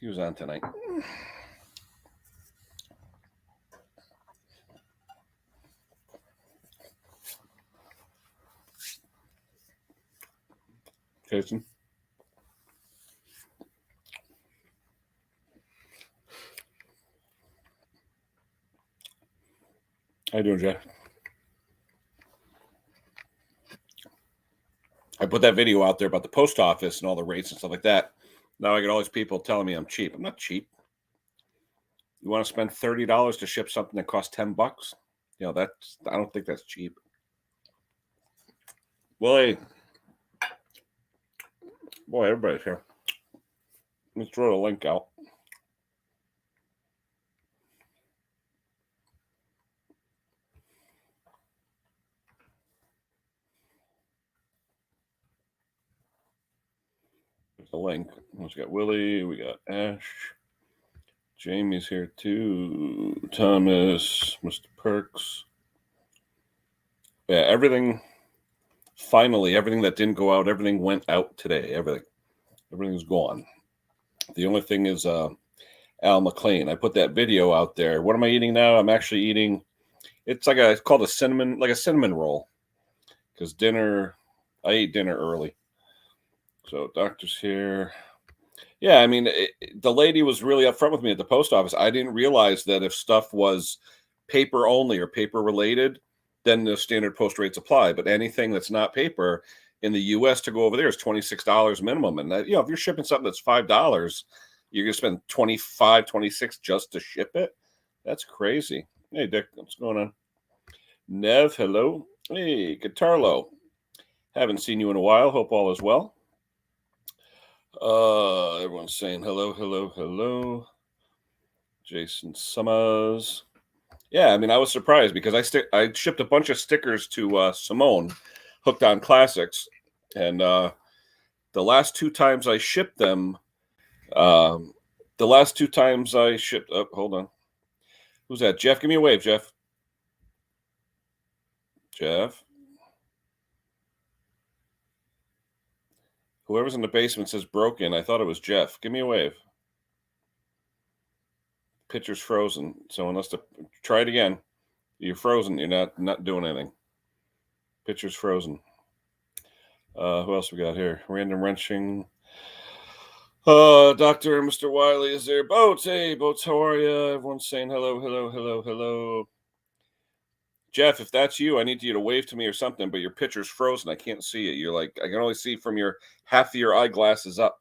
He was on tonight. Jason. How you doing, Jeff? I put that video out there about the post office and all the rates and stuff like that. Now I get all these people telling me I'm cheap. I'm not cheap. You want to spend $30 to ship something that costs $10? You know, I don't think that's cheap. Well, hey, boy, everybody's here. Let's throw the link out. There's the link. We got Willie. We got Ash. Jamie's here too. Thomas, Mr. Perks. Yeah, everything. Finally, everything that didn't go out, everything went out today. Everything's gone. The only thing is Al McLean. I put that video out there. What am I eating now? I'm actually eating. It's called a cinnamon roll. Because I ate dinner early. So doctor's here. Yeah, I mean, the lady was really upfront with me at the post office. I didn't realize that if stuff was paper only or paper related, then the standard post rates apply. But anything that's not paper in the U.S. to go over there is $26 minimum. And that, if you're shipping something that's $5, you're going to spend $25, $26 just to ship it. That's crazy. Hey, Dick, what's going on? Nev, hello. Hey, Guitarlo. Haven't seen you in a while. Hope all is well. Everyone's saying hello. Jason Summers. Yeah, I mean, I was surprised because I shipped a bunch of stickers to Simone, Hooked on Classics, and the last two times I shipped them, oh, hold on. Who's that? Jeff, give me a wave, Jeff. Jeff. Whoever's in the basement says broken. I thought it was Jeff. Give me a wave. Picture's frozen. Someone has to try it again. You're frozen. You're not doing anything. Picture's frozen. Who else we got here? Random Wrenching. Dr. Mr. Wiley is there. Boats. Hey, Boats, how are you? Everyone's saying hello. Jeff, if that's you, I need you to wave to me or something, but your picture's frozen. I can't see it. You're like, I can only see from your half of your eyeglasses up.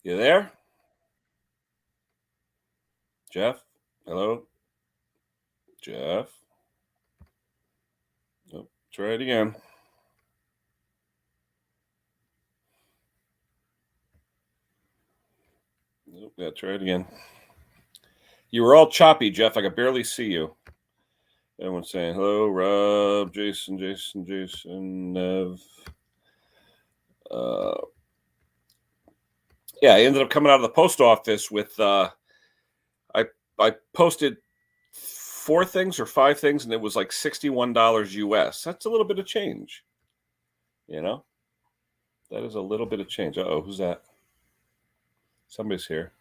You there? Jeff? Hello? Jeff? Oh, try it again. Nope, yeah, try it again. You were all choppy, Jeff. I could barely see you. Everyone's saying hello, Rob, Jason, Nev. Yeah, I ended up coming out of the post office with I posted 4 things or 5 things, and it was like $61 US. That's a little bit of change. That is a little bit of change. Uh-oh, who's that? Somebody's here.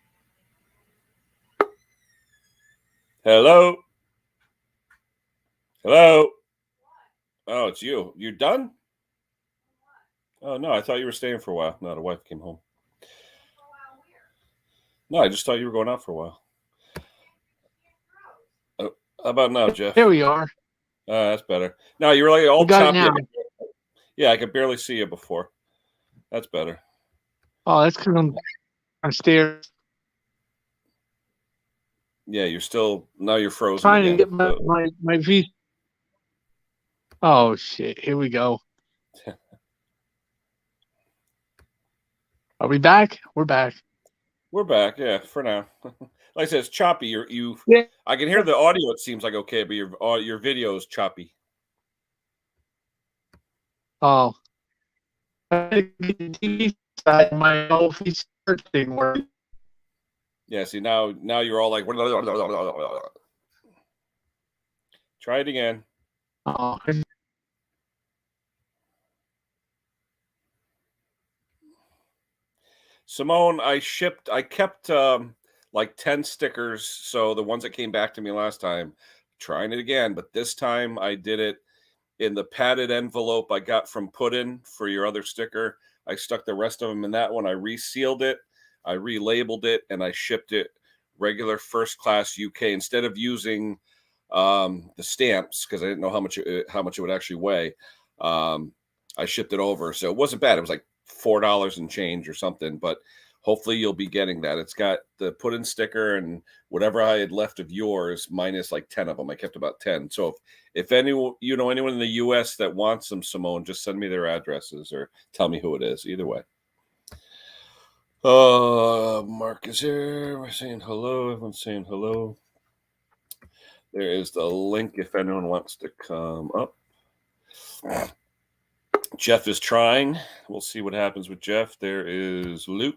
Hello? Oh, it's you. You're done? Oh, no, I thought you were staying for a while. No, the wife came home. No, I just thought you were going out for a while. Oh, how about now, Jeff? Here we are. That's better. No, you were like all choppy. Yeah, I could barely see you before. That's better. Oh, that's because I'm downstairs. Yeah, you're frozen. Trying again. to get my V. Oh shit! Here we go. Are we back? We're back. We're back. Yeah, for now. Like I said, it's choppy. Yeah. I can hear the audio. It seems like okay, but your video is choppy. Oh. My office thing working. Yeah. See now you're all like. Try it again. Oh. Simone, I kept like 10 stickers. So the ones that came back to me last time, trying it again, but this time I did it in the padded envelope I got from Puddin for your other sticker. I stuck the rest of them in that one. I resealed it, I relabeled it, and I shipped it regular first class UK instead of using the stamps because I didn't know how much it would actually weigh. I shipped it over, so it wasn't bad. It was like $4 and change or something, but hopefully you'll be getting that. It's got the Puddin sticker and whatever I had left of yours minus like 10 of them. I kept about 10. So if anyone anyone in the US that wants them, Simone, just send me their addresses or tell me who it is. Either way. Mark is here. We're saying hello. Everyone's saying hello. There is the link if anyone wants to come up. Jeff is trying. We'll see what happens with Jeff. There is Luke.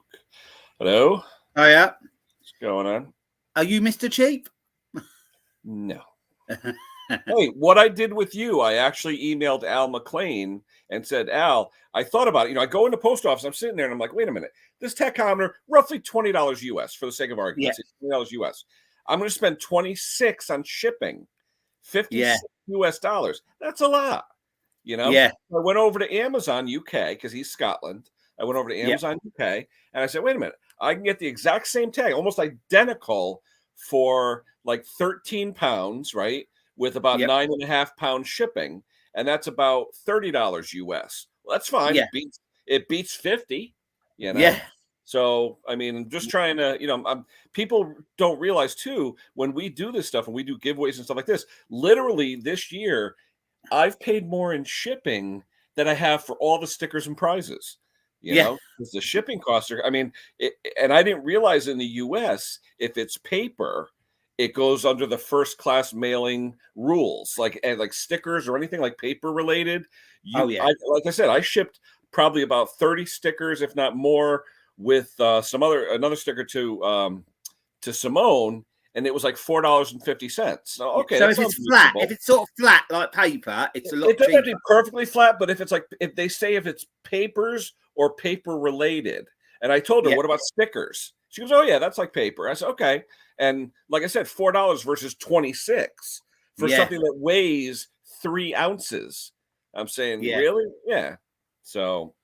Hello. Oh, yeah. What's going on? Are you Mr. Cheap? No. Hey, what I did with you, I actually emailed Al McLean and said, Al, I thought about it. I go in the post office, I'm sitting there and I'm like, wait a minute. This tachometer, roughly $20 US for the sake of argument. Yeah. $20 US. I'm going to spend 26 on shipping, 56 US dollars. That's a lot. Yeah. I went over to Amazon UK because he's Scotland. I went over to Amazon UK and I said, wait a minute, I can get the exact same tag, almost identical for like 13 pounds, right? With about 9.5 pounds shipping. And that's about $30 US. Well, that's fine. Yeah. It beats 50, Yeah. So, I mean, I'm just trying to, people don't realize too, when we do this stuff and we do giveaways and stuff like this, literally this year, I've paid more in shipping than I have for all the stickers and prizes. Because the shipping costs are, and I didn't realize in the US, if it's paper, it goes under the first class mailing rules, like stickers or anything like paper related. Like I said, I shipped probably about 30 stickers, if not more, with another sticker to Simone. And it was like $4.50. So okay. So if it's flat, if it's sort of flat like paper, it's a lot cheaper. It doesn't have to be perfectly flat, but if if it's papers or paper related, and I told her, what about stickers? She goes, oh yeah, that's like paper. I said, okay. And like I said, $4 versus 26 for something that weighs 3 ounces. I'm saying, really? Yeah. So.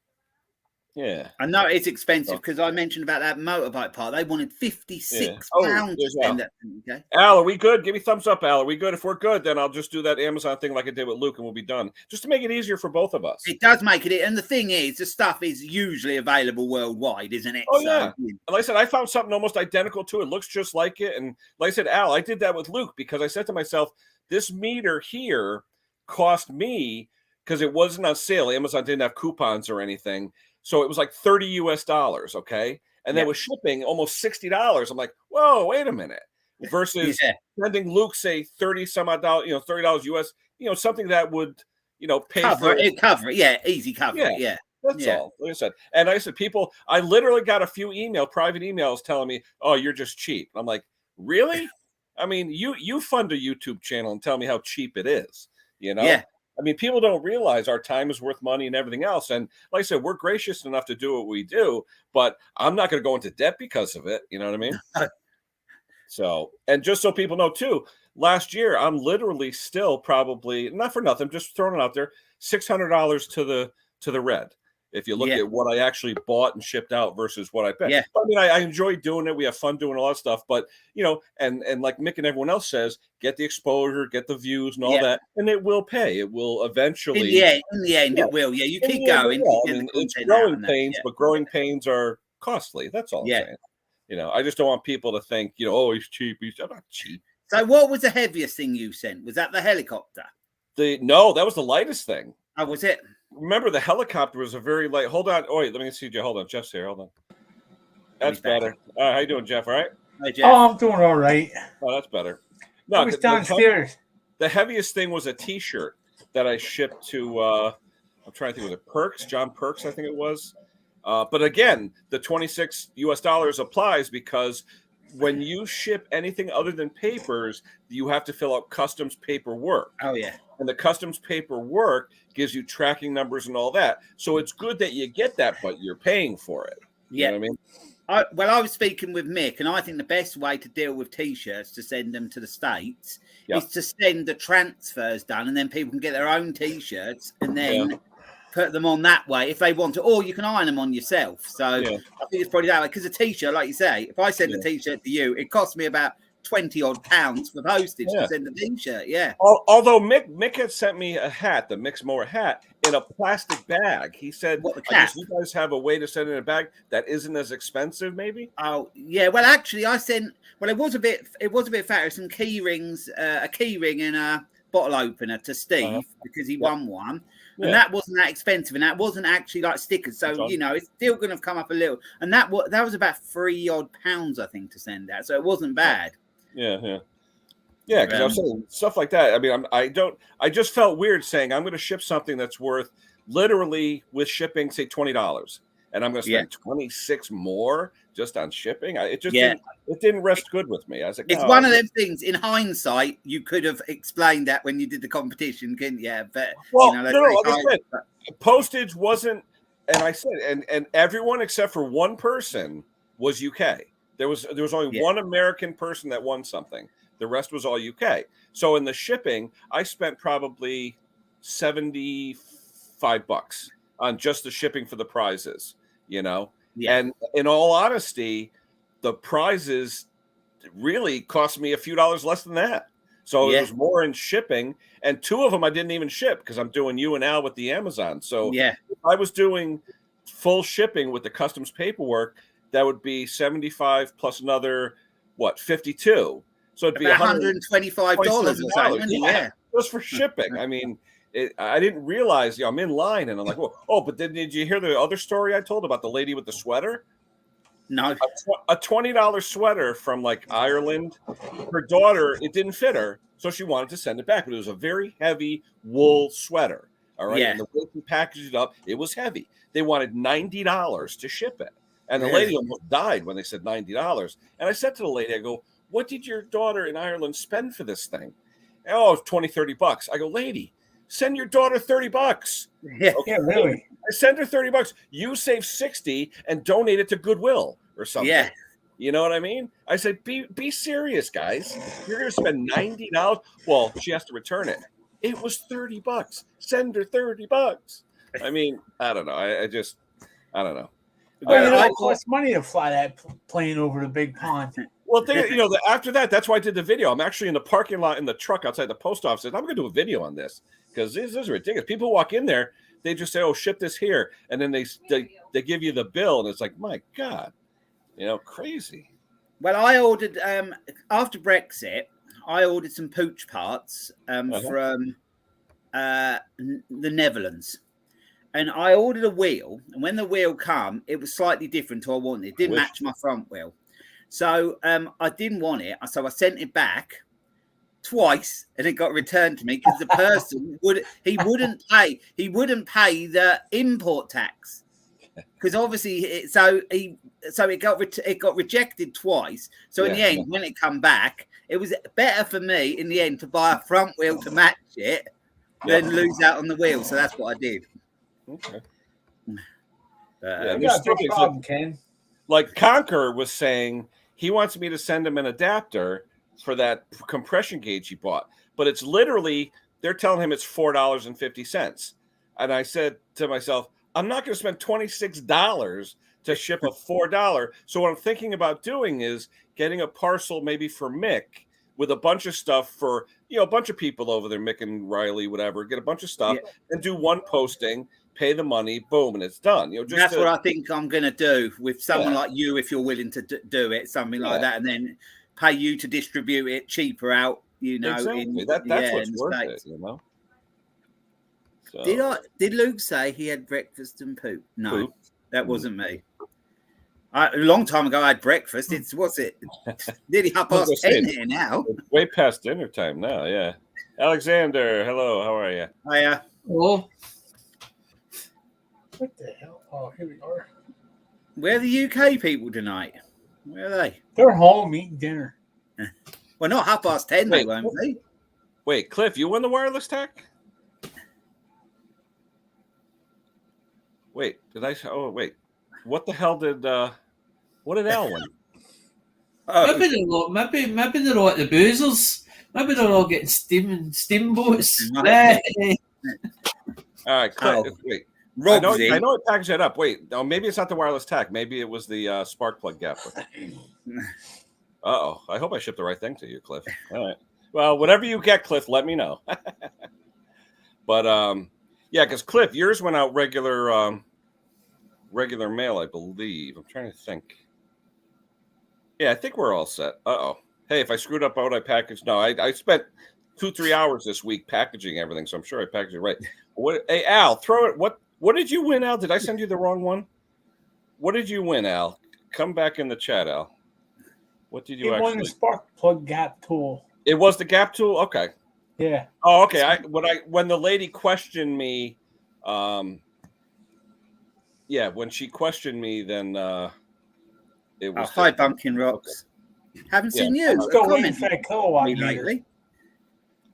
Yeah, I know it's expensive because I mentioned about that motorbike part. They wanted £56 to spend that. Okay. Al, are we good? Give me thumbs up, Al. Are we good? If we're good, then I'll just do that Amazon thing like I did with Luke, and we'll be done. Just to make it easier for both of us. It does make it, and the thing is, the stuff is usually available worldwide, isn't it? Oh yeah. Like I said, I found something almost identical to it. Looks just like it, and like I said, Al, I did that with Luke because I said to myself, this meter here cost me because it wasn't on sale. Amazon didn't have coupons or anything. So it was like $30 US, okay? And then with shipping, almost $60. I'm like, whoa, wait a minute. Versus sending Luke, say, 30 some odd dollars, $30 US, something that would, pay cover it. Easy cover it. Yeah. That's all. Like I said. And I said, I literally got a few private emails telling me, oh, you're just cheap. I'm like, really? I mean, you fund a YouTube channel and tell me how cheap it is, Yeah. I mean, people don't realize our time is worth money and everything else. And like I said, we're gracious enough to do what we do, but I'm not going to go into debt because of it. You know what I mean? So, and just so people know too, last year, I'm literally still probably, not for nothing, just throwing it out there, $600 to the red. If you look at what I actually bought and shipped out versus what I paid. Yeah. I mean, I enjoy doing it. We have fun doing a lot of stuff, but and like Mick and everyone else says, get the exposure, get the views and all that, and it will pay. It will eventually. In the end, it will. Yeah, you keep going. I mean, it's growing pains, but growing pains are costly. That's all I'm saying. I just don't want people to think, oh, he's cheap. I'm not cheap. So what was the heaviest thing you sent? Was that the helicopter? No, that was the lightest thing. Oh, was it? Remember, the helicopter was a very light. Hold on. Oh, wait, let me see. Hold on. Jeff's here. Hold on. That's better. All right, how you doing, Jeff? All right? Hi, Jeff. Oh, I'm doing all right. Oh, that's better. No, I was downstairs. The heaviest thing was a T-shirt that I shipped to, I'm trying to think, was it Perks? John Perks, I think it was. But again, the $26 US applies because when you ship anything other than papers, you have to fill out customs paperwork. Oh, yeah. And the customs paperwork gives you tracking numbers and all that. So it's good that you get that, but you're paying for it. You know what I mean? I was speaking with Mick, and I think the best way to deal with T-shirts to send them to the States is to send the transfers done, and then people can get their own T-shirts and then put them on that way if they want to, or you can iron them on yourself. So I think it's probably that way, because a T-shirt, like you say, if I send a T-shirt to you, it costs me about £20 for postage to send a T-shirt. Yeah. Although Mick had sent me a hat, the Mix More hat, in a plastic bag. He said, "What, the I guess you guys have a way to send it in a bag that isn't as expensive, maybe." Oh yeah. Well, actually, I sent. Well, it was a bit fatter. Some key rings, a key ring, and a bottle opener to Steve because he won one. And that wasn't that expensive, and that wasn't actually like stickers. So you know, it's still going to come up a little. And that was about £3 odd, I think, to send out. So it wasn't bad. Yeah. Because I was saying stuff like that. I mean, I just felt weird saying I'm going to ship something that's worth literally with shipping, say $20, and I'm going to spend 26 more just on shipping. It didn't rest good with me. I was like, it's one of them things. In hindsight, you could have explained that when you did the competition, couldn't you? But like I said, postage wasn't. And I said, and everyone except for one person was UK. There was only one American person that won something. The rest was all UK. So in the shipping, I spent probably $75 on just the shipping for the prizes, you know? Yeah. And in all honesty, the prizes really cost me a few dollars less than that. So it was more in shipping. And 2 of them I didn't even ship because I'm doing you and Al with the Amazon. So if I was doing full shipping with the customs paperwork, that would be 75 plus another, 52. So it'd be $125 just for shipping. I mean, I didn't realize, I'm in line and I'm like, but then did you hear the other story I told about the lady with the sweater? No. A $20 sweater from like Ireland. Her daughter, it didn't fit her, so she wanted to send it back, but it was a very heavy wool sweater. All right. Yeah. And the way she packaged it up, it was heavy. They wanted $90 to ship it. And the lady almost died when they said $90. And I said to the lady, I go, what did your daughter in Ireland spend for this thing? Oh, $20-$30. I go, lady, send your daughter $30. Yeah, really. I send her $30. You save $60 and donate it to Goodwill or something. Yeah. You know what I mean? I said, be serious, guys. You're going to spend $90. Well, she has to return it. It was $30. Send her $30. I mean, I don't know. I don't know. Well, it costs money to fly that plane over the big pond. Well, after that, that's why I did the video. I'm actually in the parking lot in the truck outside the post office. I'm going to do a video on this because this is ridiculous. People walk in there, they just say, "Oh, ship this here," and then they give you the bill, and it's like, my God, crazy. Well, I ordered after Brexit. I ordered some pooch parts from the Netherlands. And I ordered a wheel, and when the wheel came, it was slightly different to what I wanted. It didn't match my front wheel. So I didn't want it. So I sent it back twice, and it got returned to me because the person wouldn't pay the import tax. Because obviously it got rejected twice. So in the end, when it come back, it was better for me in the end to buy a front wheel to match it than lose out on the wheel. So that's what I did. Okay. There's still a problem, Ken. Like Conqueror was saying, he wants me to send him an adapter for that compression gauge he bought, but it's literally they're telling him it's $4.50. And I said to myself, I'm not going to spend $26 to ship a $4. So what I'm thinking about doing is getting a parcel maybe for Mick with a bunch of stuff for a bunch of people over there, Mick and Riley, whatever. Get a bunch of stuff and do one posting. Pay the money, boom, and it's done. That's what I think I'm going to do with someone like you, if you're willing to do it, something like that, and then pay you to distribute it cheaper out. Exactly. That's what's worth it. So. Did Luke say he had breakfast and poop? No, that wasn't me. A long time ago, I had breakfast. It's nearly 10:30 here now. It's way past dinner time now. Yeah, Alexander, hello. How are you? Hiya. Well. What the hell? Oh, here we are. Where are the UK people tonight? Where are they? They're home eating dinner. Well, not 10:30, they won't be. Wait, Cliff, you won the wireless tech? Wait, did I? Oh, wait. What the hell did what did Al win? Oh, Maybe they're all at the boozers. Maybe they're all getting steamboats. All right, Cliff, Oh. wait. I Rogsy. know it packaged that up. Wait, no, maybe it's not the wireless tack. Maybe it was the spark plug gapper. I hope I shipped the right thing to you, Cliff. All right. Well, whatever you get, Cliff, let me know. But yeah, because Cliff, yours went out regular mail, I believe. I'm trying to think. Yeah, I think we're all set. Hey, if I screwed up out, I packaged. No, I spent 2-3 hours this week packaging everything, so I'm sure I packaged it right. Hey, Al, throw it. What did you win, Al? Did I send you the wrong one? What did you win, Al? Come back in the chat, Al. What did you It won the spark plug gap tool. It was the gap tool? Okay. Yeah. Oh, okay. When the lady questioned me, when she questioned me, then it was Hi, Bumpkin Rocks. Haven't seen you. I'm still waiting Comment for that kilowatt me meter. lately.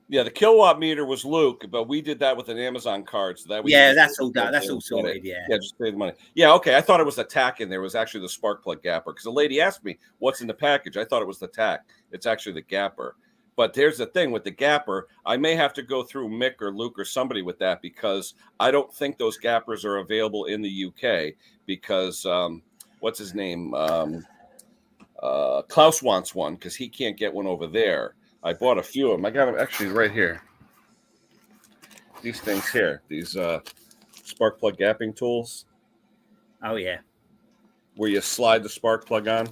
Yeah, the kilowatt meter was Luke, but we did that with an Amazon card, so that we Yeah, just- that's all done. That's all sorted. Yeah. Yeah, just pay the money. Yeah, okay. I thought it was the tack in there. It was actually the spark plug gapper because the lady asked me what's in the package. I thought it was the tack. It's actually the gapper. But here's the thing with the gapper, I may have to go through Mick or Luke or somebody with that because I don't think those gappers are available in the UK because what's his name? Klaus wants one because he can't get one over there. I bought a few of them. I got them actually right here. These things here, these spark plug gapping tools. Oh yeah. Where you slide the spark plug on.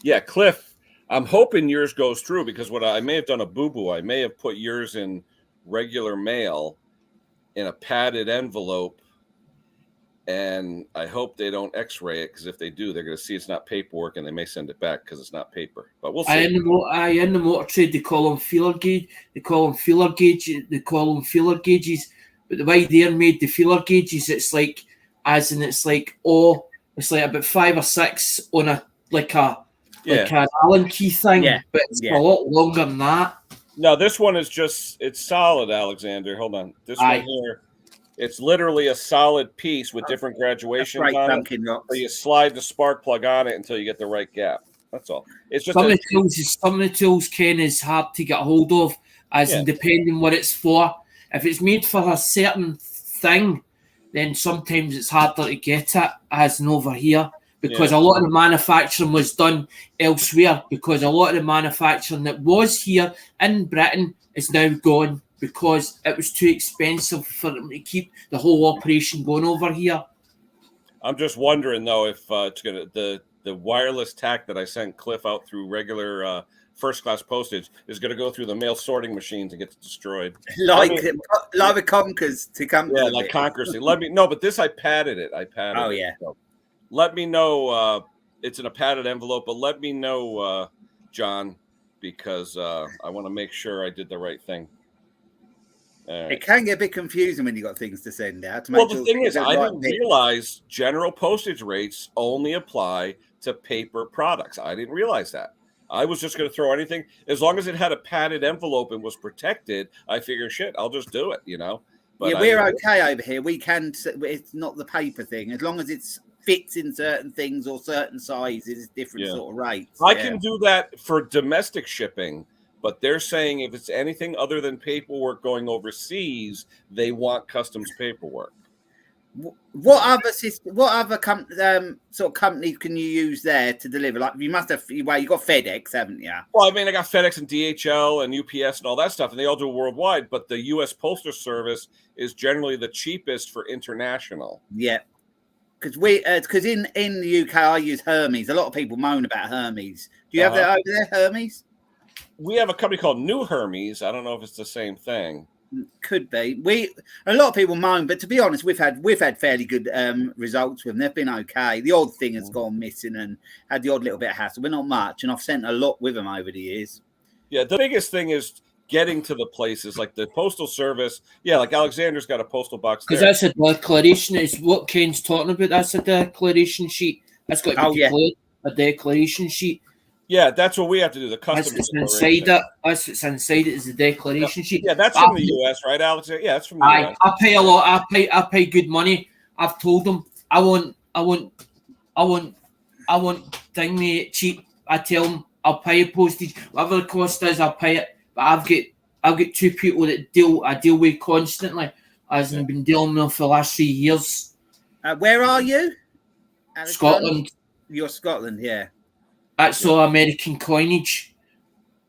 Yeah, Cliff, I'm hoping yours goes through because what I may have done a boo-boo. I may have put yours in regular mail in a padded envelope, and I hope they don't x-ray it because if they do, they're going to see it's not paperwork and they may send it back because it's not paper. But we'll see. In the motor trade, they call them feeler gauge. They call them feeler gauge. They call them feeler gauges. But the way they're made, the feeler gauges, it's like about 5 or 6 on an Allen key thing. Yeah. But it's a lot longer than that. No, this one is it's solid, Alexander. Hold on. This one here, it's literally a solid piece with different graduations Right, on it. Bumpkin Rocks. So you slide the spark plug on it until you get the right gap. That's all. It's just Some of the tools, Ken, is hard to get a hold of, in depending what it's for. If it's made for a certain thing, then sometimes it's harder to get it, as in over here, because a lot of the manufacturing was done elsewhere, because a lot of the manufacturing that was here in Britain is now gone because it was too expensive for them to keep the whole operation going over here. I'm just wondering though if it's gonna the wireless tack that I sent Cliff out through regular first class postage is gonna go through the mail sorting machines and get destroyed. Like the Conkers to come. Yeah, like Conkers. Let me know, but this I padded it. Oh yeah. So let me know. It's in a padded envelope, but let me know, John, because I want to make sure I did the right thing. Right. It can get a bit confusing when you got things to send out. Well, the thing is, I didn't realize general postage rates only apply to paper products. I didn't realize that. I was just going to throw anything as long as it had a padded envelope and was protected. I figure, shit, I'll just do it, you know. But yeah, we're okay over here. We can. It's not the paper thing. As long as it fits in certain things or certain sizes, different sort of rates. I can do that for domestic shipping. But they're saying if it's anything other than paperwork going overseas, they want customs paperwork. What other sort of companies can you use there to deliver? Like you must have. Well, you got FedEx, haven't you? Well, I mean, I got FedEx and DHL and UPS and all that stuff, and they all do worldwide. But the U.S. Postal Service is generally the cheapest for international. Yeah, because in the UK I use Hermes. A lot of people moan about Hermes. Do you have that over there, Hermes? We have a company called New Hermes. I don't know if it's the same thing. Could be. A lot of people moan, but to be honest, we've had fairly good results with them. They've been okay. The odd thing has gone missing and had the odd little bit of hassle, but not much. And I've sent a lot with them over the years. Yeah, the biggest thing is getting to the places like the Postal Service. Yeah, like Alexander's got a postal box there. Because that's a declaration. It's what Ken's talking about. That's a declaration sheet. That's got to be declared, a declaration sheet. Yeah, that's what we have to do. The customs. That's what's inside it. That's what's inside it is the declaration sheet. Yeah, that's from the US, right, Alex? Yeah, that's from the US. I pay a lot. I pay good money. I've told them I want thing me cheap. I tell them I'll pay a postage, whatever the cost is, I'll pay it. But I've got two people that I deal with constantly, as I've been dealing with them for the last 3 years. Where are you? Scotland. You're Scotland, yeah. That's all American coinage.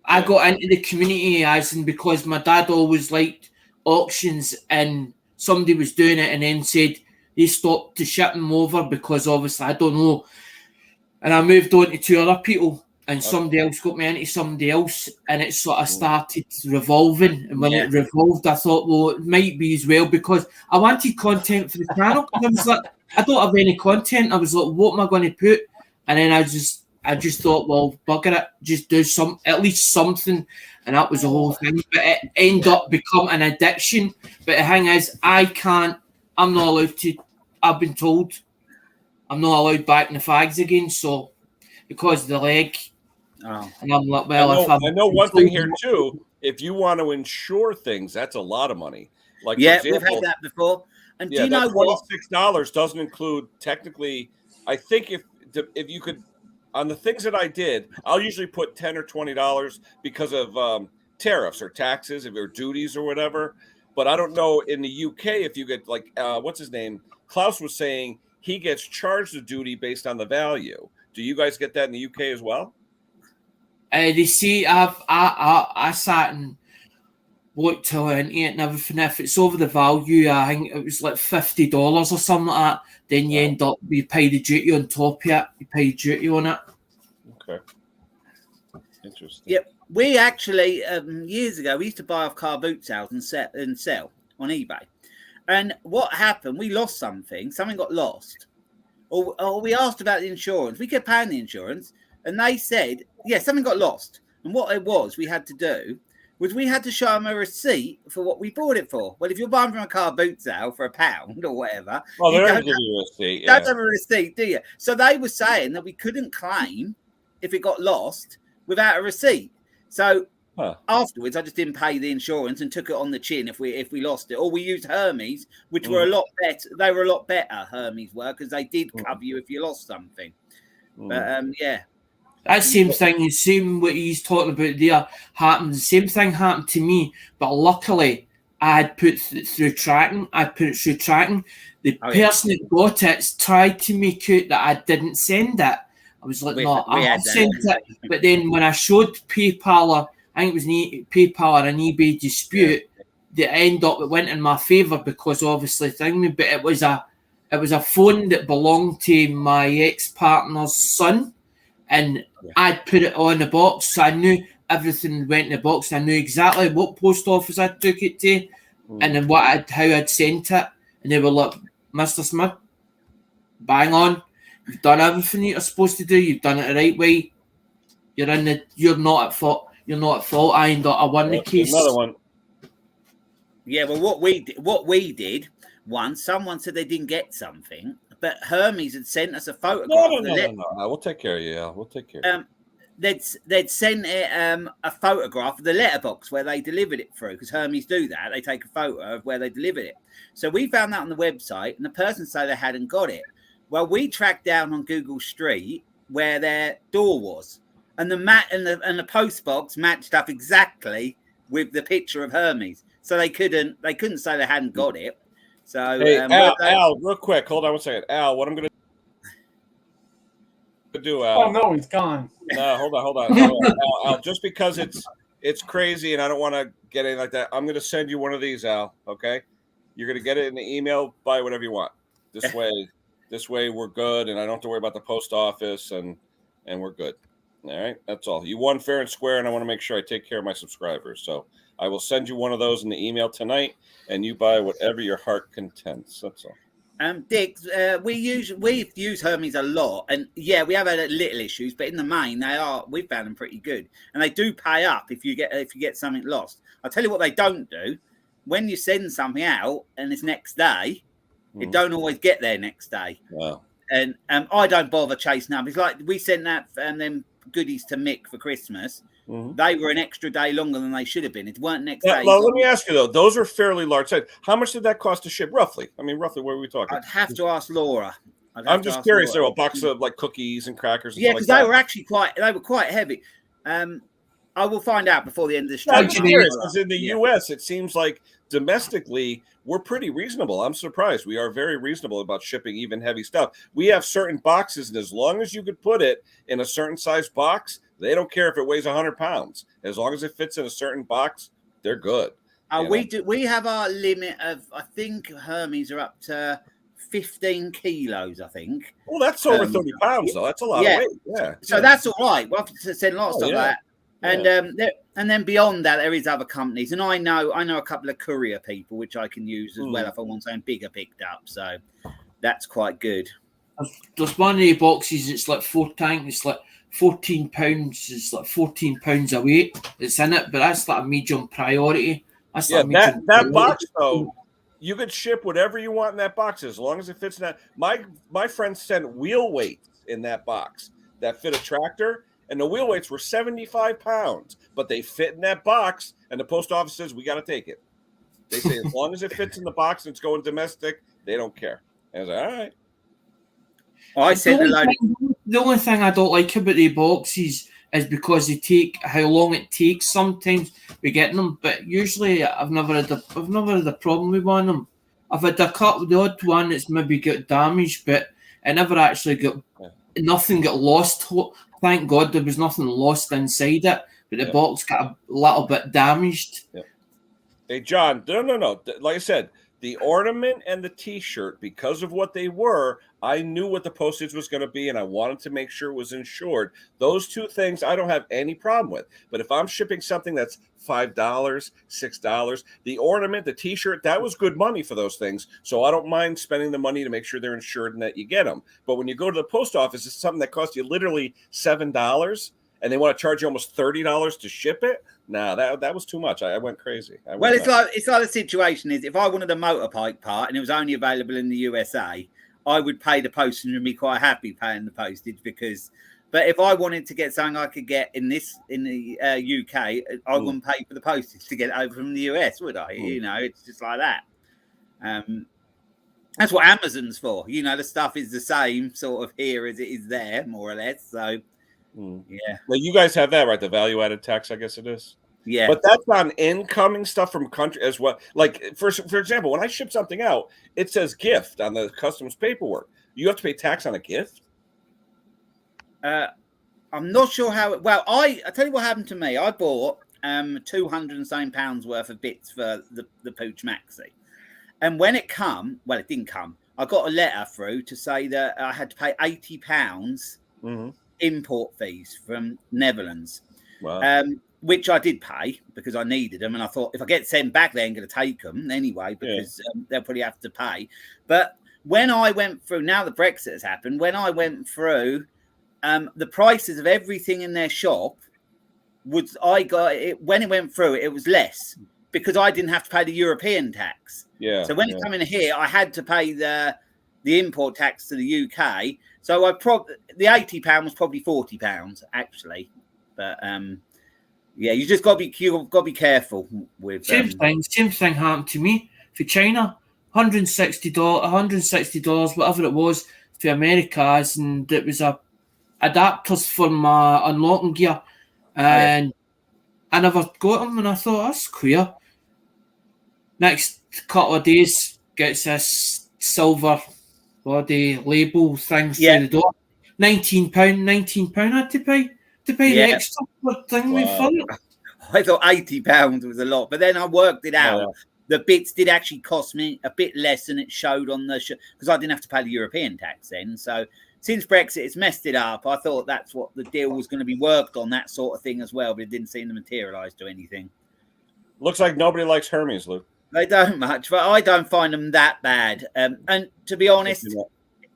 I got into the community as in because my dad always liked auctions, and somebody was doing it and then said they stopped to ship them over because obviously I don't know. And I moved on to two other people, and somebody else got me into somebody else, and it sort of started revolving. And when it revolved, I thought, well, it might be as well, because I wanted content for the channel. I was like, I don't have any content. I was like, what am I going to put? And then I just thought, well, bugger it, just do at least something. And that was the whole thing. But it ended up becoming an addiction. But the thing is, I'm not allowed to, I've been told, I'm not allowed back in the fags again. So, because of the leg. Oh. And I'm like, well, I know one thing here too. If you want to insure things, that's a lot of money. Like, yeah, for example, we've had that before. And do yeah, you know that what? $26 doesn't include technically. I think if you could, on the things that I did, I'll usually put $10 or $20 because of tariffs or taxes, or duties or whatever. But I don't know in the UK if you get like what's his name? Klaus was saying he gets charged a duty based on the value. Do you guys get that in the UK as well? They see I sat and looked into it and everything. If it's over the value, I think it was like $50 or something like that. Then you end up, you pay the duty on top of it. You pay duty on it. Okay. Interesting. Yep. We actually, years ago, we used to buy off car boot sales and sell on eBay. And what happened, we lost something got lost. Or we asked about the insurance. We kept paying the insurance. And they said, yeah, something got lost. And what it was we had to do was we had to show them a receipt for what we bought it for. Well, if you're buying from a car boot sale for £1 or whatever, well, they don't give you a receipt. Don't have a receipt, do you? So they were saying that we couldn't claim if it got lost without a receipt. So afterwards, I just didn't pay the insurance and took it on the chin if we lost it. Or we used Hermes, which were a lot better. They were a lot better. Hermes were, because they did cover you if you lost something. But yeah. That same thing, same what he's talking about there happened. The same thing happened to me, but luckily I had put through tracking. The person that got it tried to make out that I didn't send it. I was like, no, I have sent it. But then when I showed PayPal, I think it was PayPal or an eBay dispute, the end up it went in my favour because obviously but it was a phone that belonged to my ex-partner's son. And I'd put it on the box, so I knew everything went in the box. I knew exactly what post office I took it to, and then how I'd sent it. And they were like, "Mr. Smith, bang on! You've done everything you're supposed to do. You've done it the right way. You're not at fault. You're not at fault." I won the case. Another one. Yeah, well, what we did once, someone said they didn't get something. But Hermes had sent us a photograph. No. We'll take care of you. Yeah, we'll take care of you. They'd sent it a photograph of the letterbox where they delivered it through, because Hermes do that. They take a photo of where they delivered it. So we found that on the website, and the person said they hadn't got it. Well, we tracked down on Google Street where their door was, and the post box matched up exactly with the picture of Hermes. So they couldn't say they hadn't got it. So, hey, Al, real quick, hold on one second. Al, what I'm going to do, Al. Oh, no, he's gone. No, hold on. Al, just because it's crazy and I don't want to get anything like that, I'm going to send you one of these, Al, okay? You're going to get it in the email, buy whatever you want. This way we're good, and I don't have to worry about the post office, and we're good. All right? That's all. You won fair and square, and I want to make sure I take care of my subscribers. So I will send you one of those in the email tonight, and you buy whatever your heart contents. That's all. Dick, we've used Hermes a lot, and yeah, we have had little issues, but in the main, we've found them pretty good, and they do pay up if you get something lost. I'll tell you what they don't do: when you send something out and it's next day, it don't always get there next day. Wow. And I don't bother chasing up. It's like we sent that them goodies to Mick for Christmas. They were an extra day longer than they should have been. It weren't next Now, day. let me ask you though; those are fairly large size. How much did that cost to ship, roughly? I mean, roughly, what are we talking? I'd have to ask Laura. I'm just curious. There were a box of like cookies and crackers. And Yeah, stuff because like they that. were actually quite heavy. I will find out before the end of the show. I'm just curious because in the U.S., it seems like domestically we're pretty reasonable. I'm surprised. We are very reasonable about shipping even heavy stuff. We have certain boxes, and as long as you could put it in a certain size box, they don't care if it weighs 100 pounds. As long as it fits in a certain box, they're good. We have our limit of, I think Hermes are up to 15 kilos, I think. Well, that's over 30 pounds, though. That's a lot of weight. Yeah. So that's all right. We'll have to send lots of that. And and then beyond that, there is other companies, and I know a couple of courier people which I can use as well if I want something bigger picked up. So that's quite good. There's one of the boxes. It's like 4 tanks. It's like 14 pounds. It's like 14 pounds a weight. It's in it, but that's like a medium priority. That's like that box though. You could ship whatever you want in that box as long as it fits in that. My friend sent wheel weights in that box that fit a tractor. And the wheel weights were 75 pounds, but they fit in that box. And the post office says, we got to take it. They say, as long as it fits in the box and it's going domestic, they don't care. And I was like, all right. The only thing I don't like about the boxes is because they take how long it takes sometimes we get them. But usually I've never had a problem with one of them. I've had the odd one that's maybe got damaged, but it never actually nothing got lost. Thank God there was nothing lost inside it, but the box got a little bit damaged. Hey, John, no. Like I said, the ornament and the T-shirt, because of what they were, I knew what the postage was going to be, and I wanted to make sure it was insured. Those two things I don't have any problem with. But if I'm shipping something that's $5, $6, the ornament, the T-shirt, that was good money for those things. So I don't mind spending the money to make sure they're insured and that you get them. But when you go to the post office, it's something that costs you literally $7, and they want to charge you almost $30 to ship it. Nah, that was too much. I went crazy. It's like the situation is, if I wanted a motorbike part and it was only available in the USA, I would pay the postage and be quite happy paying the postage but if I wanted to get something I could get in the UK, I wouldn't pay for the postage to get it over from the US, would I? You know, it's just like that. That's what Amazon's for. You know, the stuff is the same sort of here as it is there, more or less. So. Yeah. Well, you guys have that, right? The value-added tax, I guess it is. Yeah. But that's on incoming stuff from country as well. Like, for example, when I ship something out, it says gift on the customs paperwork. You have to pay tax on a gift? I'm not sure how. I tell you what happened to me. I bought 200 and something pounds worth of bits for the Pooch Maxi. And when it didn't come. I got a letter through to say that I had to pay £80 import fees from Netherlands. Wow. Which I did pay because I needed them, and I thought if I get sent back, they ain't going to take them anyway because they'll probably have to pay. But when I went through, now the Brexit has happened, when I went through, the prices of everything in their shop when it went through, it was less because I didn't have to pay the European tax. Yeah. So when it came in here, I had to pay the import tax to the UK. So the £80 was probably £40 actually, but you just got to be careful with. Same thing happened to me for China. $160, whatever it was, for Americas, and it was adapters for my unlocking gear, and I never got them, and I thought that's queer. Next couple of days, gets this silver body label thing through the door. £19 I had to pay the extra thing with fun. I thought £80 was a lot, but then I worked it out. Yeah. The bits did actually cost me a bit less than it showed on the because I didn't have to pay the European tax then. So since Brexit, it's messed it up. I thought that's what the deal was going to be worked on, that sort of thing as well, but it didn't seem to materialise to anything. Looks like nobody likes Hermes, Luke. They don't much, but I don't find them that bad. And to be honest,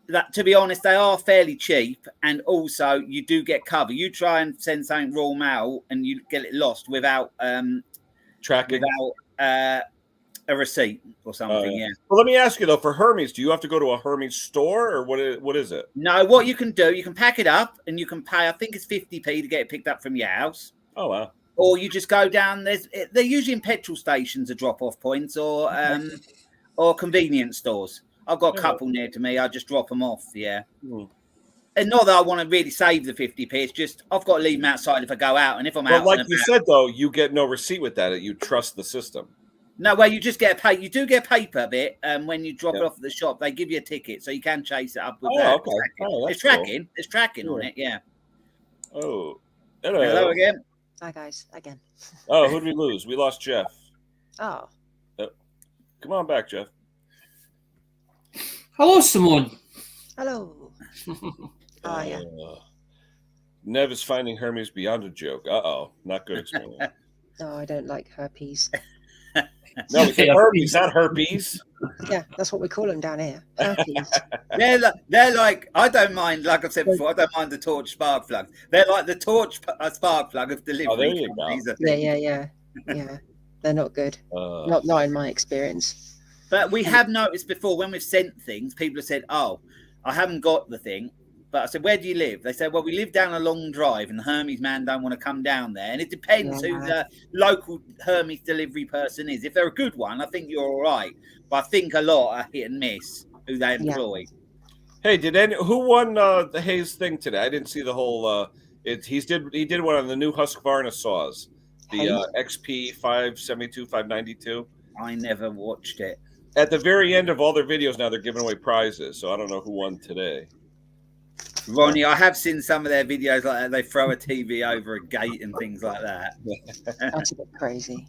they are fairly cheap, and also you do get cover. You try and send something raw mail, and you get it lost without tracking, without a receipt or something. Yeah. Well, let me ask you though, for Hermes, do you have to go to a Hermes store, or what is it? No, what you can do, you can pack it up, and you can pay. I think it's 50p to get it picked up from your house. Oh wow. Or you just go down. They're usually in petrol stations, a drop-off points, or convenience stores. I've got a couple near to me. I just drop them off. Yeah. And not that I want to really save the 50p. It's just I've got to leave them outside if I go out. And if I'm out, like you said though, you get no receipt with that. You trust the system. No, well, you just get a pay. You do get a paper bit, when you drop it off at the shop. They give you a ticket, so you can chase it up with that. Okay. Oh, it's tracking. Cool. It's tracking on it. Yeah. Oh, hello again. Hi guys, again. Oh, who did we lose? We lost Jeff. Oh. Come on back, Jeff. Hello, Simone. Hello. Oh yeah. Nev is finding Hermes beyond a joke. Not good experience. No, I don't like herpes. No, we say herpes, not herpes. Yeah, that's what we call them down here. Herpes. They're like, I don't mind, like I've said before, I don't mind the torch spark plugs. They're like the torch spark plug of delivery. Oh, there you go. Yeah. They're not good. Not in my experience. But we have noticed before when we've sent things, people have said, "Oh, I haven't got the thing." But I said, "Where do you live?" They said, "Well, we live down a long drive, and the Hermes man don't want to come down there." And it depends who the local Hermes delivery person is. If they're a good one, I think you're all right. But I think a lot are hit and miss who they employ. Hey, who won the Hayes thing today? I didn't see the whole. He did one on the new Husqvarna saws, the XP 572, 592. I never watched it. At the very end of all their videos now, they're giving away prizes. So I don't know who won today. Ronnie, I have seen some of their videos like that. They throw a TV over a gate and things like that. That's a bit crazy.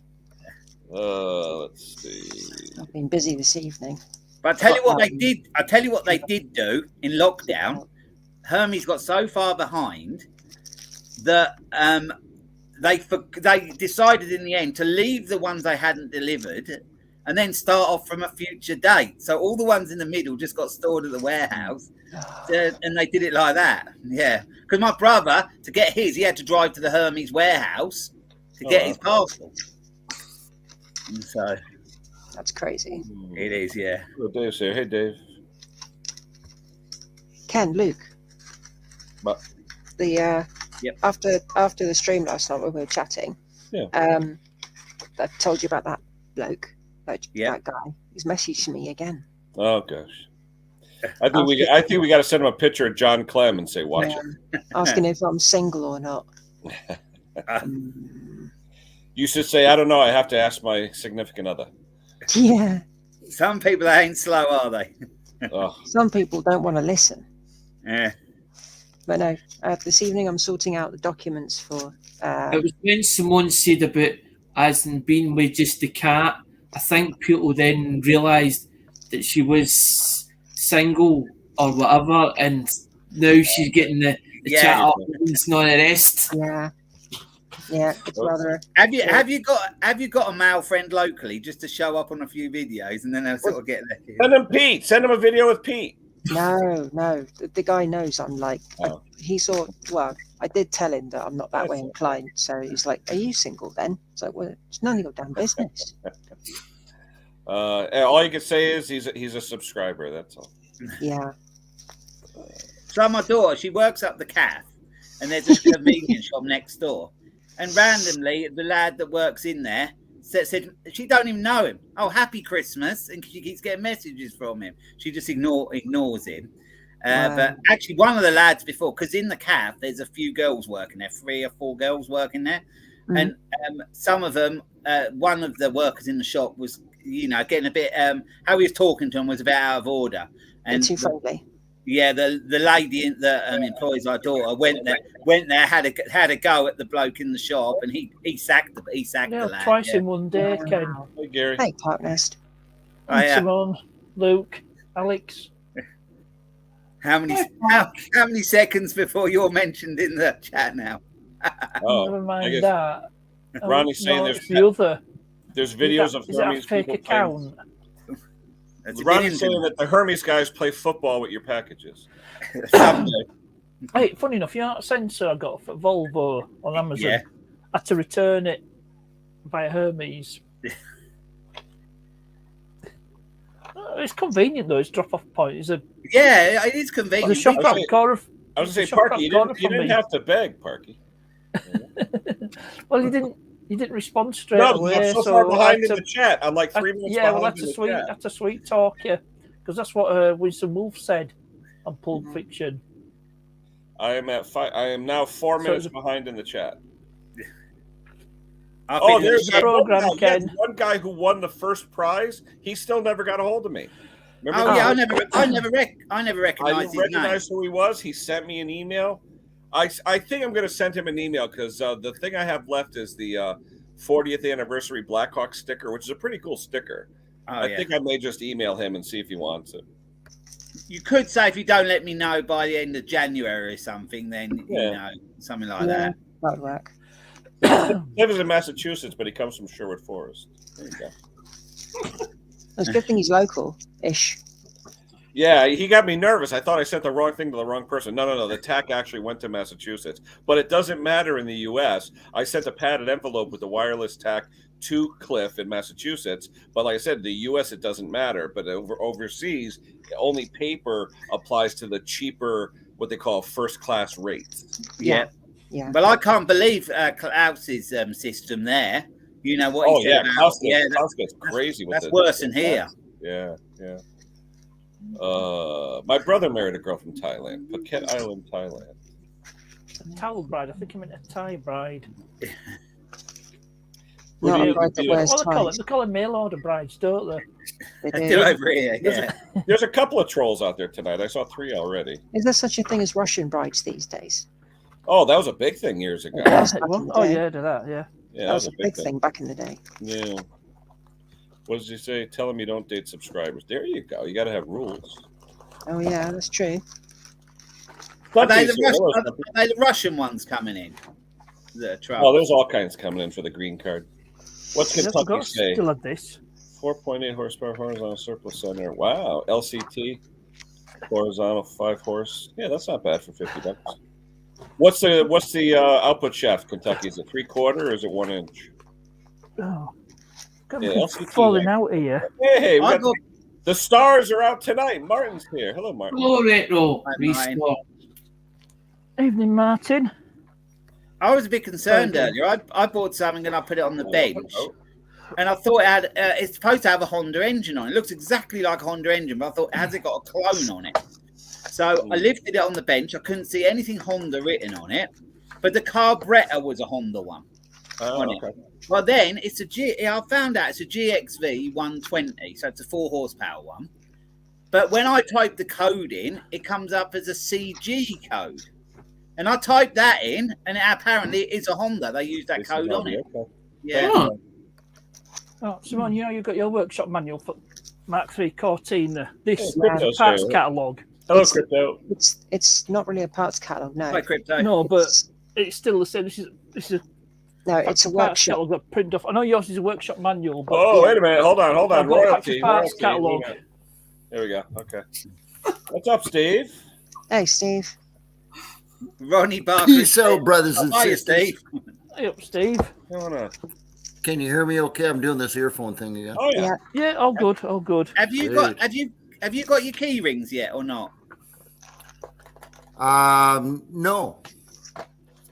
Let's see. I've been busy this evening. But I tell you what they did. I tell you what they did do in lockdown. Hermes got so far behind that they decided in the end to leave the ones they hadn't delivered and then start off from a future date. So all the ones in the middle just got stored at the warehouse, and they did it like that. Yeah, because my brother, to get his, he had to drive to the Hermes warehouse to get his parcel. And so that's crazy. It is, yeah. Oh, Dave's here. Hey, Dave. Ken, Luke. But after the stream last night when we were chatting, I told you about that bloke. That guy. He's messaged me again. Oh gosh, I think we got to send him a picture of John Clem and say, "Watch it." Asking if I'm single or not. You should say, "I don't know. I have to ask my significant other." Yeah. Some people ain't slow, are they? Some people don't want to listen. Yeah. But no, this evening I'm sorting out the documents for. It was when Simone said about as in being with just the cat. I think people then realised that she was single or whatever, and now she's getting the chat up and not the rest. Yeah, it's rather. Have you got a male friend locally just to show up on a few videos and then they'll sort of get there? Send him Pete. Send him a video with Pete. No. The guy knows I'm like. He saw. Well, I did tell him that I'm not that way inclined. So he's like, "Are you single then?" It's like, "Well, it's none of your damn business." All you can say is he's a subscriber. That's all. Yeah. So my daughter, she works up the calf, and there's a convenience shop next door. And randomly, the lad that works in there said she don't even know him. Oh, happy Christmas, and she keeps getting messages from him. She just ignores him. But actually, one of the lads before, because in the calf, there's a few girls working there, 3 or 4 girls working there, and some of them, one of the workers in the shop was, getting a bit. How he was talking to him was a bit out of order, and too friendly. Yeah, the lady that employs our daughter went there, had a go at the bloke in the shop, and he sacked the lad. Twice in one day, Ken. Hey, Gary. Hey, Parknest. Simone, Luke, Alex. How many seconds before you're mentioned in the chat now? Never mind that. Ronnie's saying there's videos of Hermes fake account. Ronnie's saying that the Hermes guys play football with your packages. Hey, funny enough, that sensor I got for Volvo on Amazon, I had to return it via Hermes. It's convenient though. It's drop-off point. It is convenient. The shop around the corner. I was going to say, Parky, you didn't have to beg, Parky. Well, you didn't respond straight No, away. I'm so far behind in the chat. I'm like 3 minutes yeah, behind well, that's in a the sweet, chat. that's a sweet talk, yeah, because that's what Winston Wolfe said on Pulp Fiction. I am at 5. I am now 4 So minutes it's behind in the chat. I Oh, think there's it's- that one program, guy. Yes, Ken. one guy who won the first prize. He still never got a hold of me. Remember Oh that? yeah, I never I recognized his name. recognized who he was. He sent me an email. I think I'm going to send him an email because the thing I have left is the 40th anniversary Blackhawk sticker, which is a pretty cool sticker. Oh, I yeah. think I may just email him and see if he wants it. You could say if you don't let me know by the end of January or something, then Yeah. you know something like Yeah, that. that'd work. He lives in Massachusetts, but he comes from Sherwood Forest. There you go. It's a good thing he's local-ish. Yeah, he got me nervous. I thought I sent the wrong thing to the wrong person. No. The TAC actually went to Massachusetts, but it doesn't matter in the U.S. I sent a padded envelope with the wireless TAC to Cliff in Massachusetts, but like I said, the U.S. it doesn't matter. But overseas, only paper applies to the cheaper, what they call first-class rates. Yeah. Yeah. Well, I can't believe Klaus's system there. You know what? Oh he said yeah, about, Klaus yeah, gets crazy with that's it. worse than here. Yeah. My brother married a girl from Thailand, Phuket Island, Thailand. Towel bride. I think I meant a tie bride. Not do a you- bride that wears Well, ties. they call them mail order brides, don't they? They I do. do over here. Yeah. There's a couple of trolls out there tonight. I saw 3 already. Is there such a thing as Russian brides these days? Oh, that was a big thing years ago. Yeah. Back in the Oh day. yeah, do that. Yeah. Yeah, That was a big thing back in the day. Yeah. What does he say? Tell him you don't date subscribers. There you go. You got to have rules. Oh yeah, that's true. Are they Stumpy's the here. Hello, Russian, Stumpy. are they the Russian ones coming in? The Trump. Oh, there's all kinds coming in for the green card. What's I Kentucky forgot say? still had this. 4.8 horsepower horizontal surplus center. Wow. LCT horizontal 5 horse. Yeah, that's not bad for $50. What's the output shaft? Kentucky, is it 3/4 or is it 1 inch? Oh, got Yeah, me LCT falling there. out here. Hey, we I got got- the stars are out tonight. Martin's here. Hello, Martin. Hello, Retro. Hi, Martin. Restore. Evening, Martin. I was a bit concerned Okay. earlier. I bought something and I put it on the bench, and I thought it had. It's supposed to have a Honda engine on it. It looks exactly like a Honda engine, but I thought, has it got a clone on it? So I lifted it on the bench. I couldn't see anything Honda written on it, but the carburetor was a Honda one. Oh, on it. okay. Well, then it's I found out it's a GXV 120, so it's a 4 horsepower one. But when I type the code in, it comes up as a CG code. And I typed that in, and it apparently is a Honda. They use that This is code on Honda, it. okay. Yeah. Oh, Oh, Simon, you know you've got your workshop manual for Mark III Cortina. This Yeah, Crypto's parts here. catalogue. Hello, It's- Crypto. It's not really a parts catalog. No. Hi, Crypto. No, but It's- it's still the same. This is no, it's a parts workshop. catalogue that print off. I know yours is a workshop manual, but Oh, wait a minute. Hold on. I've got Royalty. parts royalty. catalogue. There we go. Okay. What's up, Steve? Hey, Steve. Ronnie Barker. Peace out, brothers and Hiya, sisters. Steve. Hey up, Steve. What's going on? Can you hear me okay? I'm doing this earphone thing again. Oh, yeah. Yeah. Yeah, all good, all good. Have you got your key rings yet or not? No.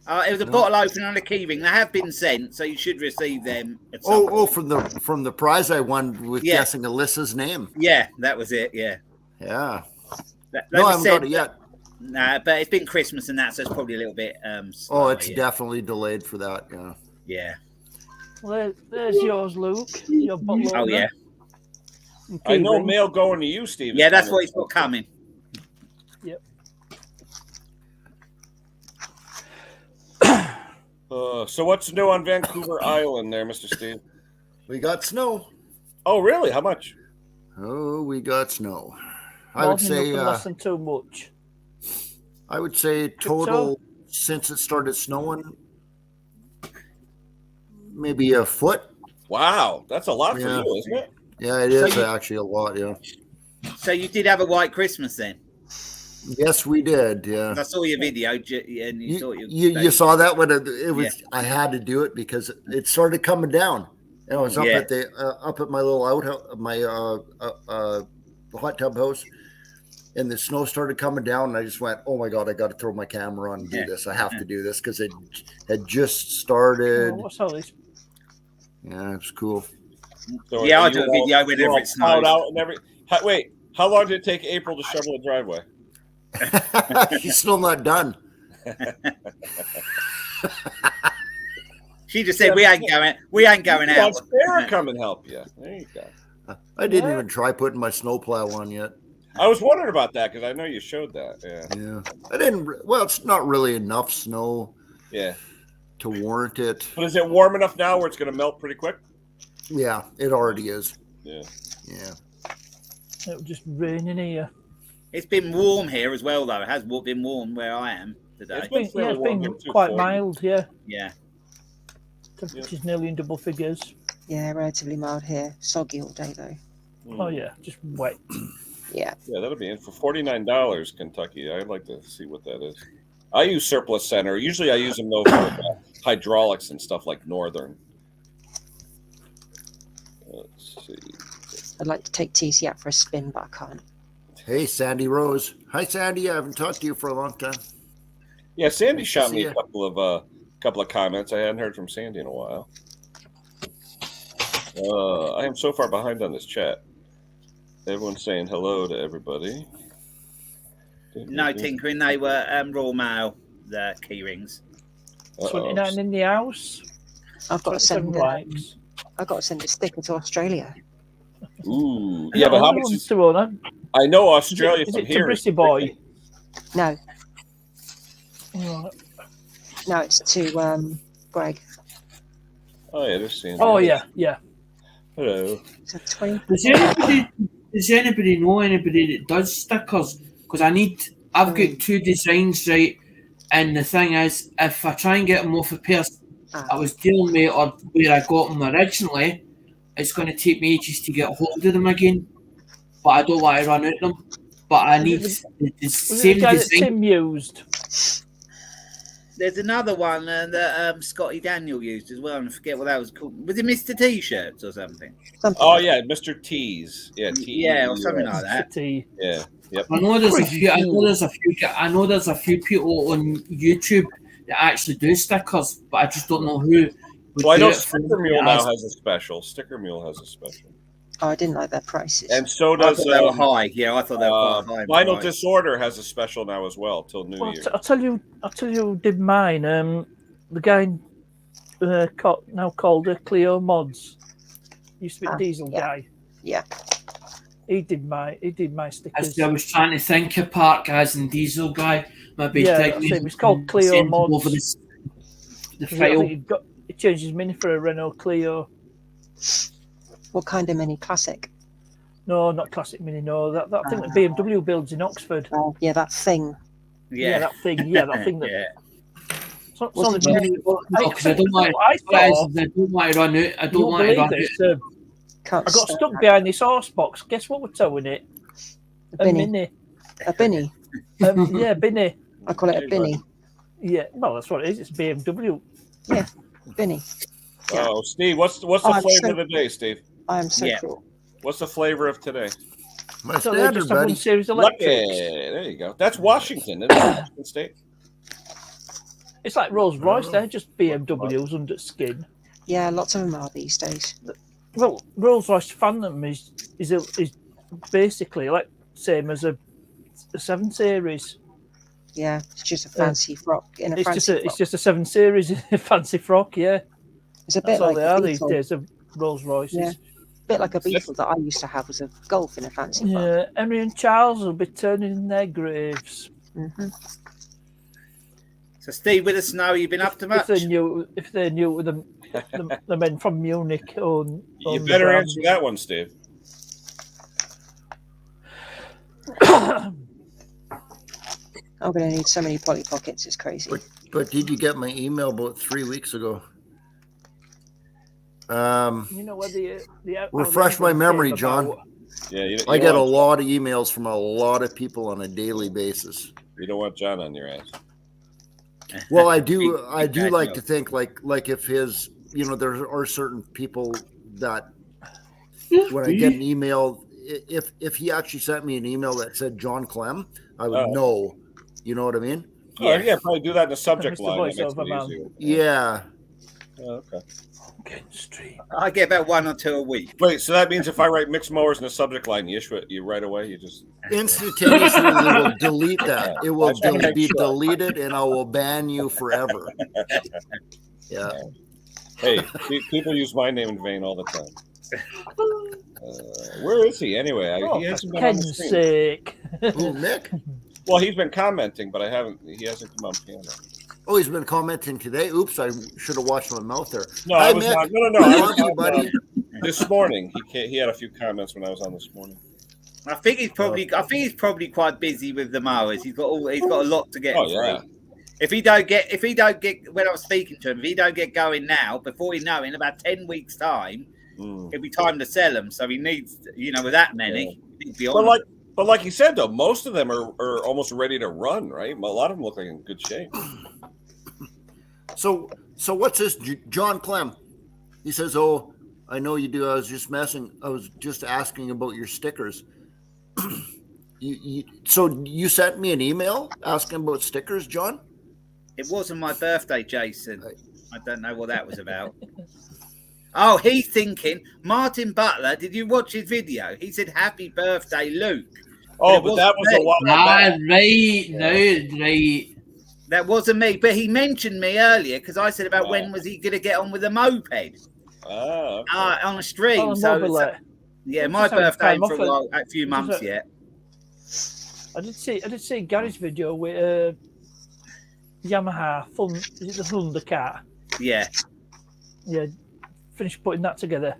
It was a No. bottle opener and a key ring. They have been sent, so you should receive them. At some Oh, point. from the prize I won with Yeah. guessing Alyssa's name. Yeah, that was it. Yeah. Yeah. That No, I was haven't sent- got it yet. Nah, but it's been Christmas and that, so it's probably a little bit. Oh, slower, it's yeah. definitely delayed for that. Yeah. Yeah. Well, there's yours, Luke. Your bottle Oh opener yeah. and I key know ring. mail going to you, Steve. Yeah, that's what he's got coming. So what's new on Vancouver Island there, Mr. Steve? We got snow. Oh, really? How much? Oh, we got snow. I More would than say enough and less than too much. total since it started snowing, maybe a foot. Wow, that's a lot for Yeah. you, isn't it? Yeah, it is you- actually a lot. Yeah. So you did have a white Christmas then? Yes, we did. Yeah. I saw your video, and you thought You saw that when it was. I had to do it because it started coming down. And I was up Yeah. at my little hot tub house, and the snow started coming down, and I just went, "Oh my god, I got to throw my camera on and do this. I have to do this," because it had just started. Oh, what's all this? Yeah, it's cool. So Yeah, are I do you a all- video whenever you all it snows. plowed out and wait, how long did it take April to shovel the driveway? She's still not done. She just said we ain't going out. Sarah come and help you. There you go. I didn't even try putting my snowplow on yet. I was wondering about that because I know you showed that. Yeah. Yeah, I didn't. Well, it's not really enough snow Yeah. to warrant it. But is it warm enough now where it's going to melt pretty quick? Yeah, it already is. Yeah. Yeah. It was just raining here. It's been warm here as well, though. It has been warm where I am today. It's been fairly It's warm been here too, quite 40. mild, yeah. Yeah. Temperature's nearly in double figures. Yeah, relatively mild here. Soggy all day though. Oh yeah, just wet. Yeah. Yeah, that'll be in for $49, Kentucky. I'd like to see what that is. I use Surplus Center. Usually I use them though for hydraulics and stuff like Northern. Let's see. I'd like to take TC out for a spin, but I can't. Hey, Sandy Rose. Hi, Sandy. I haven't talked to you for a long time. Yeah, Sandy Nice to shot see me ya. a couple of comments. I hadn't heard from Sandy in a while. I am so far behind on this chat. Everyone's saying hello to everybody. No tinkering. They were Royal Mail, the key rings. 29 in the house. I've got to 27 send. likes. I've got to send a sticker to Australia. Ooh, yeah, but how much? Is, to run? I know Australia Is from it to here. Brissy Boy? No, Right. no, it's to Greg. Oh yeah, there's Sandy. Oh yeah, yeah. Hello. It's a 20. Does anybody know anybody that does stickers? Because I've got two designs, right? And the thing is, if I try and get them off a person I was dealing with or where I got them originally, it's going to take me ages to get hold of them again. But I don't want to run out of them. But I need the Was it same the guy that design. Tim used? There's another one that Scotty Daniel used as well. I forget what that was called. Was it Mr. T-shirts or something? Oh yeah, Mr. T's. Yeah, T. Yeah, or something like that. Yeah. Yep. I know there's a few. I know there's a few people on YouTube that actually do stickers, but I just don't know who. would Well, I do know it for Sticker me Mule now as- has a special. Sticker Mule has a special, Oh, I didn't like their prices. and so I does thought they were high. Yeah, I thought they were quite high. in Vinyl price. Disorder has a special now as well till New Well, Year. I'll tell you who did mine. The guy now called Cleo Mods. Used to be a Diesel yeah. guy. Yeah. He did my stickers. I was trying to think of Park as in Diesel guy. Maybe Yeah, take that's me it. It's called Clio send him Mods. over the I file. think he changed his mini for a Renault Clio. What kind of mini? Classic? No, not classic mini. No, that thing that BMW builds in Oxford. Oh, yeah, that thing. Yeah, that thing. Yeah, that thing that. Yeah. So, What's so the the- mini? Because I don't want. I thought. I don't want to run out. I You don't won't want to believe run this. out. Can't I got stop stuck that. behind this horse box. Guess what we're towing it? A A binny. mini. A binny. Yeah, binny. I call it a binny. Yeah, well, that's what it is. It's BMW. Binny. Yeah. Oh, Steve, what's the Oh, I'm flavor so- of the day, Steve? I am so Yeah. cool. What's the flavor of today? My So they standard, just have one buddy. series of Lucky. electrics. There you go. That's Washington, isn't it? Washington State. It's like Rolls Royce. They're just BMWs under skin. Yeah, lots of them are these days. Well, Rolls Royce Phantom is basically like same as a 7 Series. Yeah, it's just a fancy frock in a It's fancy frock. just a 7 Series fancy frock. Yeah, It's a that's bit all like they a are these Beetle. days. Of Rolls Royces. Yeah. Bit like a Beetle that I used to have was a Golf in a fancy frock. Yeah, Henry and Charles will be turning in their graves. Hmm. So, Steve, with the snow, you've been up to much? If they knew with the men from Munich on You better answer that one, Steve. I'm going to need so many Polly Pockets. It's crazy. But did you get my email about 3 weeks ago? You know where the Refresh my memory, John. Yeah, you I get a want- lot of emails from a lot of people on a daily basis. You don't want John on your ass. Well, I do Big like bad to think like if there are certain people that when I get an email, if he actually sent me an email that said John Clem, I would know. You know what I mean? Oh, yeah, probably do that in the subject Mr. line. That makes Voiceover it Man. easier. Yeah. Okay. I get about 1 or 2 a week. Wait, so that means if I write mixed mowers in the subject line, you issue it you right away? You just Instantaneously, it will delete that. It will Just wanna make be sure. deleted, and I will ban you forever. Yeah. Hey, people use my name in vain all the time. Where is he anyway? He hasn't been on the Ken's screen. sake. Who, Nick? Well, he's been commenting, but he hasn't come on camera. Oh, he's been commenting today. Oops, I should have watched my mouth there. No, Hi, I was Nick. not. No. I I love was you, on, buddy. this morning. He had a few comments when I was on this morning. I think he's probably quite busy with the mowers. He's got a lot to get Oh, through. yeah. If he don't get when I was speaking to him, if he don't get going now, before you know, in about 10 weeks' time, it'll be time to sell them. So he needs, with that many, he needs to be on. But like you said though, most of them are almost ready to run, right? A lot of them look like in good shape. So what's this? John Clem. He says, "Oh, I know you do. I was just asking about your stickers." So you sent me an email asking about stickers, John? It wasn't my birthday, Jason. I don't know what that was about. Oh, he's thinking Martin Butler. Did you watch his video? He said, "Happy birthday, Luke." But that was a while back. Right. That wasn't me, but he mentioned me earlier because I said about when was he going to get on with the moped on a stream. Oh, so mobile. yeah, Just my having birthday time for off a few months yet. I did see Gary's video with Yamaha. Is it the Thunder car? Yeah, Finished putting that together.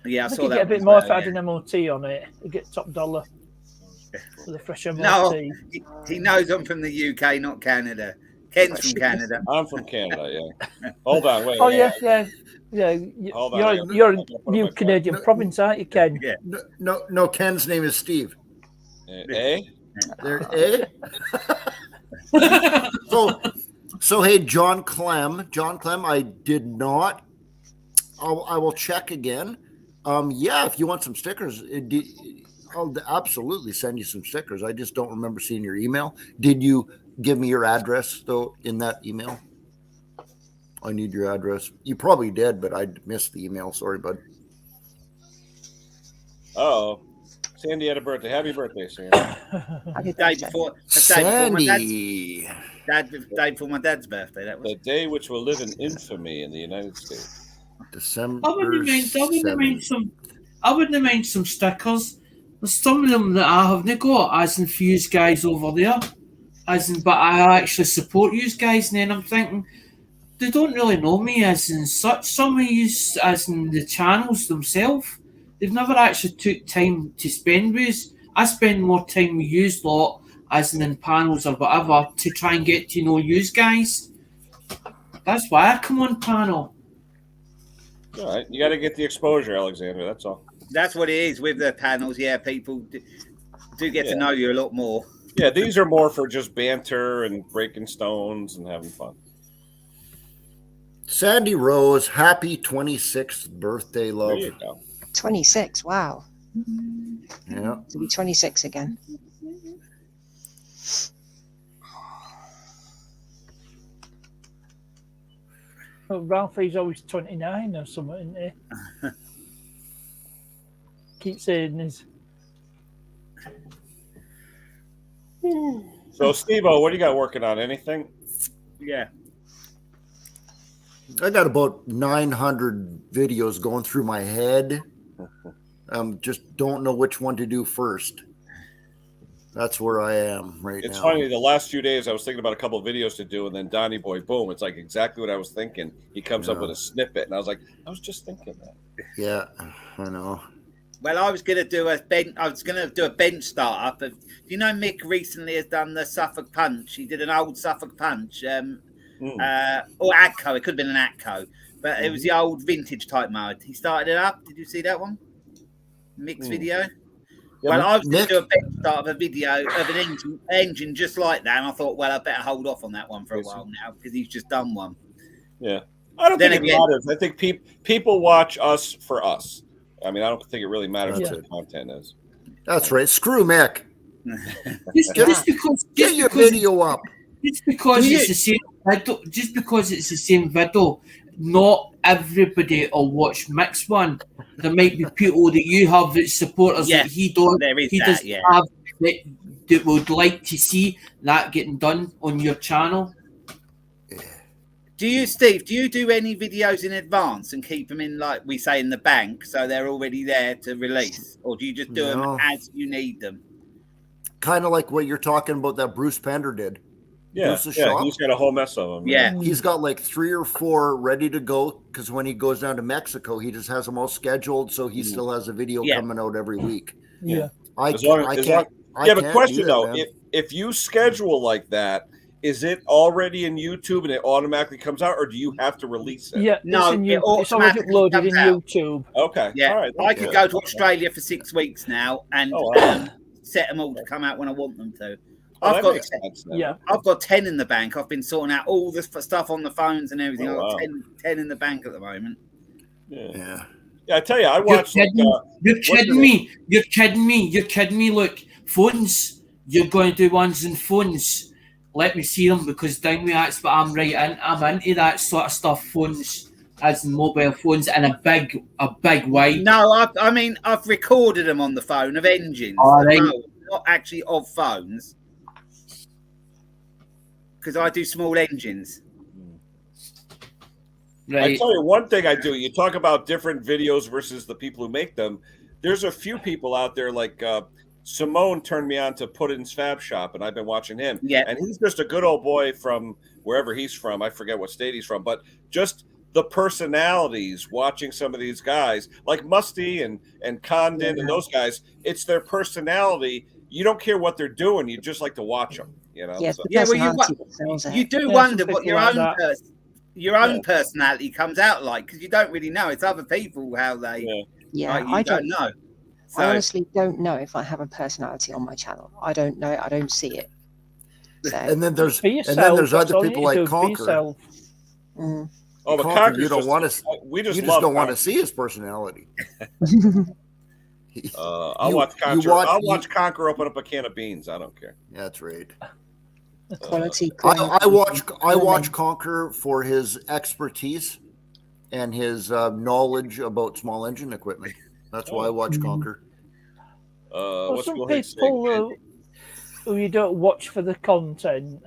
yeah. I I think saw you that. get a bit one more as if I had an MOT on it. You get top dollar for the fresh MOT. No, he knows I'm from the UK, not Canada. Ken's from Canada. I'm from Canada. Yeah. Hold on. Wait. Oh wait. yeah. Hold on, You're I'm a gonna put new my Canadian phone. province, aren't you, Ken? Yeah. No. Ken's name is Steve. Eh? There, So hey, John Clem, I did not. I will check again. If you want some stickers, I'll absolutely send you some stickers. I just don't remember seeing your email. Did you give me your address though in that email? I need your address. You probably did, but I missed the email. Sorry, bud. Oh, Sandy had a birthday. Happy birthday, Sandy. Day before Sandy. day before my dad's birthday. That was The day which will live in infamy in the United States. December. I wouldn't mind 7th. some stickers. There's some of them that I haven't got, as in for you guys over there. But I actually support you guys, and then I'm thinking, they don't really know me as in such. Some of you, as in the channels themselves, they've never actually took time to spend with us. I spend more time with you lot, as in panels or whatever, to try and get to know you guys. That's why I come on panel. All right, you got to get the exposure, Alexander. That's all. That's what it is with the panels. Yeah, people do get to know you a lot more. Yeah, these are more for just banter and breaking stones and having fun. Sandy Rose, happy 26th birthday, love. There you go. 26. Wow. Yeah. To be 26 again. Well, Ralphie's always 29 or something, isn't he? Keep saying this. So, Steve-O, what do you got working on? Anything? Yeah. I got about 900 videos going through my head. Just don't know which one to do first. That's where I am right now. It's funny. The last few days, I was thinking about a couple of videos to do, and then Donnie Boy, boom! It's like exactly what I was thinking. He comes up with a snippet, and I was like, I was just thinking that. Yeah, I know. Well, I was going to do a bench startup. You know, Mick recently has done the Suffolk Punch. He did an old Suffolk Punch, or Atco. It could have been an Atco, but it was the old vintage type mode. He started it up. Did you see that one? Mick's video. Yeah, well, I was going to do a bench start of a video of an engine just like that, and I thought, well, I better hold off on that one for a while now because he's just done one. Yeah, I don't think it matters. I think people watch us for us. I mean, I don't think it really matters what the content is. That's right. Screw Mick. Just because Get your video up. Just because it's the same video, just because it's the same video, not everybody will watch Mick's one. There might be people that you have that supporters that he don't. There is he that, doesn't yeah. have that would like to see that getting done on your channel. Do you, Steve? Do you do any videos in advance and keep them in, like we say, in the bank, so they're already there to release, or do you just do them as you need them? Kind of like what you're talking about that Bruce Pender did. Yeah, Bruce's shop. he's got a whole mess of them. Yeah. He's got like 3 or 4 ready to go because when he goes down to Mexico, he just has them all scheduled, so he still has a video coming out every week. Yeah. I As long- can't. as I long- can't Yeah, but either, question though, man. if you schedule like that, is it already in YouTube and it automatically comes out, or do you have to release it? Yeah, No, it's, in it it's already automatically uploaded comes in out. YouTube. Okay. Yeah, All right. I could go to Australia for 6 weeks now and set them all to come out when I want them to. Oh, I've that got makes sense then. Yeah. I've got 10 in the bank. I've been sorting out all this stuff on the phones and everything. Oh, I've wow. got 10 in the bank at the moment. Yeah. Yeah, I tell you, I You're watched. kidding, you're what's kidding the me. You're kidding me. You're kidding me. Look, phones. You're going to do ones in phones. Let me see them because down with that's what I'm right in. I'm into that sort of stuff. Phones, as in mobile phones, and a big wide. No, I mean I've recorded them on the phone of engines. All right. No, not actually of phones, because I do small engines. I Right. tell you one thing I do. You talk about different videos versus the people who make them. There's a few people out there like Simone turned me on to Puddin's Fab Shop, and I've been watching him. Yeah. And he's just a good old boy from wherever he's from. I forget what state he's from, but just the personalities watching some of these guys, like Musty and Condon and those guys, it's their personality. You don't care what they're doing. You just like to watch them, you know? Yeah, So- the Yeah, well, personality that sells it. you do Yeah, wonder some what your people own like personality comes out like, because you don't really know. It's other people how they. Yeah. Yeah, like, you I don't don't know. So, I honestly don't know if I have a personality on my channel. I don't know. I don't see it. So, And then there's Be yourself. other that's all you people need to like do, be Conquer. yourself. mm. Oh, but Conquer, Conquer's you don't just- want to. We You just, just love don't want to Conquer. see his personality. I'll You- watch you Conquer. watch- I'll watch Conquer open up a can of beans. I don't care. That's right. quality. I watch Conquer for his expertise and his knowledge about small engine equipment. That's why I watch Conquer. Well, What's some go ahead and say? people who you don't watch for the content.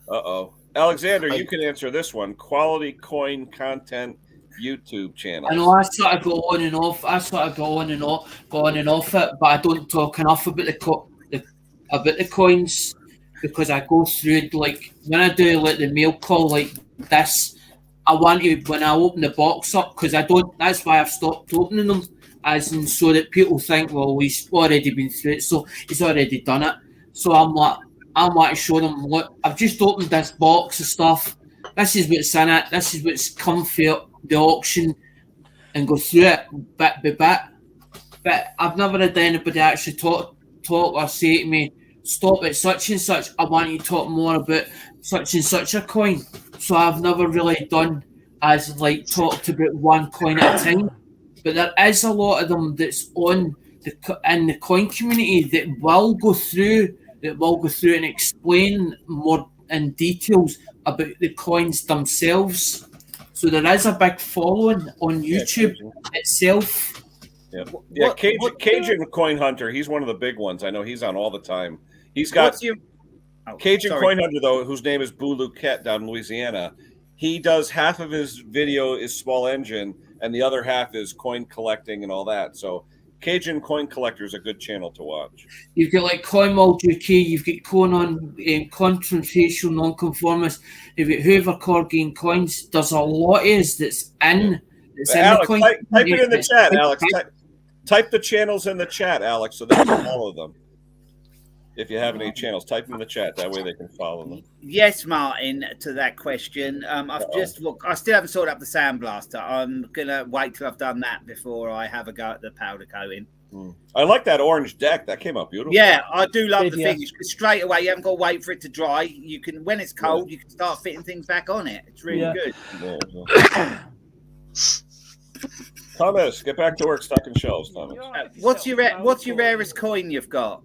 Uh-oh. Alexander, you can answer this one. Quality coin content YouTube channel. I know I sort of go on and off. Go on and off it, but I don't talk enough about the coins because I go through it like when I do like the mail call like this. I want to when I open the box up because I don't. That's why I've stopped opening them, as in so that people think, well, he's already been through it, so he's already done it. So I'm like to show them, look, I've just opened this box of stuff. This is what's in it. This is what's come for the auction, and go through it bit by bit. But I've never had anybody actually talk or say to me, stop at such and such. I want you to talk more about such and such a coin. So I've never really done as like talked about one coin at a time. But there is a lot of them that's on in the coin community that will go through and explain more in details about the coins themselves. So there is a big following on YouTube itself. Yeah, Cajun Coin Hunter. He's one of the big ones. I know he's on all the time. He's got Cajun Coin Hunter, though, whose name is Boo Luquette down in Louisiana. He does half of his video is small engine, and the other half is coin collecting and all that. So Cajun Coin Collector is a good channel to watch. You've got like CoinWorld UK, you've got Conan, Confrontational Nonconformist, you've got Hoover Corgain Coins. There's a lot of us that's in. Alex, the coin type it in the it's chat, big, Alex. Type the channels in the chat, Alex, so they can follow them. If you have any channels, type them in the chat. That way they can follow them. Yes, Martin, to that question. I still haven't sorted up the sandblaster. I'm gonna wait till I've done that before I have a go at the powder coating. I like that orange deck. That came out beautiful. Yeah, I do love the Did ya? finish because straight away you haven't got to wait for it to dry. You can, when it's cold, you can start fitting things back on it. It's really Yeah. good. Yeah. Thomas, get back to work stocking shelves, Thomas. What's your rarest coin you've got?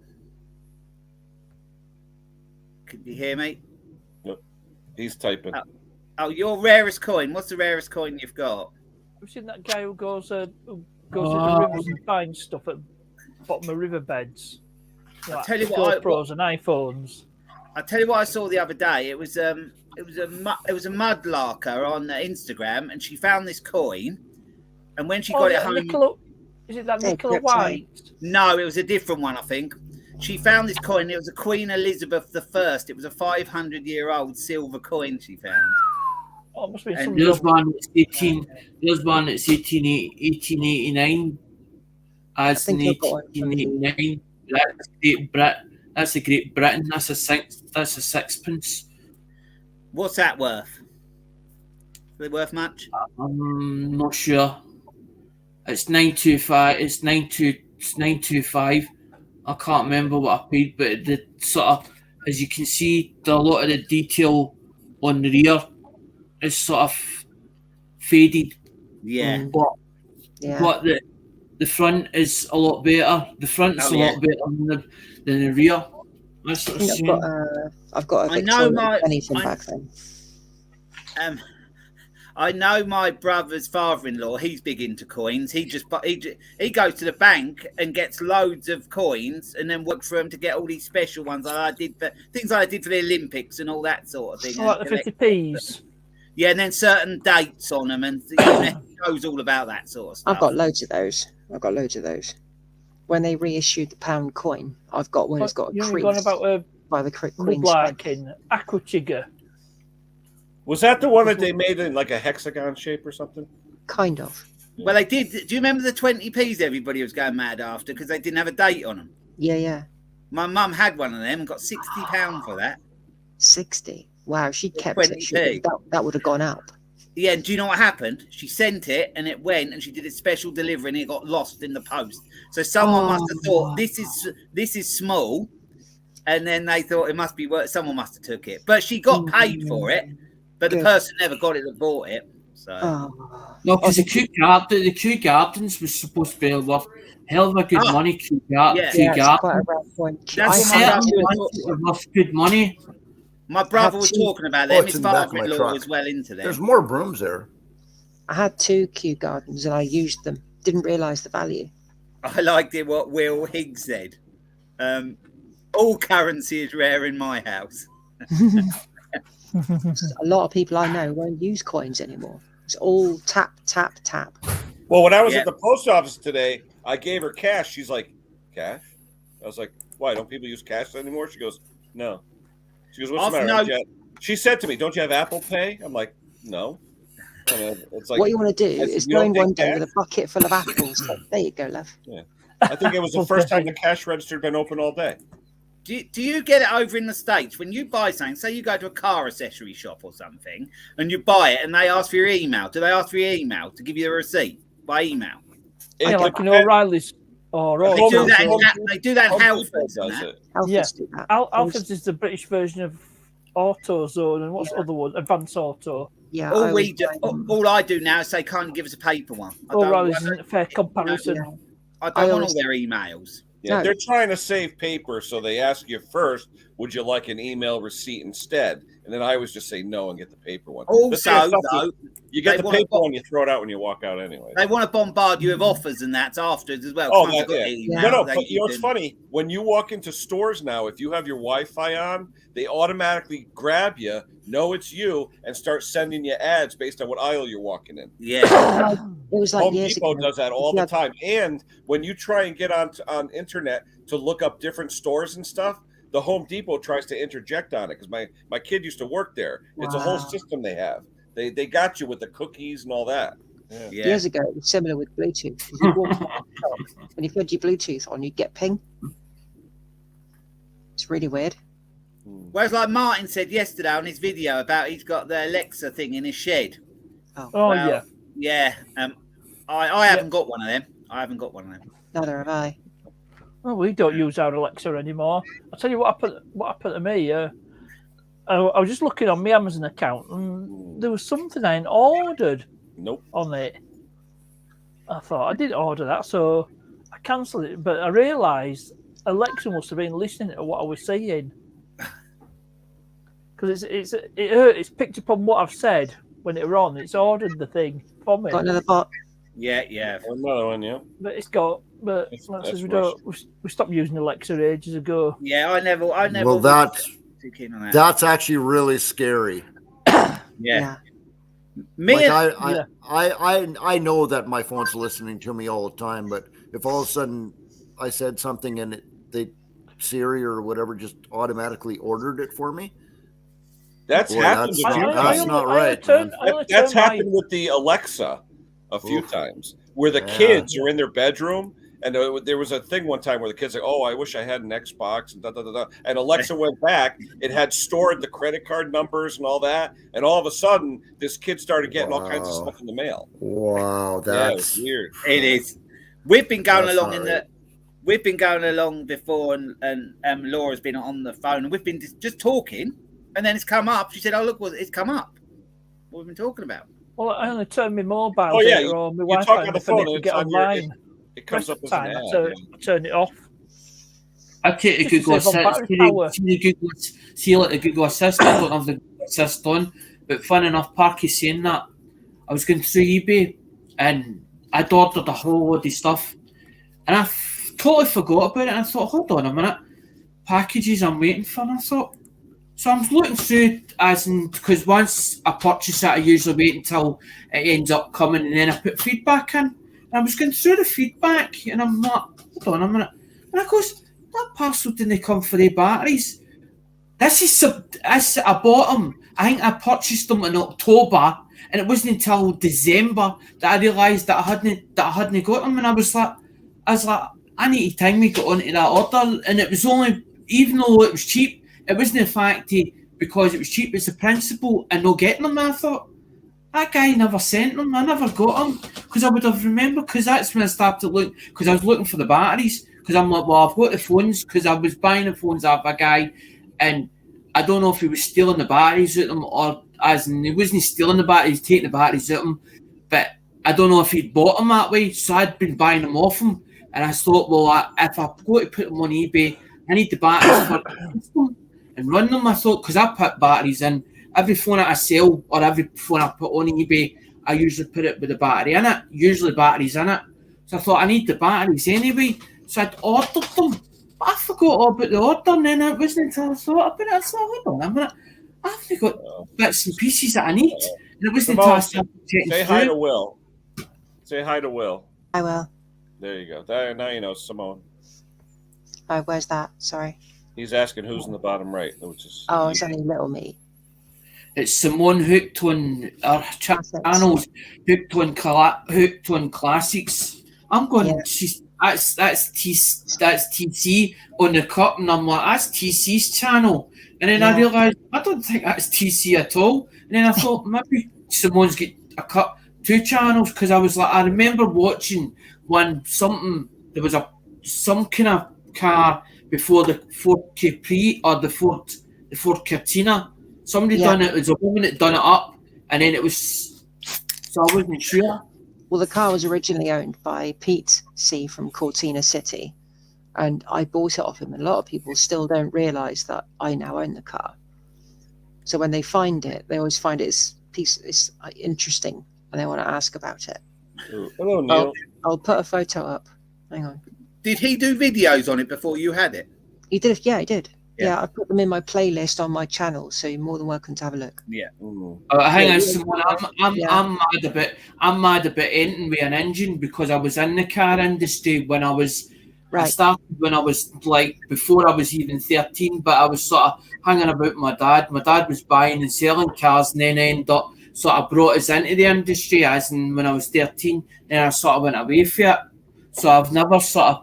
Can you hear me? Yep. He's typing. Oh, your rarest coin. What's the rarest coin you've got? Have you seen that guy who goes into rivers and finds stuff at the bottom of riverbeds? I'll tell you what, GoPros and iPhones. I'll tell you what I saw the other day. It was a mudlarker on Instagram, and she found this coin. And when she got it home, is it that Nicola White? No, it was a different one, I think. She found this coin. It was a Queen Elizabeth I. It was a 500-year-old silver coin she found. Oh, it must be There's one that's 1889. As in 1889. That's a Great Britain. That's a sixpence. What's that worth? Is it worth much? I'm not sure. It's 925. It's 925. I can't remember what I paid, but the sort of, as you can see, a lot of the detail on the rear is sort of faded. Yeah. But the front is a lot better. The front's a lot better than the rear. That's what I've got a Victoria penny from back then. I know my brother's father-in-law. He's big into coins. He goes to the bank and gets loads of coins, and then works for them to get all these special ones. Like I did for the Olympics and all that sort of thing. Like the 50p's. Yeah, and then certain dates on them, and he knows all about that sort of stuff. I've got loads of those. When they reissued the pound coin, I've got one that's got a crease by the Queen's in Aquachiga. Was that the one that they made in like a hexagon shape or something? Kind of. Well, they did. Do you remember the 20p's everybody was going mad after because they didn't have a date on them? Yeah. My mum had one of them and got £60 for that. 60? Wow, she kept it. That would have gone up. Yeah, and do you know what happened? She sent it and it went and she did a special delivery and it got lost in the post. So someone must have thought this is small, and then they thought it must be worth. Someone must have took it, but she got paid for it. But the person never got it that bought it. So no, because the Kew Gardens was supposed to be worth hell of a good money. Kew Gardens. Quite a rough one. That's worth good money. My brother was talking about them. His father-in-law was well into them. There's more brooms there. I had 2 Kew Gardens and I used them. Didn't realise the value. I liked it what Will Higgs said. All currency is rare in my house. A lot of people I know won't use coins anymore. It's all tap, tap, tap. Well, when I was at the post office today, I gave her cash. She's like, cash? I was like, why? Don't people use cash anymore? She goes, no. She goes, what's the matter? She said to me, don't you have Apple Pay? I'm like, no. It's like, what you want to do is go in one day with a bucket full of apples. Like, there you go, love. Yeah. I think it was the first time the cash register had been open all day. Do you get it over in the States when you buy something? Say you go to a car accessory shop or something and you buy it and they ask for your email. Do they ask for your email to give you the receipt by email? Yeah, like O'Reilly's. They do that in Halfords. Halfords is the British version of AutoZone, and what's the other one? Advanced Auto. Yeah. All I do now is say, "Can't you give us a paper one?" O'Reilly's isn't a fair comparison. I don't want all their emails. Yeah, they're trying to save paper, so they ask you first, would you like an email receipt instead? And then I always just say no and get the paper one. Also, though, you get the paper one, you throw it out when you walk out anyway. They want to bombard you with offers and that's afterwards as well. Oh, No, it's funny. When you walk into stores now, if you have your Wi-Fi on, they automatically grab you, know it's you, and start sending you ads based on what aisle you're walking in. Yeah. It was like Home Depot does that all the time. And when you try and get on internet to look up different stores and stuff, the Home Depot tries to interject on it because my kid used to work there. Wow. It's a whole system they have. They got you with the cookies and all that. Yeah. Years ago, it was similar with Bluetooth. When you put your Bluetooth on, you get ping. It's really weird. Whereas, like Martin said yesterday on his video about he's got the Alexa thing in his shed. I haven't got one of them. Neither have I. Well, we don't use our Alexa anymore. I'll tell you what happened to me. I was just looking on my Amazon account and there was something I hadn't ordered on it. I thought I didn't order that, so I cancelled it. But I realised Alexa must have been listening to what I was saying, because it's picked up on what I've said when it were on. It's ordered the thing for me. Got another bot. Yeah. Another one, yeah. But it's got. But That's we don't. We stopped using Alexa ages ago. Yeah, I never. Well, was too keen on that. That's actually really scary. Yeah. Me Like and- I know that my phone's listening to me all the time, but if all of a sudden I said something and Siri or whatever just automatically ordered it for me, That's Boy, happened. that's- a few that's times. not right, That's happened with the Alexa a few Oof. times, where the Yeah. kids are in their bedroom, and there was a thing one time where the kids like, "Oh, I wish I had an Xbox," and da da da da. And Alexa went back; it had stored the credit card numbers and all that, and all of a sudden, this kid started getting all kinds of Wow. stuff in the mail. wow, Yeah, it was that's weird. It is. We've been going That's along not in right. we've been going along before, and Laura's been on the phone, and we've been just talking, and then it's come up. She said, "Oh, look, it's come up. What we've been talking about." Well, I only turn my mobile Oh, yeah, data on my you Wi-Fi talk on the if I need phone to and get it's on your- online. It comes Rest up of as the an time, ad. I turn it off. I take the Just to Google save on battery Assistant. power. See, like the Google Assistant, I don't have the Google Assistant on. But fun enough, Parky's saying that. I was going through eBay and I'd ordered a whole load of stuff. And I totally forgot about it. And I thought, hold on a minute. Packages I'm waiting for. And I thought, so I'm looking through because once I purchase it, I usually wait until it ends up coming and then I put feedback in. And I was going through the feedback and I'm like, hold on a minute. And I goes, that parcel didn't come for the batteries. I bought them. I think I purchased them in October, and it wasn't until December that I realised that I hadn't got them. And I was like, I need to time me got onto that order, and it was only, even though it was cheap, it wasn't the fact because it was cheap. It's the principle and not getting them. And I thought, that guy never sent them. I never got them because I would have remembered. Because that's when I started looking. Because I was looking for the batteries. Because I'm like, well, I've got the phones. Because I was buying the phones off a guy, and I don't know if he was stealing the batteries out of them or as in he wasn't stealing the batteries, taking the batteries out of them. But I don't know if he'd bought them that way. So I'd been buying them off him, and I thought, well, if I go to put them on eBay, I need the batteries for them and run them. I thought because I put batteries in. Every phone that I sell or every phone I put on eBay, I usually put it with a battery in it, usually batteries in it. So I thought I need the batteries anyway. So I'd ordered them. But I forgot all about the order, and then it wasn't until I thought about it. I thought, hold on a minute. I've got bits and pieces that I need. And it wasn't until I started checking Say hi to through. Will. Say hi to Will. I will. There you go. Now you know Simone. Oh, where's that? Sorry. He's asking who's in the bottom right, which is Oh, it's only little me. It's Simone hooked on our channels, hooked on classics. I'm going. Yeah. That's TC on the cup, and I'm like, that's TC's channel. And then I Yeah. realised I don't think that's TC at all. And then I thought maybe Simone's got two channels because I was like, I remember watching there was some kind of car before the Ford Capri or the Ford Cortina. Somebody done it. It was a woman that done it up, and then it was. So I wasn't sure. Well, the car was originally owned by Pete C from Cortina City, and I bought it off him. And a lot of people still don't realise that I now own the car. So when they find it, they always find it's interesting, and they want to ask about it. Hello, Neil. I'll put a photo up. Hang on. Did he do videos on it before you had it? He did. Yeah, he did. Yeah. Yeah, I put them in my playlist on my channel, so you're more than welcome to have a look. Yeah. Hang on, Simone. I'm mad about entering with an engine because I was in the car industry when I was. I started when I was like before I was even 13, but I was sort of hanging about with my dad. My dad was buying and selling cars, and then ended up sort of brought us into the industry as in when I was 13. Then I sort of went away for it. So I've never sort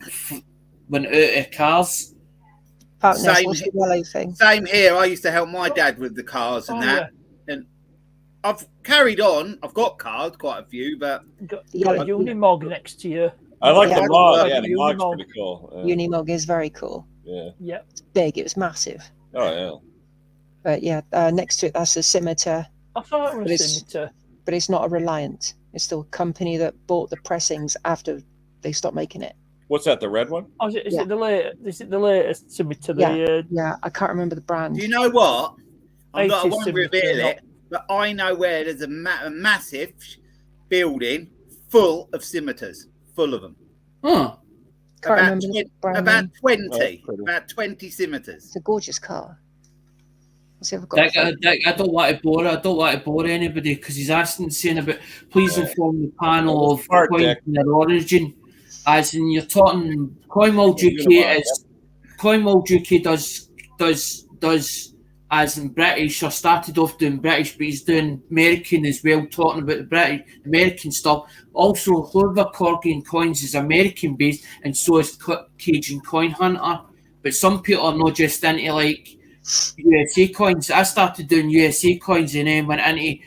of went out of cars. Partners, what's the yellow thing? Same here. I used to help my dad with the cars and that. And I've carried on. I've got cars, quite a few, but got a Unimog next to you. I like the mod. Yeah, Yeah, the mod's pretty cool. Unimog is very cool. Yeah. Yep. It's big. It was massive. Oh yeah. But yeah, next to it, that's a Scimitar. I thought it But was it's- Scimitar. but it's not a Reliant. It's still a company that bought the pressings after they stopped making it. What's that? The red one? Oh, is Yeah. it the latest? Is it the latest scimitar? Yeah, I can't remember the brand. Do you know what? I'm not, I 80 won't reveal scimitar, it, but I know where there's a massive building full of scimitars, full of them. Huh. Can't About, remember the brand about name. 20, pretty. about 20 scimitars. It's a gorgeous car. Let's see if I've got Dick, it. Dick, I don't want to bore. I don't want to bore anybody because he's asking, saying about please inform the panel of Smart, coins Dick. and their origin. As in, you're talking CoinWorld Yeah, UK is CoinWorld UK does as in British, or started off doing British, but he's doing American as well, talking about the British American stuff. Also, Hoover Corgan Coins is American based, and so is Cajun Coin Hunter. But some people are not just into like USA coins. I started doing USA coins and then went into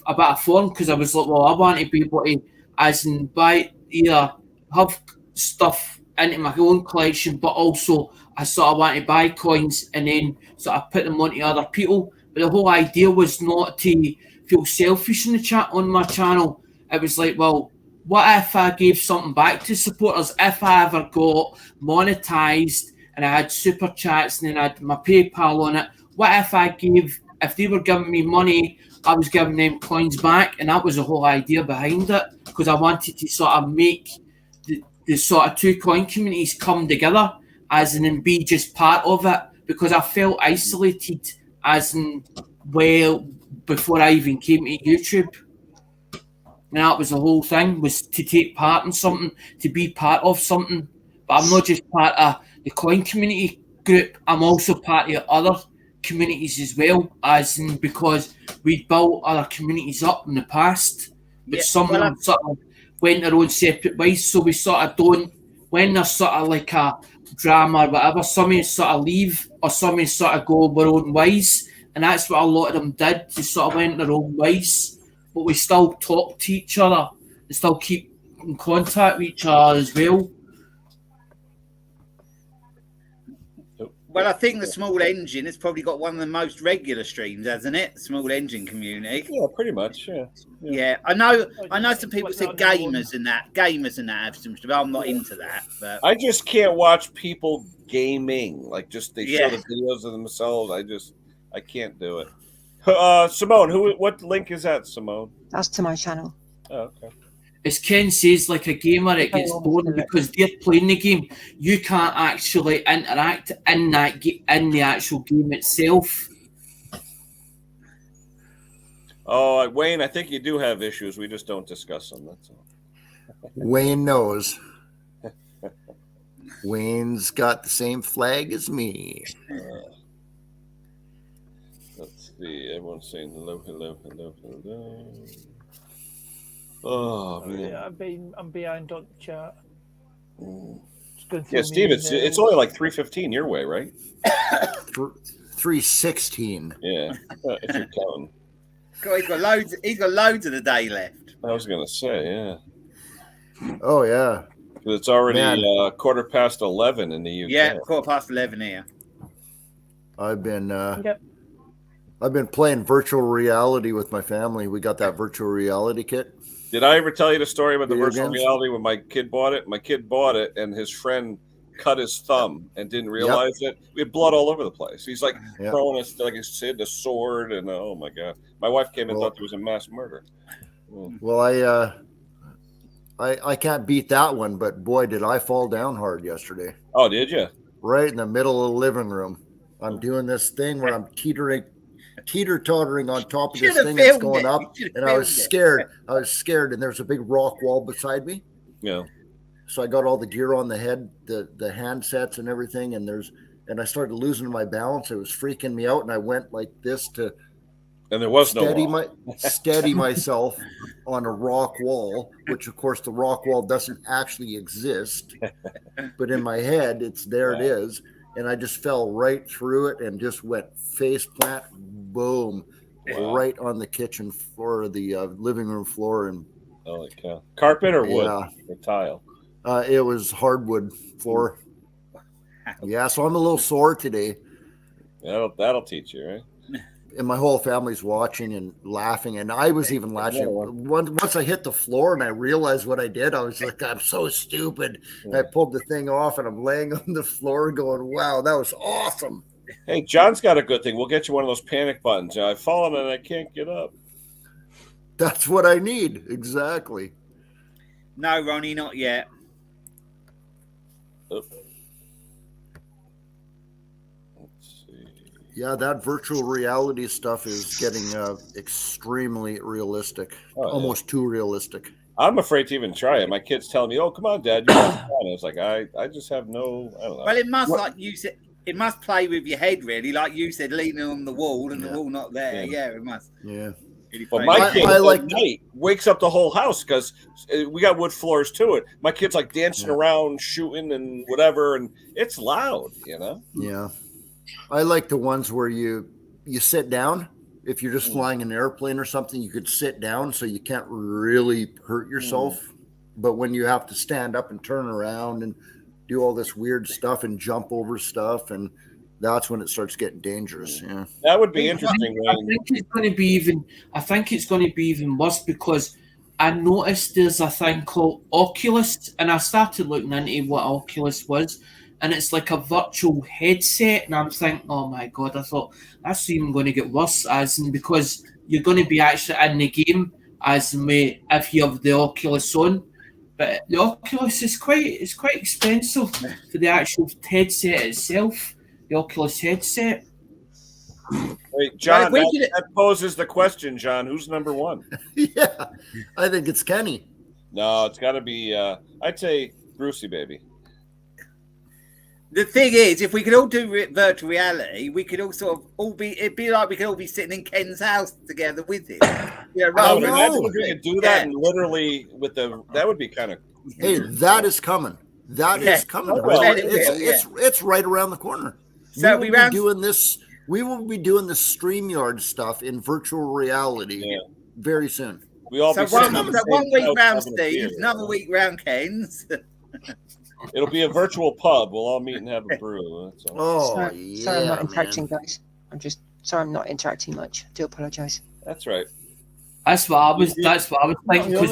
a bit of foreign because I was like, well, I want to be able to, as in, buy either have stuff into my own collection, but also I sort of want to buy coins and then sort of put them onto other people. But the whole idea was not to feel selfish in the chat on my channel. It was like, well, what if I gave something back to supporters? If I ever got monetized and I had super chats and then I had my PayPal on it, what if I gave, if they were giving me money, I was giving them coins back? And that was the whole idea behind it, because I wanted to sort of make the sort of two coin communities come together, as in and be just part of it, because I felt isolated, as in, well, before I even came to YouTube. And that was the whole thing, was to take part in something, to be part of something. But I'm not just part of the coin community group, I'm also part of other communities as well, as in, because we built other communities up in the past, but some of them sort of went their own separate ways, so we sort of don't, when there's sort of like a drama or whatever, some of us sort of leave, or some of us sort of go their own ways, and that's what a lot of them did, they sort of went their own ways, but we still talk to each other, we still keep in contact with each other as well. Well, I think the Small Engine has probably got one of the most regular streams, hasn't it? The Small Engine community. Yeah, pretty much. Yeah. I know. Some people say gamers and that have some stuff. I'm not into that, but I just can't watch people gaming. Like, just they show the videos of themselves. I can't do it. Simone, what link is that, Simone? That's to my channel. Oh, okay. As Ken says, like a gamer, it gets boring because they're playing the game. You can't actually interact in in the actual game itself. Oh, Wayne, I think you do have issues. We just don't discuss them. That's all. Wayne knows. Wayne's got the same flag as me. Let's see. Everyone's saying hello. Oh man. I'm behind on the chart. Yeah, Steve, it's only like 3:15 your way, right? 3:16. Yeah, if you're counting. God, he's got loads of the day left. I was gonna say, yeah. Oh yeah. It's already 11:15 in the UK. Yeah, 11:15 here. I've been playing virtual reality with my family. We got that virtual reality kit. Did I ever tell you the story about the Video virtual games? reality when my kid bought it? My kid bought it, and his friend cut his thumb and didn't realize it. We had blood all over the place. He's like throwing us, like he said, the sword, and oh my god! My wife came and thought there was a mass murder. Well, I can't beat that one, but boy, did I fall down hard yesterday. Oh, did you? Right in the middle of the living room. I'm doing this thing where I'm teeter-tottering on top of this thing that's going up, and I was scared. And there's a big rock wall beside me. Yeah. So I got all the gear on the head, the handsets and everything, and I started losing my balance. It was freaking me out, and I went like this to and there was no steady myself on a rock wall, which of course the rock wall doesn't actually exist, but in my head it's there. It is. And I just fell right through it and just went face plant, boom, right on the kitchen floor, the living room floor. And holy cow. Carpet or wood or tile? It was hardwood floor. Yeah, so I'm a little sore today. That'll teach you, right? and my whole family's watching and laughing, and I was even laughing. Once I hit the floor and I realized what I did, I was like, I'm so stupid. I pulled the thing off and I'm laying on the floor going, wow, that was awesome. Hey, John's got a good thing. We'll get you one of those panic buttons. I've fallen and I can't get up. That's what I need. Exactly. No, Ronnie, not yet. Oh. Let's see. Yeah, that virtual reality stuff is getting extremely realistic, almost too realistic. I'm afraid to even try it. My kid's telling me, "Oh, come on, Dad, you have fun." I was like, I just have no. I don't know. Well, it must like you said. It must play with your head, really, like you said, leaning on the wall and the wall not there. Yeah, it must. Yeah. But my kid at night wakes up the whole house because we got wood floors to it. My kid's like dancing around, shooting and whatever, and it's loud, you know? Yeah. I like the ones where you sit down. If you're just flying an airplane or something, you could sit down so you can't really hurt yourself. But when you have to stand up and turn around and do all this weird stuff and jump over stuff, and that's when it starts getting dangerous. Yeah, that would be interesting. I think it's going to be even. I think it's going to be even worse because I noticed there's a thing called Oculus, and I started looking into what Oculus was, and it's like a virtual headset. And I'm thinking, oh my god! I thought that's even going to get worse, as in because you're going to be actually in the game, as in if you have the Oculus on. But the Oculus is quite expensive for the actual headset itself. The Oculus headset. Wait, John, that poses the question, John. Who's number one? Yeah, I think it's Kenny. No, it's got to be, I'd say Brucey, baby. The thing is, if we could all do virtual reality, we could all sort of it'd be like we could all be sitting in Ken's house together with him. Yeah, right. Imagine if we could do that and literally that would be kind of. Hey, that is coming. That is coming. Well, it's right around the corner. So we will be doing this. We will be doing the StreamYard stuff in virtual reality very soon. We all so one week round Steve, another week round Ken's. It'll be a virtual pub. We'll all meet and have a brew. Sorry, I'm not interacting, guys. I'm just sorry I'm not interacting much. I do apologize. That's right. That's what I was thinking because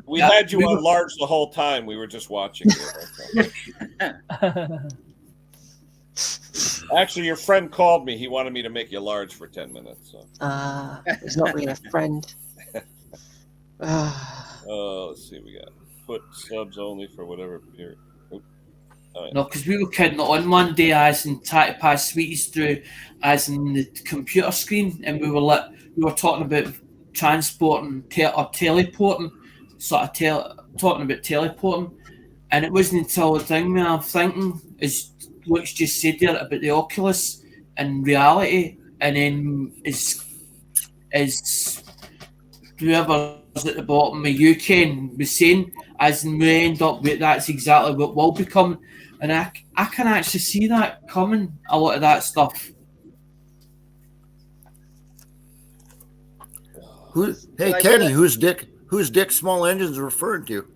we had you on large the whole time. We were just watching you. Actually, your friend called me. He wanted me to make you large for 10 minutes. So. He's not really a friend. Let's see. We got put subs only for whatever period. No, because we were kidding on one day as in trying to pass sweeties through as in the computer screen, and we were talking about transporting or teleporting, talking about teleporting, and it wasn't until the thing where I'm thinking is Luke's just said there about the Oculus and reality, and then is whoever's at the bottom of UK was saying as in we end up with that's exactly what will become. And I can actually see that coming, a lot of that stuff. Hey, Kenny, who's Dick Small Engines referring to?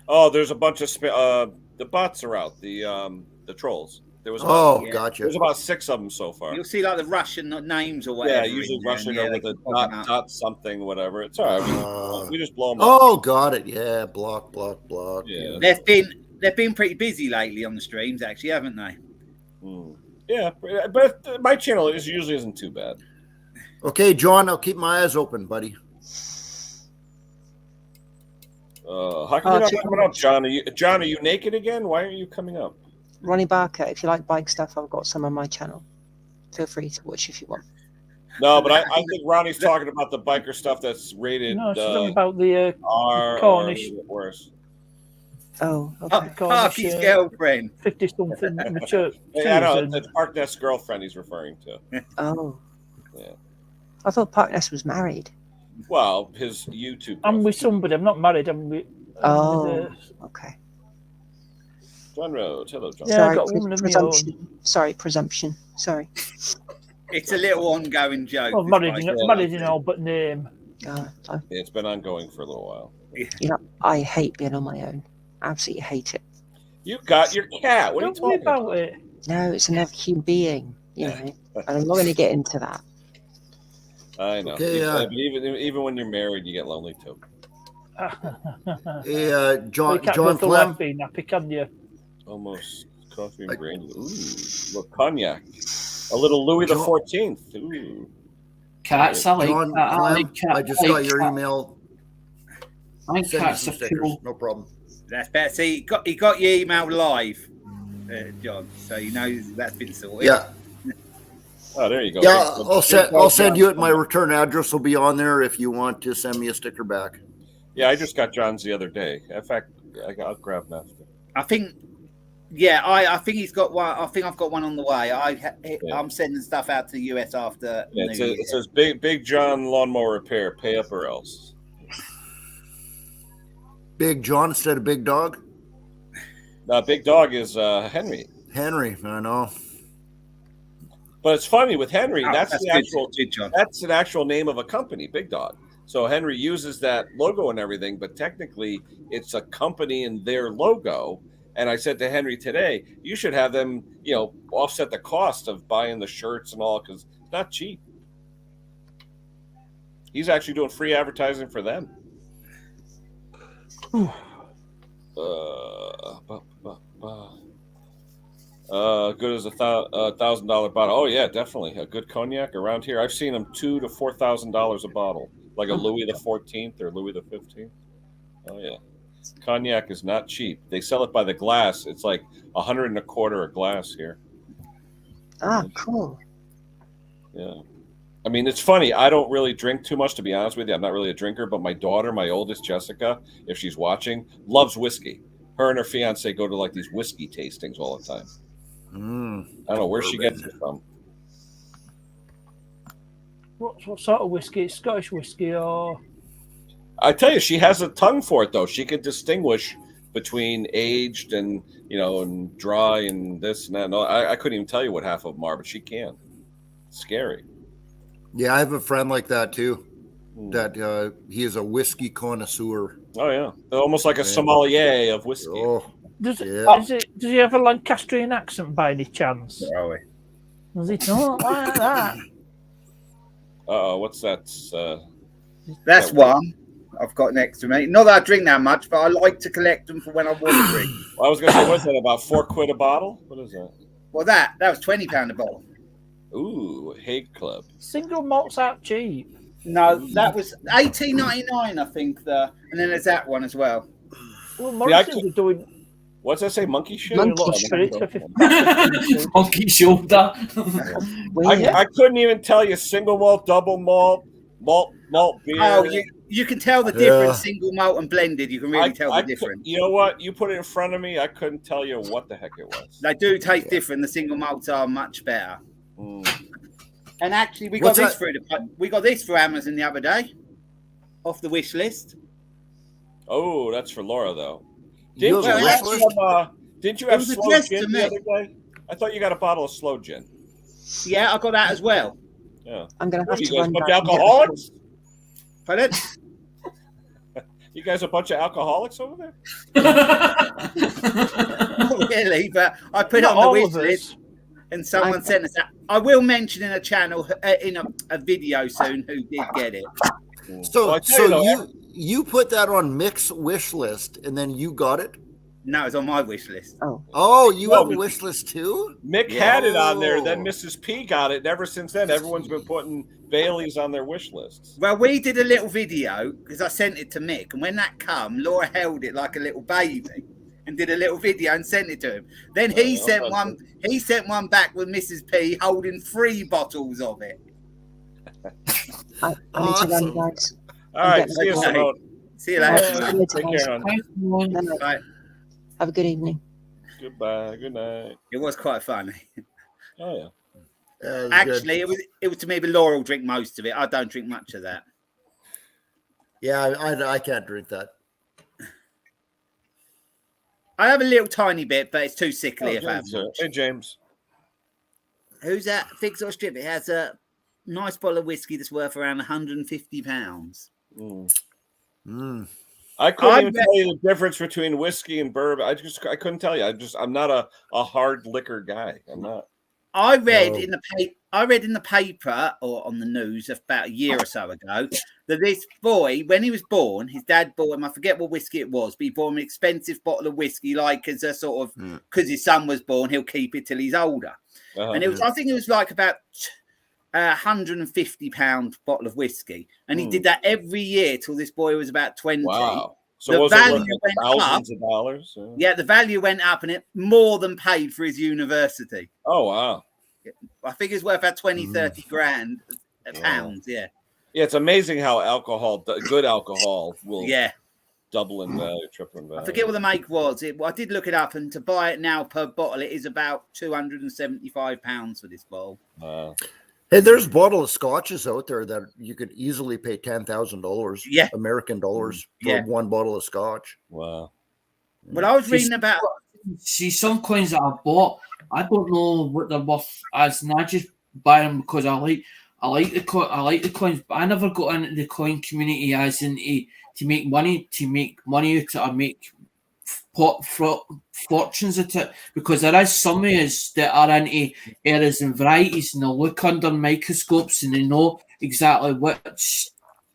Oh, there's a bunch of the bots are out. The trolls. There was gotcha. There's about 6 of them so far. You'll see like the Russian names or whatever. Yeah, usually Russian or with a dot something, whatever. It's all right. We just blow them up. Oh, got it. Yeah, block. Yeah. They've been pretty busy lately on the streams, actually, haven't they? Yeah, but my channel usually isn't too bad. Okay, John, I'll keep my eyes open, buddy. How come you're not coming up, John? Are you naked again? Why aren't you coming up? Ronnie Barker, if you like bike stuff, I've got some on my channel. Feel free to watch if you want. No, but I think Ronnie's talking about the biker stuff that's rated. No, it's talking about the R Cornish. Worse. Oh, okay. Parky's girlfriend. 50-something mature. Yeah, I know. It's Parkness' girlfriend he's referring to. Oh. Yeah. I thought Parkness was married. Well, his YouTube. I'm with somebody. I'm not married. I'm with. Okay. John Rhodes. Hello, John. Yeah, I got a woman of my own. Sorry, presumption. Sorry. It's a little ongoing joke. Well, married in all but name. It's been ongoing for a little while. You know, I hate being on my own. Absolutely hate it. You got your cat. What are you talking about? It. No, it's another human being. You know, and I'm not going to get into that. I know. Okay, But even when you're married, you get lonely too. Hey, John You can't go for Clem. life being happy, can you? Almost coffee and brandy. Ooh, look, cognac. A little Louis the 14th. Ooh. Cats, I like John that. I Clem, like cats. I just got your email. I think Send you cats some are stickers. cool. No problem. That's better. See, he got your email live, John, so you know that's been sorted. Yeah. Oh, there you go. Yeah, Big I'll send John. you it. My return address will be on there if you want to send me a sticker back. Yeah, I just got John's the other day. In fact, I'll grab that. I think. Yeah, I think he's got one. I think I've got one on the way. I'm sending stuff out to the US after. Yeah, New Year. it says Big John Lawnmower Repair. Pay up or else. Big John instead of Big Dog? Big Dog is Henry. Henry, I know. But it's funny with Henry. Oh, that's the good, actual. good, John. That's an actual name of a company, Big Dog. So Henry uses that logo and everything, but technically it's a company and their logo. And I said to Henry today, you should have them, offset the cost of buying the shirts and all, because it's not cheap. He's actually doing free advertising for them. Good as $1,000 bottle. Oh yeah, definitely a good cognac around here. I've seen them $2,000 to $4,000 a bottle, like a Louis the 14th or Louis the 15th. Oh yeah, cognac is not cheap. They sell it by the glass. It's like $125 a glass here. Ah, cool. Yeah. I mean, it's funny. I don't really drink too much, to be honest with you. I'm not really a drinker, but my daughter, my oldest, Jessica, if she's watching, loves whiskey. Her and her fiance go to like these whiskey tastings all the time. I don't know where she gets it from. What sort of whiskey? Scottish whiskey or? I tell you, she has a tongue for it, though. She can distinguish between aged and, and dry and this and that. No, I couldn't even tell you what half of them are, but she can. It's scary. Yeah, I have a friend like that too. That he is a whiskey connoisseur. Oh yeah, they're almost like a sommelier of whiskey. Oh, Does yeah. does he have a Lancastrian accent by any chance? Where are we? Does he talk like that? What's that? That's one I've got next to me. Not that I drink that much, but I like to collect them for when I want to drink. I was going to say, what's that? About £4 a bottle? What is that? Well, that was £20 a bottle. Ooh, Hague Club. Single malts out cheap. No, that was $18.99, I think. And then there's that one as well. Well, Morrison's are doing What's that say? Monkey shit? a lot of spirits for 50. Monkey shoulder. I couldn't even tell you single malt, double malt beer. Oh, you can tell the difference, single malt and blended. You can really tell the difference. You know what? You put it in front of me, I couldn't tell you what the heck it was. They do taste different. The single malts are much better. Mm. And actually, we got this through Amazon the other day, off the wish list. Oh, that's for Laura though. Didn't you have slow gin the other day? I thought you got a bottle of slow gin. Yeah, I got that as well. Yeah. I'm going to have You to guys a run bunch back of and get alcoholics? Pardon? You guys a bunch of alcoholics over there? Not really, but I put it Not on the all wish of us. list, and someone sent us that. I will mention in a channel, in a video soon, who did get it. So, Well, I tell you though, you put that on Mick's wish list, and then you got it. No, it's on my wish list. Oh, you Well, have a wish list too? Mick Yeah. had it on there, then Mrs. P got it, and ever since then, everyone's been putting Bailey's on their wish lists. Well, we did a little video because I sent it to Mick, and when that come, Laura held it like a little baby and did a little video and sent it to him. Then he sent one. He sent one back with Mrs. P holding 3 bottles of it. I need to run, guys. All right, get see you, that. Simone. See you later. Bye. Take care, hon. Bye. Have a good evening. Goodbye. Good night. It was quite funny. Oh yeah. That was Actually, good. it was to me, but Laura will drink most of it. I don't drink much of that. Yeah, I can't drink that. I have a little tiny bit, but it's too sickly if I have James, much. hey James. Who's that? Fix or Strip? It has a nice bottle of whiskey that's worth around £150. I couldn't I even bet- tell you the difference between whiskey and bourbon. I couldn't tell you. I'm not a hard liquor guy. I'm not. I read in the paper or on the news about a year or so ago that this boy, when he was born, his dad bought him, I forget what whiskey it was, but he bought him an expensive bottle of whiskey, like as a sort of, because his son was born, he'll keep it till he's older. And it was, I think it was like about £150 bottle of whiskey, and he did that every year till this boy was about 20. Wow. So the was value it went thousands up. of dollars? Yeah, the value went up, and it more than paid for his university. Oh, wow. I think it's worth about 20, 30 grand pounds. Yeah. Yeah, it's amazing how good alcohol will Yeah. double in value, triple in value. I forget what the make was. I did look it up, and to buy it now per bottle, it is about £275 for this bottle. Hey, there's a bottle of scotches out there that you could easily pay $10,000 American dollars for one bottle of scotch. Wow. But I was reading about. See, some coins that I bought, I don't know what they're worth as, and I just buy them because I like the coins, but I never got into the coin community as in to make money out of it, or make fortunes at it, because there is some of us that are into errors and varieties, and they look under microscopes and they know exactly which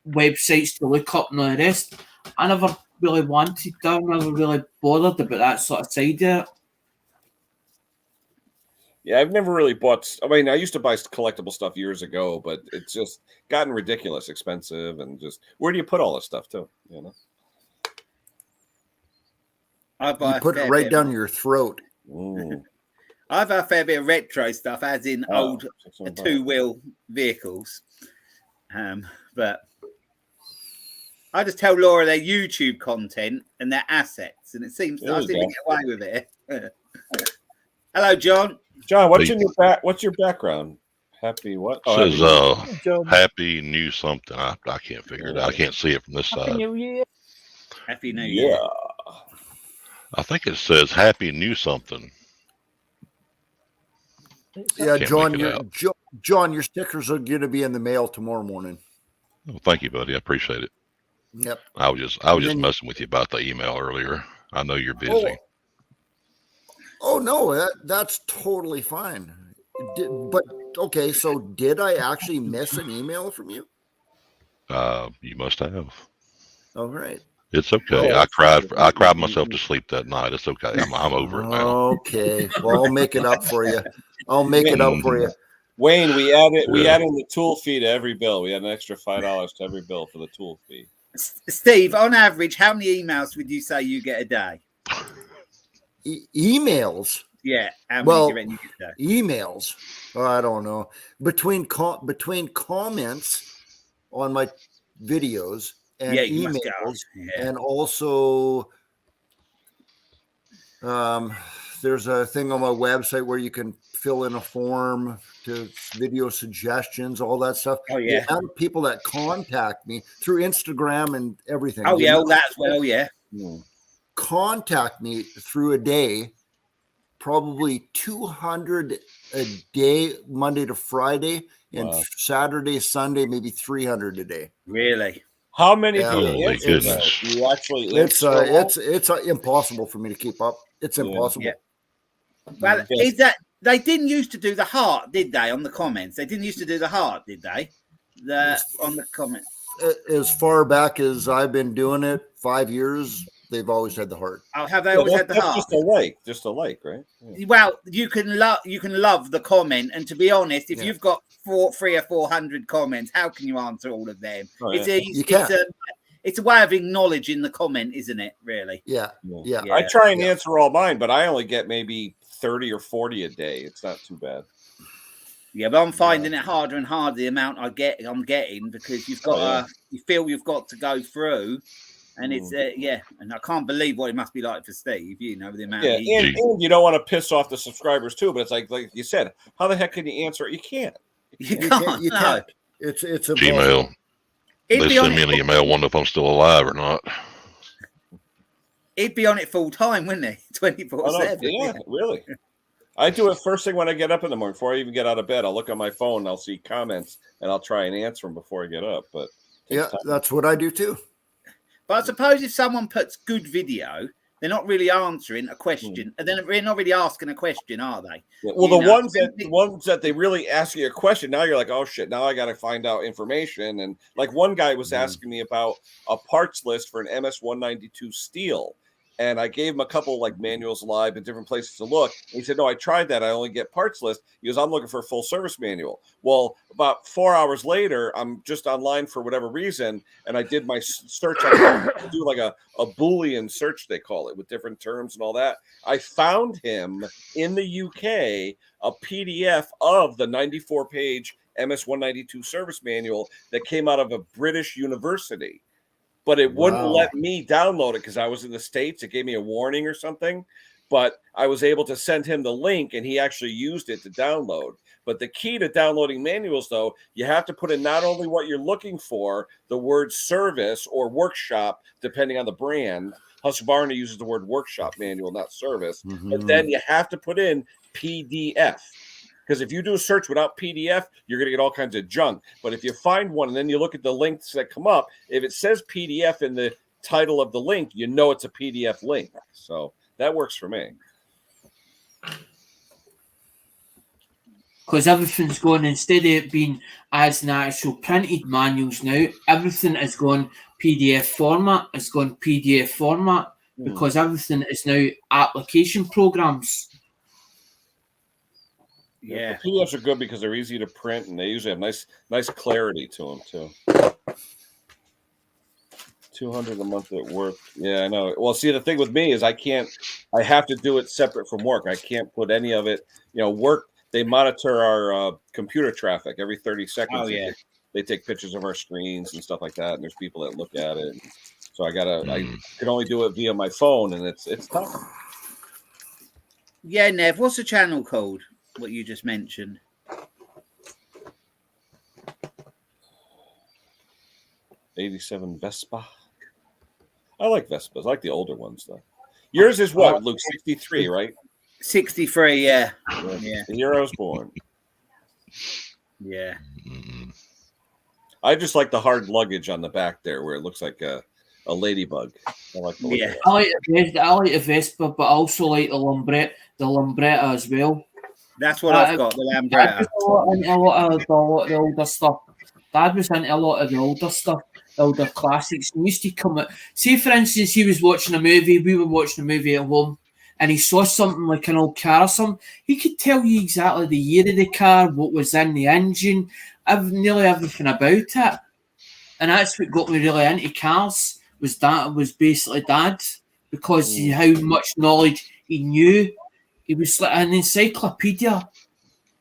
websites to look up and all the rest. I never really wanted that. I never really bothered about that sort of side of it. Yeah, I've never really bought. I mean, I used to buy collectible stuff years ago, but it's just gotten ridiculous expensive, and just where do you put all this stuff too? You know, You put it right down your throat. I've had a fair bit of retro stuff, as in old two-wheel vehicles. But I just tell Laura their YouTube content and their assets, and it seems I seem to get away with it. Hello, John. John, what's your background? Happy what? Oh, says happy new something. I can't figure it out. I can't see it from this side. Happy New Year. Happy New Year. Yeah. I think it says happy new something. Yeah, John, your stickers are going to be in the mail tomorrow morning. Well, thank you, buddy. I appreciate it. Yep. I was just messing with you about the email earlier. I know you're busy. Oh no, that's totally fine. But okay, so did I actually miss an email from you? You must have. All right. It's okay. I cried myself to sleep that night. It's okay. I'm over it now. Okay. Well, I'll make it up for you. Wayne, we added the tool fee to every bill. We had an extra $5 to every bill for the tool fee. Steve, on average, how many emails would you say you get a day? Emails? Yeah. How many do you reckon you get a day? Emails? I don't know. Between comments on my videos and emails, and also there's a thing on my website where you can fill in a form to video suggestions, all that stuff. Oh yeah, the amount of people that contact me through Instagram and everything. Oh yeah, all that as well. Yeah, contact me through a day, probably 200 a day, Monday to Friday, and Saturday, Sunday, maybe 300 a day. Really? How many people answer that? You actually it's impossible for me to keep up. It's impossible. Yeah. Well, is that they didn't used to do the heart, did they? On the comments, they didn't used to do the heart, did they? On the comments. As far back as I've been doing it, 5 years, they've always had the heart. Oh, have they always had the heart? Just a like, right? Yeah. Well, you can love the comment, and to be honest, if you've got 300 or 400 comments, how can you answer all of them? Oh, It's a way of acknowledging the comment, isn't it? Really? Yeah. I try and answer all mine, but I only get maybe 30 or 40 a day. It's not too bad. Yeah, but I'm finding it harder and harder the amount I'm getting because you've got you feel you've got to go through, and it's and I can't believe what it must be like for Steve. You know, the amount. And you don't want to piss off the subscribers too, but it's like you said, how the heck can you answer it? You can't. You can't. It's a Gmail. They send me an email wondering if I'm still alive or not. He'd be on it full time, wouldn't he? 24/7. Yeah, really. I do it first thing when I get up in the morning. Before I even get out of bed, I'll look at my phone and I'll see comments and I'll try and answer them before I get up. But that's what I do too. But I suppose if someone puts good video They're not really answering a question, and then they're not really asking a question, are they? Yeah, well, the ones that they really ask you a question, now you're like, oh shit, now I got to find out information. And like one guy was asking me about a parts list for an MS-192 steel, and I gave him a couple like manuals live and different places to look. And he said, no, I tried that. I only get parts list. He goes, I'm looking for a full service manual. Well, about 4 hours later, I'm just online for whatever reason, and I did my search. I do like a Boolean search, they call it, with different terms and all that. I found him in the UK a PDF of the 94-page MS-192 service manual that came out of a British university. But it wouldn't let me download it because I was in the States. It gave me a warning or something. But I was able to send him the link, and he actually used it to download. But the key to downloading manuals, though, you have to put in not only what you're looking for, the word service or workshop, depending on the brand. Husqvarna uses the word workshop manual, not service. But then you have to put in PDF. Because if you do a search without PDF, you're going to get all kinds of junk. But if you find one and then you look at the links that come up, if it says PDF in the title of the link, you know it's a PDF link. So that works for me. Because everything's going, instead of it being as an actual printed manuals now, everything is going PDF format. It's going PDF format because everything is now application programs. Yeah, the PDFs are good because they're easy to print and they usually have nice clarity to them too. $200 a month at work. Yeah, I know. Well, see, the thing with me is I have to do it separate from work. I can't put any of it. Work, they monitor our computer traffic every 30 seconds. Oh, yeah. They take pictures of our screens and stuff like that, and there's people that look at it. So I can only do it via my phone, and it's tough. Yeah, Nev, what's the channel called? What you just mentioned? 87 Vespa. I like Vespas. I like the older ones though. Yours is what, Luke? 63, right? 63, yeah. The year I was born. Yeah. I just like the hard luggage on the back there, where it looks like a ladybug. I like the look of it. I like the Vespa, but I also like the Lambretta as well. That's what I've got, the Lambretta. A lot of the older stuff. Dad was into a lot of the older stuff, the older classics. He used to come out. Say, for instance, he was watching a movie. We were watching a movie at home, and he saw something like an old car or something. He could tell you exactly the year of the car, what was in the engine, nearly everything about it. And that's what got me really into cars. Was basically Dad, because how much knowledge he knew. He was like an encyclopedia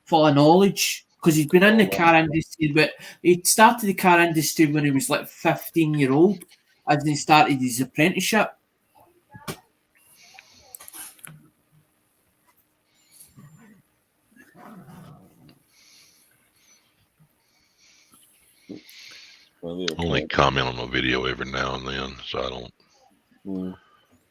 full of knowledge because he'd been in the car industry, but he started the car industry when he was like 15-year-old, as he started his apprenticeship. Only comment on a video every now and then, so I don't.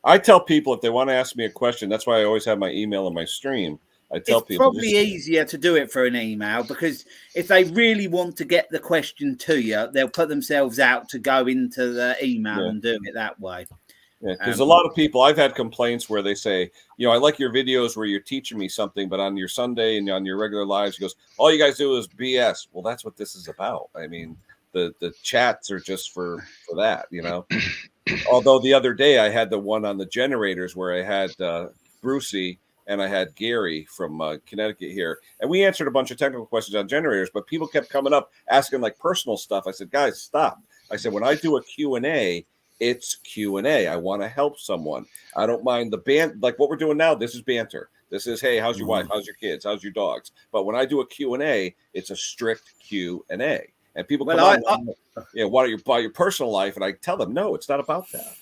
I tell people if they want to ask me a question, that's why I always have my email in my stream. I tell it's people probably easier to do it for an email, because if they really want to get the question to you, they'll put themselves out to go into the email and do it that way. Yeah, because a lot of people, I've had complaints where they say, I like your videos where you're teaching me something, but on your Sunday and on your regular lives, he goes, all you guys do is BS. Well, that's what this is about. I mean, the chats are just for that, Although the other day I had the one on the generators where I had Brucey and I had Gary from Connecticut here, and we answered a bunch of technical questions on generators, but people kept coming up asking like personal stuff. I said, guys, stop. I said, when I do a Q&A, it's Q&A. I want to help someone. I don't mind the band, like what we're doing now. This is banter. This is, hey, how's your wife? How's your kids? How's your dogs? But when I do a Q&A, it's a strict Q&A. And people come on, what about your personal life? And I tell them, no, it's not about that.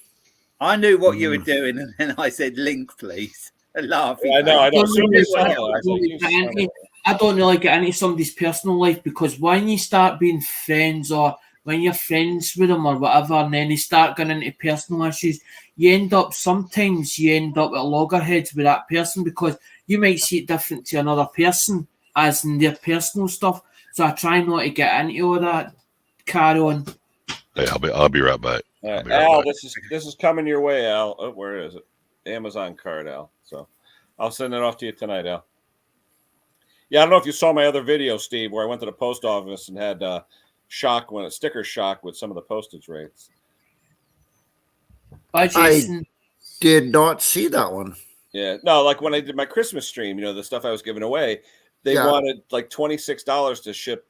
I knew what you were doing, and then I said, link, please. Laughing. I know. I don't really get into somebody's personal life, because when you start being friends, or when you're friends with them or whatever, and then they start getting into personal issues, sometimes you end up at loggerheads with that person, because you might see it different to another person, as in their personal stuff. So I try not to get into all that. Carry on. Hey, I'll be right back. Al, this is coming your way, Al. Oh, where is it? Amazon card, Al. So I'll send it off to you tonight, Al. Yeah, I don't know if you saw my other video, Steve, where I went to the post office and had sticker shock with some of the postage rates. Bye, Jason. I did not see that one. Yeah, no, like when I did my Christmas stream, the stuff I was giving away, they wanted like $26 to ship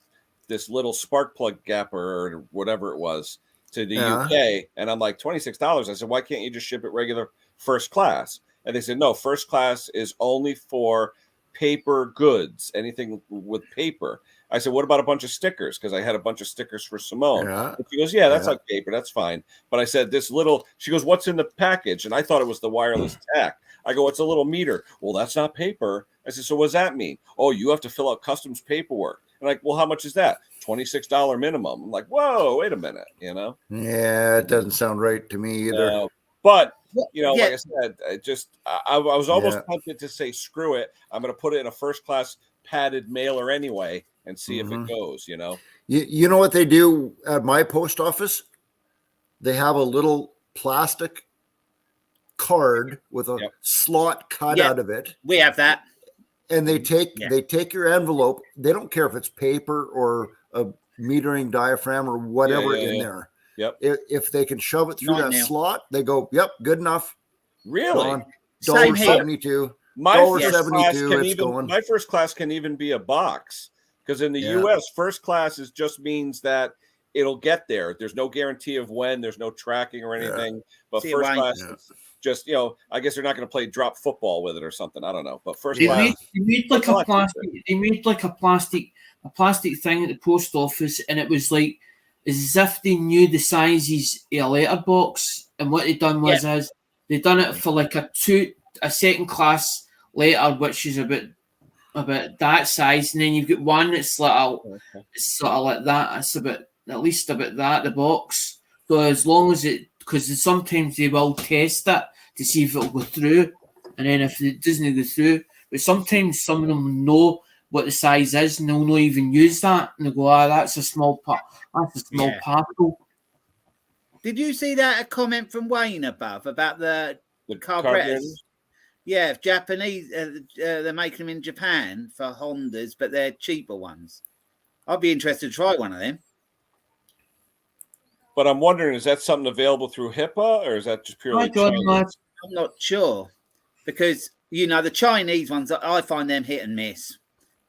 this little spark plug gapper or whatever it was to the UK. And I'm like, $26. I said, why can't you just ship it regular first class? And they said, no, first class is only for paper goods, anything with paper. I said, what about a bunch of stickers? Because I had a bunch of stickers for Simone. And she goes, yeah, that's like paper. That's fine. But I said, she goes, what's in the package? And I thought it was the wireless tach. I go, it's a little meter. Well, that's not paper. I said, so what does that mean? Oh, you have to fill out customs paperwork. And like, well, how much is that? $26 minimum. I'm like, whoa, wait a minute, Yeah, it doesn't sound right to me either. But like I said, I was almost tempted to say, screw it. I'm going to put it in a first class padded mailer anyway and see if it goes, You know what they do at my post office? They have a little plastic card with a slot cut out of it. We have that. And they take your envelope. They don't care if it's paper or a metering diaphragm or whatever in there. Yep. If they can shove it through slot, they go, yep, good enough. Really? $1.72. My $1.72. My first class can even be a box, because in the US, first class just means that it'll get there. There's no guarantee of when. There's no tracking or anything. But first class is just, I guess they're not going to play drop football with it or something. I don't know. But first class, they made like a plastic. They made like a plastic thing at the post office, and it was like as if they knew the sizes of a letterbox. And what they done was they done it for like a second class letter, which is about that size, and then you've got one that's sort of like that. It's at least about that, the box. So as long as because sometimes they will test it to see if it'll go through, and then if it doesn't go through, but sometimes some of them know what the size is, and they'll not even use that, and they go, that's a small part, that's a small particle. Did you see a comment from Wayne above about the carburetors? Yeah, Japanese, they're making them in Japan for Hondas, but they're cheaper ones. I'd be interested to try one of them. But I'm wondering, is that something available through HIPAA, or is that just purely Chinese? I'm not sure, because the Chinese ones, I find them hit and miss.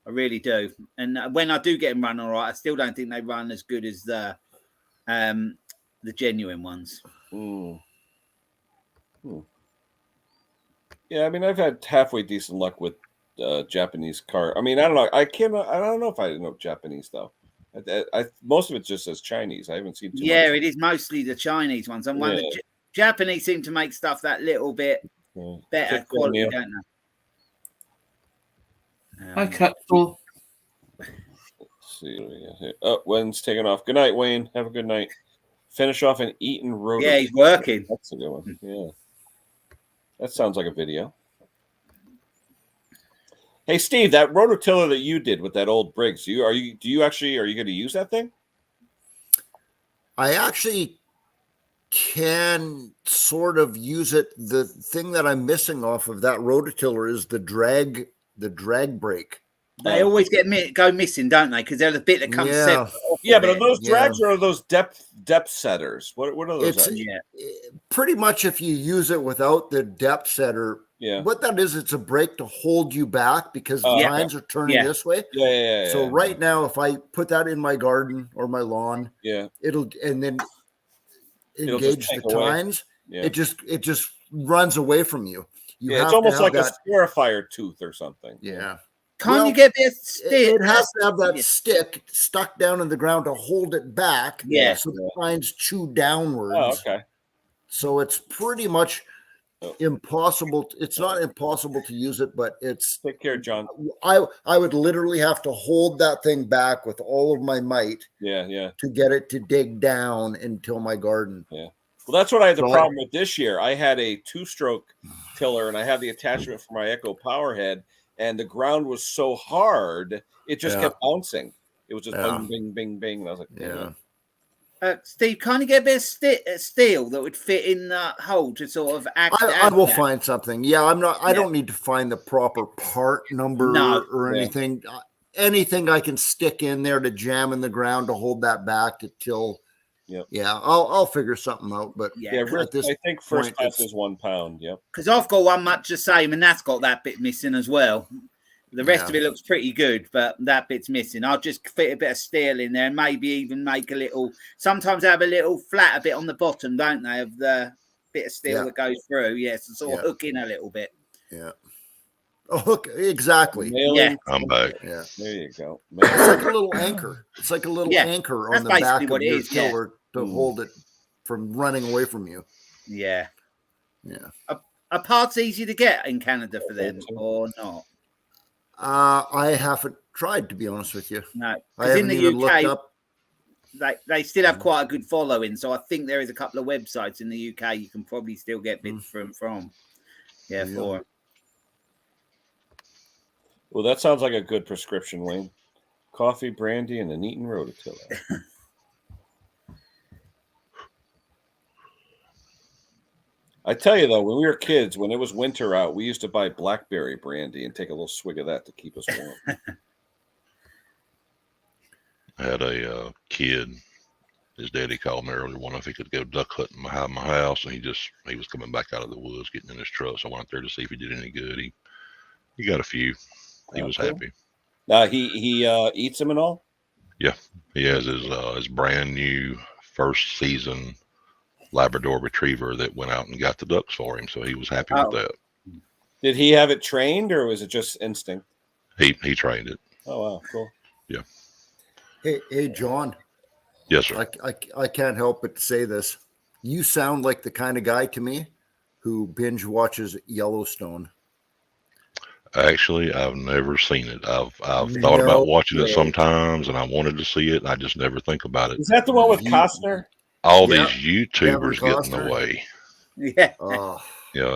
I really do. And when I do get them run all right, I still don't think they run as good as the genuine ones. Yeah, I mean, I've had halfway decent luck with Japanese car. I mean, I don't know. I don't know if I know Japanese though. Most of it just says Chinese. I haven't seen too much. It is mostly the Chinese ones. And the Japanese seem to make stuff that little bit better quality, don't they? Hi, Crypto. Let's see what we got here. Oh, Wayne's taking off. Good night, Wayne. Have a good night. Finish off an Eaton Road. Yeah, he's working. That's a good one. Yeah. That sounds like a video. Hey, Steve, that rototiller that you did with that old Briggs, are you going to use that thing? I actually can sort of use it. The thing that I'm missing off of that rototiller is the drag brake. They always go missing, don't they? Because they're the bit that comes separate. Yeah, but are those drags or are those depth setters? What are those? Pretty much if you use it without the depth setter, what that is, it's a brake to hold you back because the tines are turning this way. So right now, if I put that in my garden or my lawn, it'll engage the tines. It just runs away from you. It's almost like a scarifier tooth or something. Yeah. Can't you get this stick? It has to have that stick stuck down in the ground to hold it back. So the tines chew downwards. Oh, okay. So it's pretty much impossible. It's not impossible to use it, but it's. Take care, John. I would literally have to hold that thing back with all of my might. To get it to dig down into my garden. Yeah. Well, that's what I had the problem with this year. I had a 2-stroke tiller, and I had the attachment for my Echo Powerhead. And the ground was so hard, it just kept bouncing. It was just bing, bing, bing, bing. And I was like, Steve, can't you get a bit of steel that would fit in the hole to sort of act? I will find something. Yeah, I'm not. I don't need to find the proper part number or anything. Anything I can stick in there to jam in the ground to hold that back until. Yeah, I'll figure something out. But I think first class is 1 pound. Yep. Because I've got one much the same, and that's got that bit missing as well. The rest of it looks pretty good, but that bit's missing. I'll just fit a bit of steel in there and maybe even make a little. Sometimes they have a little flatter bit on the bottom, don't they, of the bit of steel that goes through? Yes, and sort of hook in a little bit. Yeah. Oh, hook exactly. I'm back. Yeah, there you go. It's like a little anchor. It's like a little anchor on the back of your tiller to hold it from running away from you. Yeah. Yeah. Are parts easy to get in Canada for them or not? I haven't tried, to be honest with you. No, I haven't in the even UK, looked up. They still have quite a good following, so I think there is a couple of websites in the UK you can probably still get bits from. Yeah, for. Well, that sounds like a good prescription, Wayne. Coffee, brandy, and an Eaton rototiller. I tell you, though, when we were kids, when it was winter out, we used to buy blackberry brandy and take a little swig of that to keep us warm. I had a kid. His daddy called me earlier, wondering if he could go duck hunting behind my house, and he was coming back out of the woods, getting in his truck. So I went out there to see if he did any good. He got a few. He was happy. Now he eats them and all. Yeah, he has his brand new first season Labrador Retriever that went out and got the ducks for him, so he was happy with that. Did he have it trained, or was it just instinct? He trained it. Oh wow, cool. Yeah. Hey, John. Yes, sir. I can't help but say this. You sound like the kind of guy to me who binge watches Yellowstone. Actually, I've never seen it. I've thought about watching it sometimes, and I wanted to see it, and I just never think about it. Is that the one with Costner? All these YouTubers get in the way. Yeah.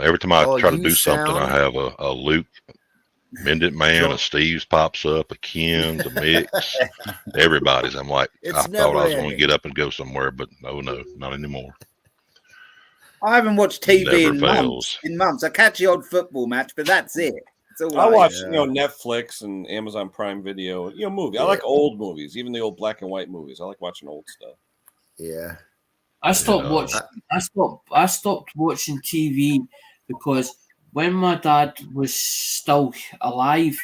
Every time I try to do something, I have a Luke Mendit Man, a Steve's pops up, a Ken's, a Mix, everybody's. I'm like, I thought I was going to get up and go somewhere, but no, not anymore. I haven't watched TV in months. I catch the odd football match, but that's it. I watch, Netflix and Amazon Prime Video, movie. I like old movies, even the old black and white movies. I like watching old stuff. Yeah. I stopped watching TV because when my dad was still alive,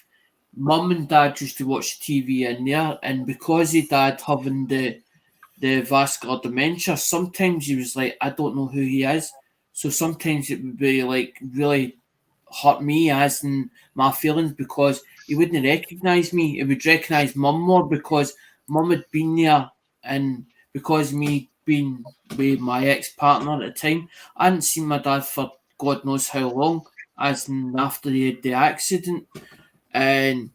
Mum and Dad used to watch TV in there, and because of Dad having the vascular dementia, sometimes he was like, I don't know who he is. So sometimes it would be like really hurt me as in my feelings because he wouldn't recognise me. He would recognise Mum more because Mum had been there, and because me being with my ex-partner at the time, I hadn't seen my dad for God knows how long, as in after the accident. And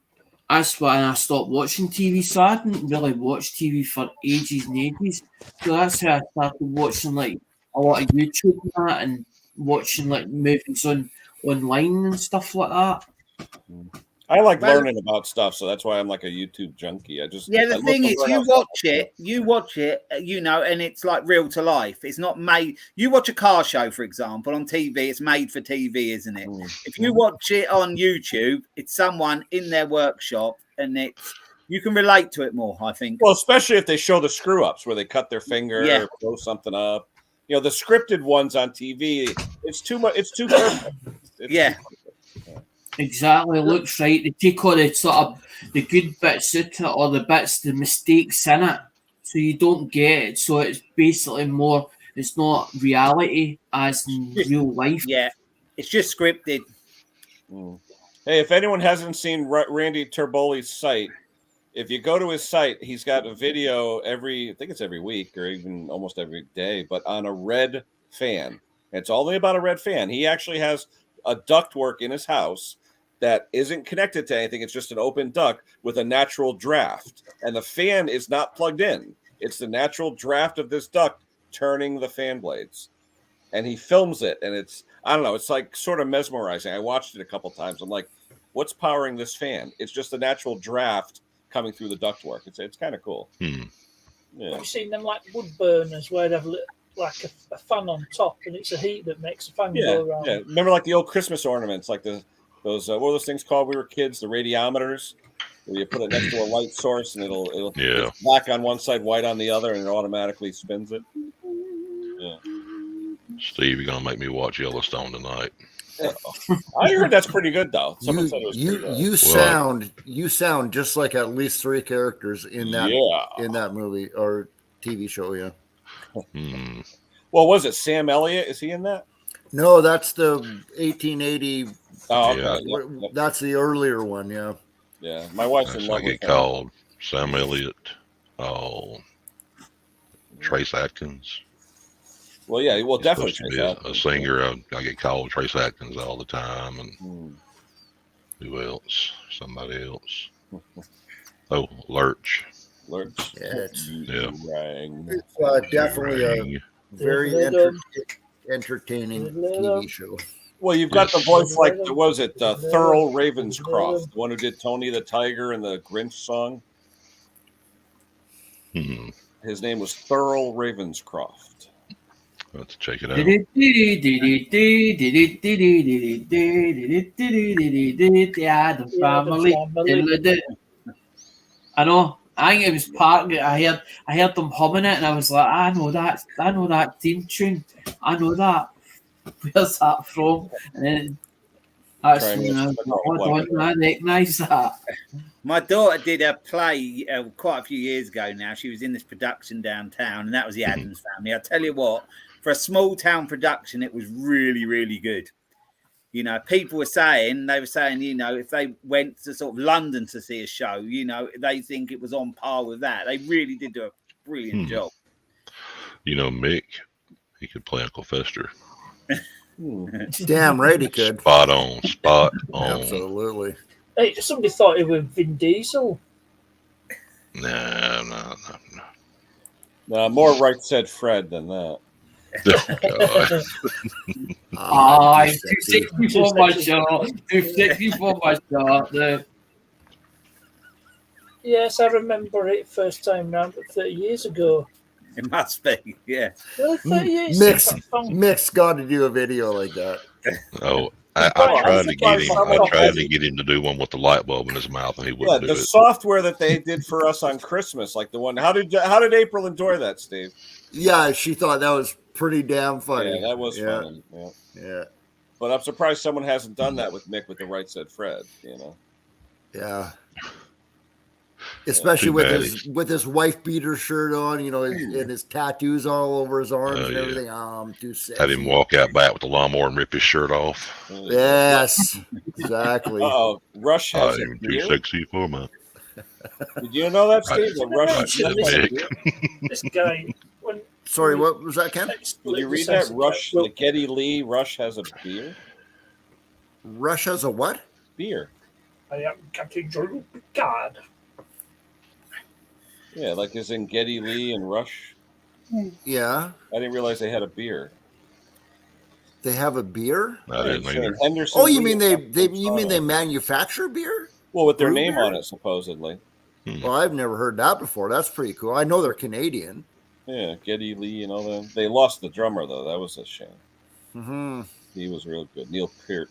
that's when I stopped watching TV. So I didn't really watch TV for ages and ages. So that's how I started watching like a lot of YouTube and that, and watching like movies online and stuff like that. I like learning about stuff, so that's why I'm like a YouTube junkie. The thing is, you watch it, and it's like real to life. It's not made. You watch a car show, for example, on TV. It's made for TV, isn't it? If you watch it on YouTube, it's someone in their workshop, and you can relate to it more. I think. Well, especially if they show the screw ups where they cut their finger or blow something up. The scripted ones on TV, it's too much. It's too perfect. Exactly, it looks right. They take all the sort of the good bits out of it, or the mistakes in it, so you don't get it. So it's basically more. It's not reality as in real life. Yeah, it's just scripted. Hey, if anyone hasn't seen Randy Terboli's site, if you go to his site, he's got a video I think it's every week or even almost every day, but on a red fan. It's only about a red fan. He actually has a ductwork in his house that isn't connected to anything. It's just an open duct with a natural draft. And the fan is not plugged in. It's the natural draft of this duct turning the fan blades. And he films it. And it's like sort of mesmerizing. I watched it a couple times. I'm like, what's powering this fan? It's just a natural draft coming through the ductwork. It's kind of cool. Yeah. Have you seen them like wood burners where they have like a fan on top and it's a heat that makes the fan go around? Yeah. Remember like the old Christmas ornaments, like those what were those things called? We were kids, the radiometers, where you put it next to a light source and it'll it's black on one side, white on the other, and it automatically spins it. Yeah. Steve, you're gonna make me watch Yellowstone tonight. I heard that's pretty good though. Someone said it was pretty good. You sound just like at least 3 characters in that movie or TV show. Yeah. Well, was it Sam Elliott? Is he in that? No, that's the 1880. Oh, okay. Yep. That's the earlier one. Yeah. Yeah, my wife's in love I get called Sam Elliott. Trace Atkins. Well, yeah, well, definitely a singer. I get called Trace Atkins all the time, and who else? Somebody else. Oh, Lurch. Lurch. Yeah, it's definitely a very entertaining TV show. Well, you've got the voice like, what was it, Thurl Ravenscroft, the one who did Tony the Tiger and the Grinch song. His name was Thurl Ravenscroft. Let's check it out. I know. I think it was part. I heard them humming it, and I was like, I know that theme tune. I know that. Where's that from? And then I recognise that. My daughter did a play quite a few years ago now. She was in this production downtown, and that was the Addams Family. I tell you what, for a small town production, it was really, really good. You know, people were saying, you know, if they went to sort of London to see a show, you know, they think it was on par with that. They really did do a brilliant job. You know, Mick, he could play Uncle Fester. Damn right he could. Spot on. Absolutely. Hey, somebody thought it was Vin Diesel. No. More Right Said Fred than that. I'm too sexy for my shot. Too sexy for my shot. Yes, I remember it first time round, but 30 years ago. It must be, yeah. Really, 30 years. Mick's got to do a video like that. Oh, I tried to get him to do one with the light bulb in his mouth, and he wouldn't do the it. software that they did for us on Christmas, like the one. How did April enjoy that, Steve? Yeah, she thought that was pretty damn funny. Yeah, that was funny. Yeah. But I'm surprised someone hasn't done that with Mick with the Right Said Fred. You know. Yeah. Especially with his wife beater shirt on, you know, and his tattoos all over his arms and everything. I'm too sick. Had him walk out back with the lawnmower and rip his shirt off. Yes, exactly. Oh, Rush has I'm too sexy for my. Did you know that, Steve? This guy. Sorry, what was that, Ken? Did you read that? Rush, Geddy Lee. Rush has a beer. Rush has a what? Beer. I am Captain Drew Picard. Yeah, like is in Geddy Lee and Rush. Yeah. I didn't realize they had a beer. They have a beer? I didn't either. Oh, you mean they manufacture beer? Well, with their name on it, supposedly. Well, I've never heard that before. That's pretty cool. I know they're Canadian. Yeah, Geddy Lee and all that. They lost the drummer though. That was a shame. Mm-hmm. He was real good. Neil Peart.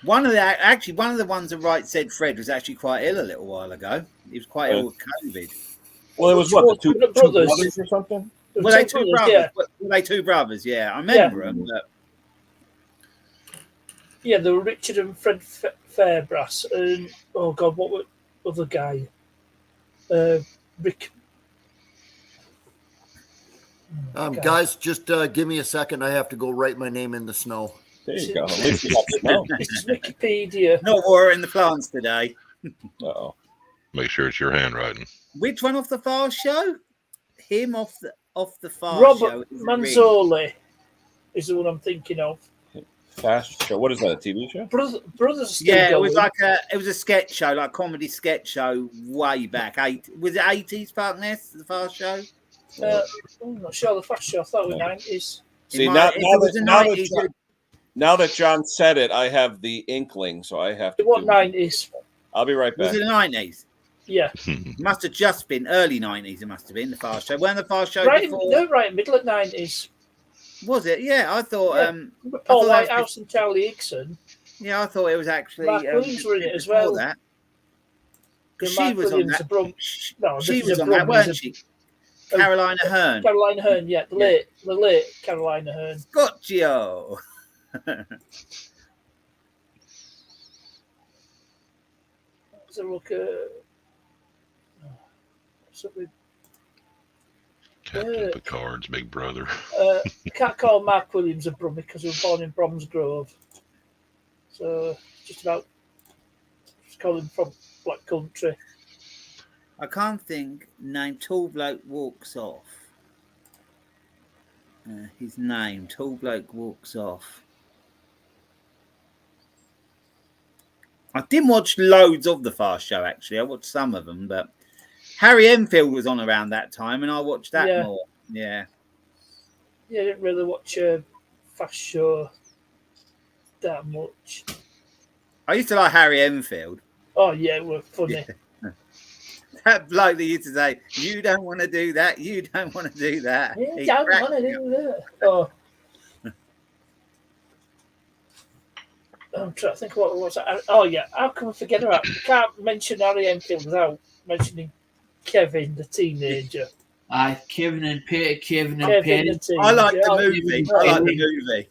One of the ones that Right Said Fred was actually quite ill a little while ago. He was quite ill with COVID. Well, it was what, the two brothers or something? Were they two brothers? Yeah. Were they two brothers? Yeah, I remember them. But... Yeah, they were Richard and Fred Fairbrass. And, oh, God, what were the other guy? Rick. Guys, just give me a second. I have to go write my name in the snow. There you go. At least you have to know. This is Wikipedia. No war in the plants today. Uh-oh. Make sure it's your handwriting. Which one off the Far Show? Him off the Far Robert Show. Manzoli is the one I'm thinking of. Fast Show. What is that? A TV show? Brothers. Yeah, it was like it was a sketch show, like a comedy sketch show way back. Was it 80s, Park Nest, the Fast Show? I'm not sure. The Fast Show. I thought it was 90s. See, now that John said it, I have the inkling, so I have to. What 90s? I'll be right back. Was it the 90s? Yeah. Must have just been early 90s. It must have been the Fast Show. When the Fast Show Right, before? they're right in the middle of 90s. Was it? Yeah, I thought. Yeah. Paul Whitehouse and Charlie Hickson. Yeah, I thought it was actually. Mark Williams were in it as well. Because she was on that. She was on that, weren't she? Carolina Hearn. Carolina Hearn, yeah, the late Carolina Hearn. Gotcha. Let's have a look at something. Captain Picard's big brother. You can't call Mark Williams a Brummie because he was born in Bromsgrove. So just call him from Black Country. I can't think. Name Tall Bloke Walks Off. His name, Tall Bloke Walks Off. I didn't watch loads of the Fast Show, actually. I watched some of them, but Harry Enfield was on around that time, and I watched that more. Yeah. Yeah, I didn't really watch a Fast Show that much. I used to like Harry Enfield. Oh, yeah, it was funny. Yeah. That bloke that used to say, "You don't want to do that. You don't want to do that." You don't want to do that. Oh. I'm trying to think what was that. Oh, yeah. How can we forget about it? We can't mention Harry Enfield without mentioning Kevin, the teenager. Kevin and Peter, Kevin and Penny. I like the movie. I like the movie.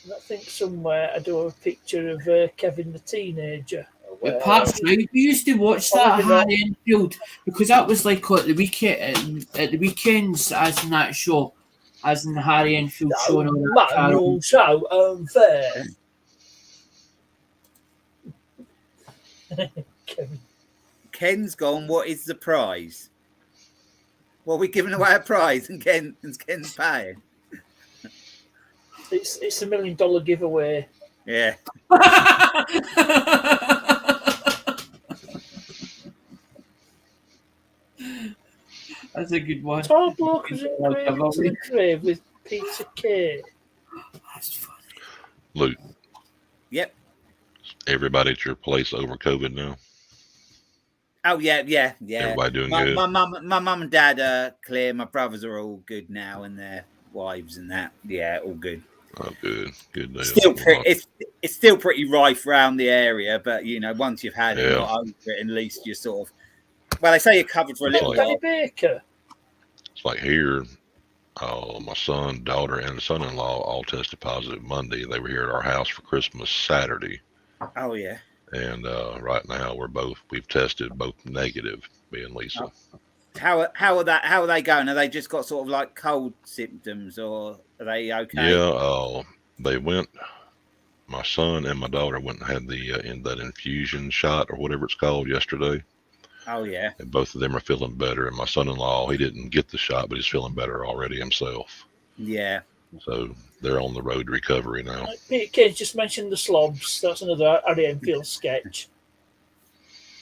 I think somewhere I do a picture of Kevin the teenager. Apart from we used to watch that Harry Enfield because that was like at the weekend at the weekends as in that show, as in the Harry Enfield show. No, so unfair. Ken's gone. What is the prize? Well, we're giving away a prize, and Ken's paying. It's $1 million giveaway. Yeah. That's a good one. Tall bloke was engraved to the grave with Peter Kay. That's funny. Luke. Yep. Everybody at your place over COVID now? Oh yeah. Everybody doing good? My mum and dad clear. My brothers are all good now, and their wives and that. Yeah, all good. Oh, good deal. It's still pretty rife around the area, but once you've had it, not over it, at least you're sort of. Well, they say you're covered for a little while. Baker. It's like here, my son, daughter, and son-in-law all tested positive Monday. They were here at our house for Christmas Saturday. Oh yeah. And right now we've tested both negative, me and Lisa. How are they going? Are they just got sort of like cold symptoms, or are they okay? Yeah, they went. My son and my daughter went and had that infusion shot or whatever it's called yesterday. Oh yeah. And both of them are feeling better. And my son-in-law, he didn't get the shot, but he's feeling better already himself. Yeah. So they're on the road to recovery now. Peter Kay just mentioned the slobs. That's another Harry Enfield sketch.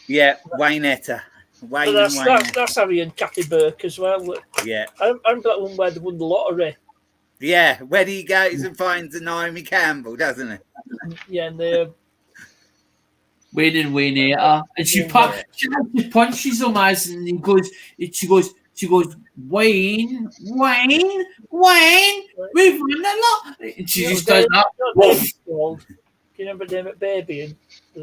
Yeah, Waynetta. That's Harry and Kathy Burke as well. Yeah. I remember that one where they won the lottery. Yeah, where he goes and finds Naomi Campbell, doesn't he? Yeah, and they Waynator, and she punches him as, and she goes, Wayne, we've won a lot. And she just does that. Do you remember David Baby?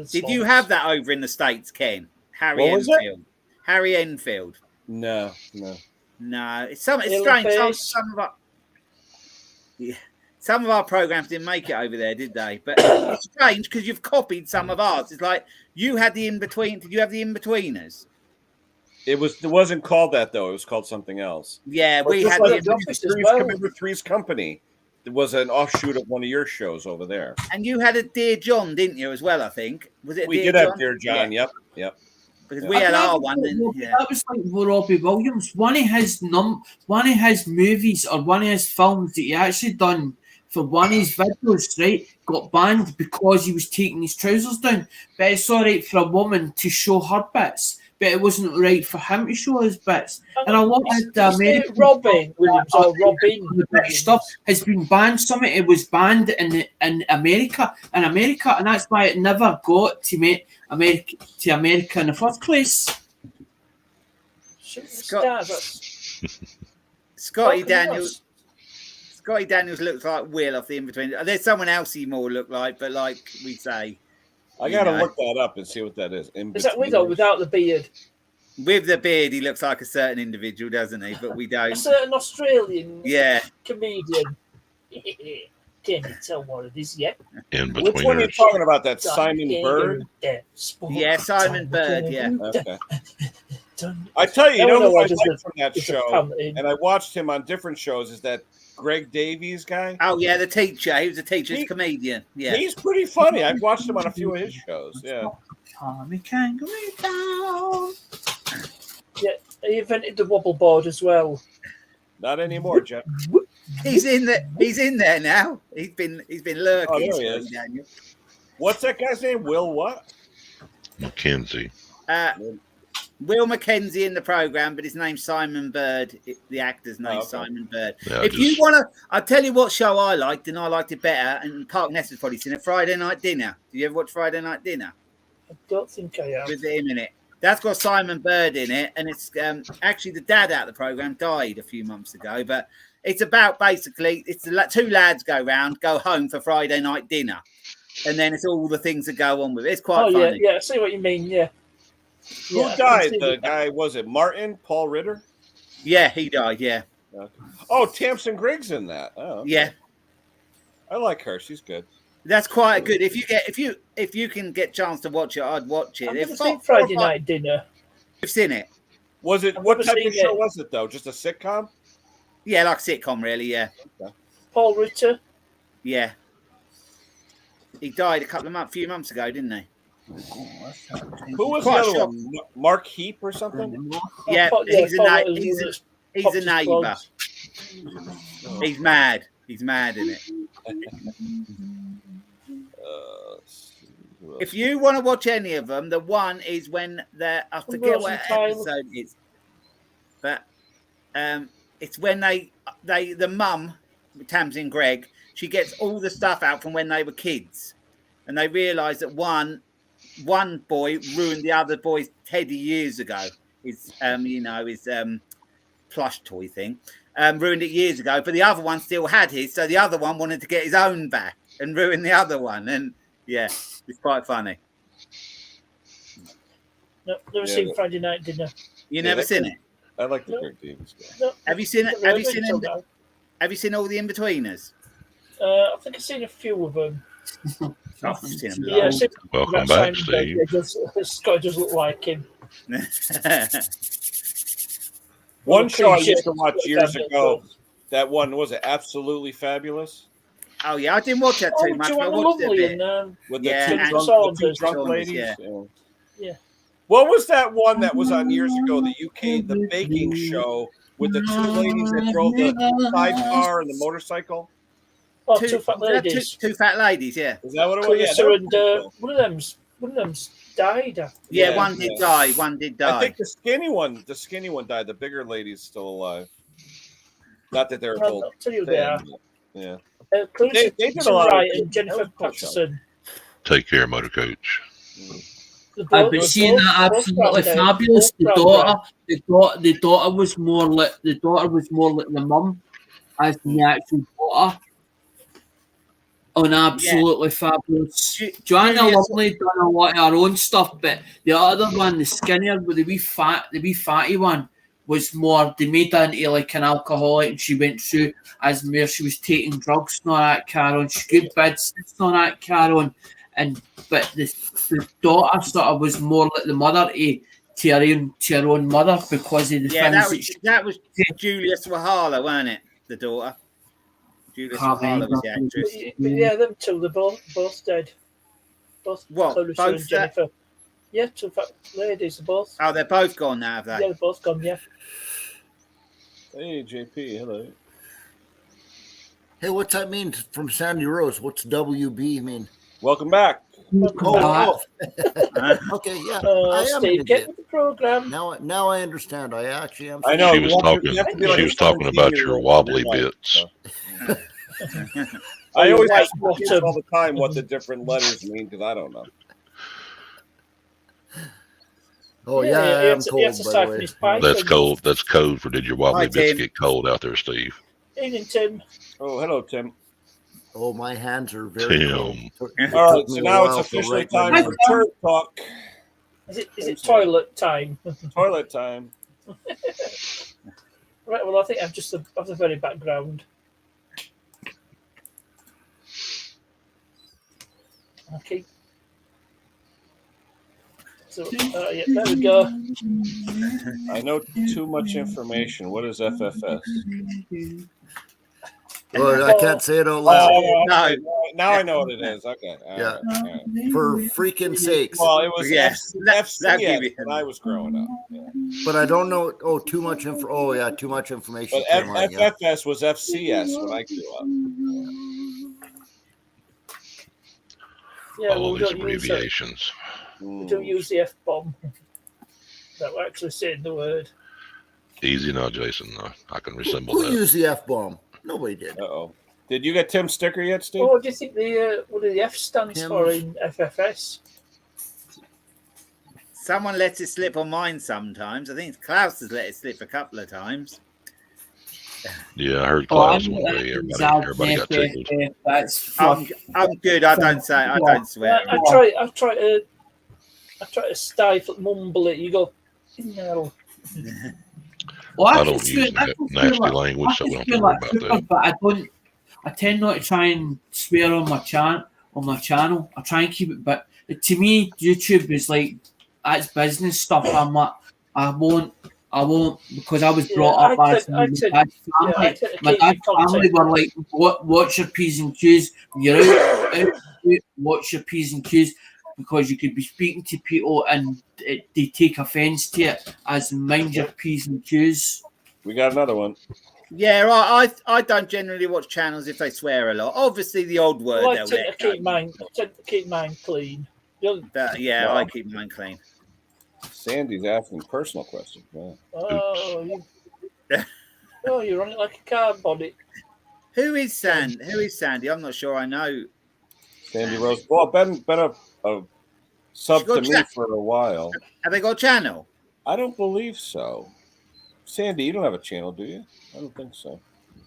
Did you have that over in the States, Ken? Harry Enfield. Harry Enfield. No. It's strange. Some of our programs didn't make it over there, did they? But it's strange because you've copied some of ours. It's like you had the in-between. Did you have the in-betweeners? It wasn't called that though. It was called something else. Yeah, we had Three's Company. It was an offshoot of one of your shows over there. And you had a Dear John, didn't you, as well? I think we did have Dear John. Yep. Because we had our one. That was like Robbie Williams. One of his movies or one of his films that he actually done for one of his videos, right, got banned because he was taking his trousers down. But it's all right for a woman to show her bits, but it wasn't right for him to show his bits. And a lot of the American Robin Williams or Robin the British stuff has been banned. Some of it was banned in America, and that's why it never got to make America in the first place. Scotty Daniels. Scotty Daniels looks like Will off the In-Between. There's someone else he more look like, but like we say, I gotta look that up and see what that is. Is that with or without the beard? With the beard, he looks like a certain individual, doesn't he? But we don't. A certain Australian comedian. Can you tell what it is yet? Which one are you talking about? That Simon Bird? Yeah, Simon Bird, yeah. Okay. I tell you, who I liked from that show, and I watched him on different shows, is that Greg Davies guy. Oh, yeah, the teacher. He was a teacher, he's a comedian. Yeah. He's pretty funny. I've watched him on a few of his shows, yeah. Tommy Kangaroo down. Yeah, he invented the wobble board as well. Not anymore, Jeff. He's in there now. He's been lurking. Oh, there he is. Daniel. What's that guy's name? Will what? Mackenzie. Will Mackenzie in the program, but his name's Simon Bird. The actor's name's Simon Bird. Yeah, if you want to, I'll tell you what show I liked, and I liked it better. And Park Ness has probably seen it. Friday Night Dinner. Did you ever watch Friday Night Dinner? I don't think I have. With him in it. That's got Simon Bird in it, and it's actually the dad out of the program died a few months ago. But it's about basically it's two lads go home for Friday night dinner, and then it's all the things that go on with it. It's quite funny. Yeah, I see what you mean. Yeah. Who died? The guy, was it Martin? Paul Ritter? Yeah, he died. Yeah. Okay. Oh, Tamsin Griggs in that. Oh, okay. Yeah. I like her. She's good. That's quite good. If you can get a chance to watch it, I'd watch it. I've seen Friday Night Dinner. You've seen it? Was it? What type of show was it though? Just a sitcom? Yeah, like a sitcom, really. Yeah. Okay. Paul Ritter. Yeah. He died a few months ago, didn't he? Who was the other one? Mark Heap or something? Yeah, he's a neighbour. He's mad. He's mad in it. If you want to watch any of them, the one is when I forget what episode it is, but it's when the mum, Tamsin Gregg, she gets all the stuff out from when they were kids, and they realise that one boy ruined the other boy's teddy years ago. His plush toy thing. Ruined it years ago, but the other one still had his, so the other one wanted to get his own back and ruin the other one. And yeah, it's quite funny. No, never seen Friday Night Dinner. You never seen it? I like the Greg Davies guy. No, have you seen it? Have you seen all the In-Betweeners? I think I've seen a few of them. I've seen them. Yeah, welcome back, Steve. Scott does look like him. One show I used to watch years ago. That one was it Absolutely Fabulous? Oh yeah, I didn't watch that too much. But I watched it a bit. With the two drunk ladies. Yeah. What was that one that was on years ago? The UK, the baking show with the two ladies that drove the sidecar and the motorcycle. Oh, two fat ladies. Two fat ladies. Yeah. Is that what it was? Yeah, and one of them's died. Yeah, one did die. One did die. I think the skinny one died. The bigger lady's still alive. Not that they're both. I'll tell you they are. Yeah. They did a lot. And Jennifer Patterson. Take care, Motor Coach. I've been seeing that absolutely fabulous. The daughter was more like the mum as the actual daughter. Absolutely fabulous. Joanna Lumley done a lot of her own stuff, but the other one, the skinnier with the wee fatty one, was more. They made her into like an alcoholic, and she went through as where she was taking drugs and all that carry on. She good bids and all that carry on. But the daughter sort of was more like the mother to her own mother because of the things that was Julia Swahala, wasn't it? The daughter. Julia Swahala was the actress. Yeah, them two, they're both dead. Both and Jennifer. Yeah, two fat ladies, both. Oh, they're both gone now, have they? Yeah, they're both gone, yeah. Hey, JP, hello. Hey, what's that mean from Sandy Rose? What's WB mean? Welcome back. welcome back. Okay, yeah. Oh, I am Steve, an get idiot. with the program. Now I understand. I actually am. I know. She was talking. You have to be like She a was talking about your 17-year-old wobbly in your life, bits. so. I always White ask my kids bottom. all the time what the different letters mean because I don't know. Oh yeah, I he am has to cold, by the siphon way. his pipe. That's cold. That's code for did your wobbly Hi, bits Tim. get cold out there, Steve? Evening, Tim. Oh, hello, Tim. Oh, my hands are very cold. Tim. All right, Took me so a now it's while to officially write my time for notes. turd talk. Is it toilet time? Toilet time. Right, well, I think I'm just of the very background. Okay. So, yeah, there we go. I know too much information. What is FFS? Well, I can't say it out loud. Oh, No. okay. Now I know what it is. Okay. All Yeah. right, all right. For freaking sakes. Well, it was Yeah. That'll FCS give you- when I was growing up. Yeah. But I don't know. Oh, too much info. Oh, yeah, too much information. But came on, yeah. FFS was FCS when I grew up. Yeah, All we these don't use it. abbreviations. We don't use the F bomb. That we're actually saying the word. Easy now, Jason. I can resemble Who that. used the F bomb? Nobody did. Uh-oh. Did you get Tim's sticker yet, Steve? Oh, what do you think what do the F stands for in FFS? Someone lets it slip on mine sometimes. I think Klaus has let it slip a couple of times. Yeah, I heard Oh, I'm Klaus one day. Everybody got tickled. That's I'm good. I don't say. I don't swear. I try to stifle, mumble it. You go, no. Well, I can don't swear- use I that can nasty swear language, I so can we don't have swear to worry like about Cooper, that. but I don't. I tend not to try and swear on my channel. I try and keep it, but to me, YouTube is like that's business stuff. I'm like, I won't, because I was brought up as my dad's family. My dad's family were like, watch your P's and Q's. When you're out, watch your P's and Q's, because you could be speaking to people and they take offence to it. As mind your P's and Q's. We got another one. Yeah, I don't generally watch channels if they swear a lot. Obviously, the old word. Well, I they'll tend let to go. keep mine clean. Yeah, I keep mine clean. Sandy's asking personal questions. Yeah. You run it like a car body. Who is Sandy? I'm not sure I know. Sandy Rose. Well, been a sub to me for a while. Have they got a channel? I don't believe so. Sandy, you don't have a channel, do you? I don't think so.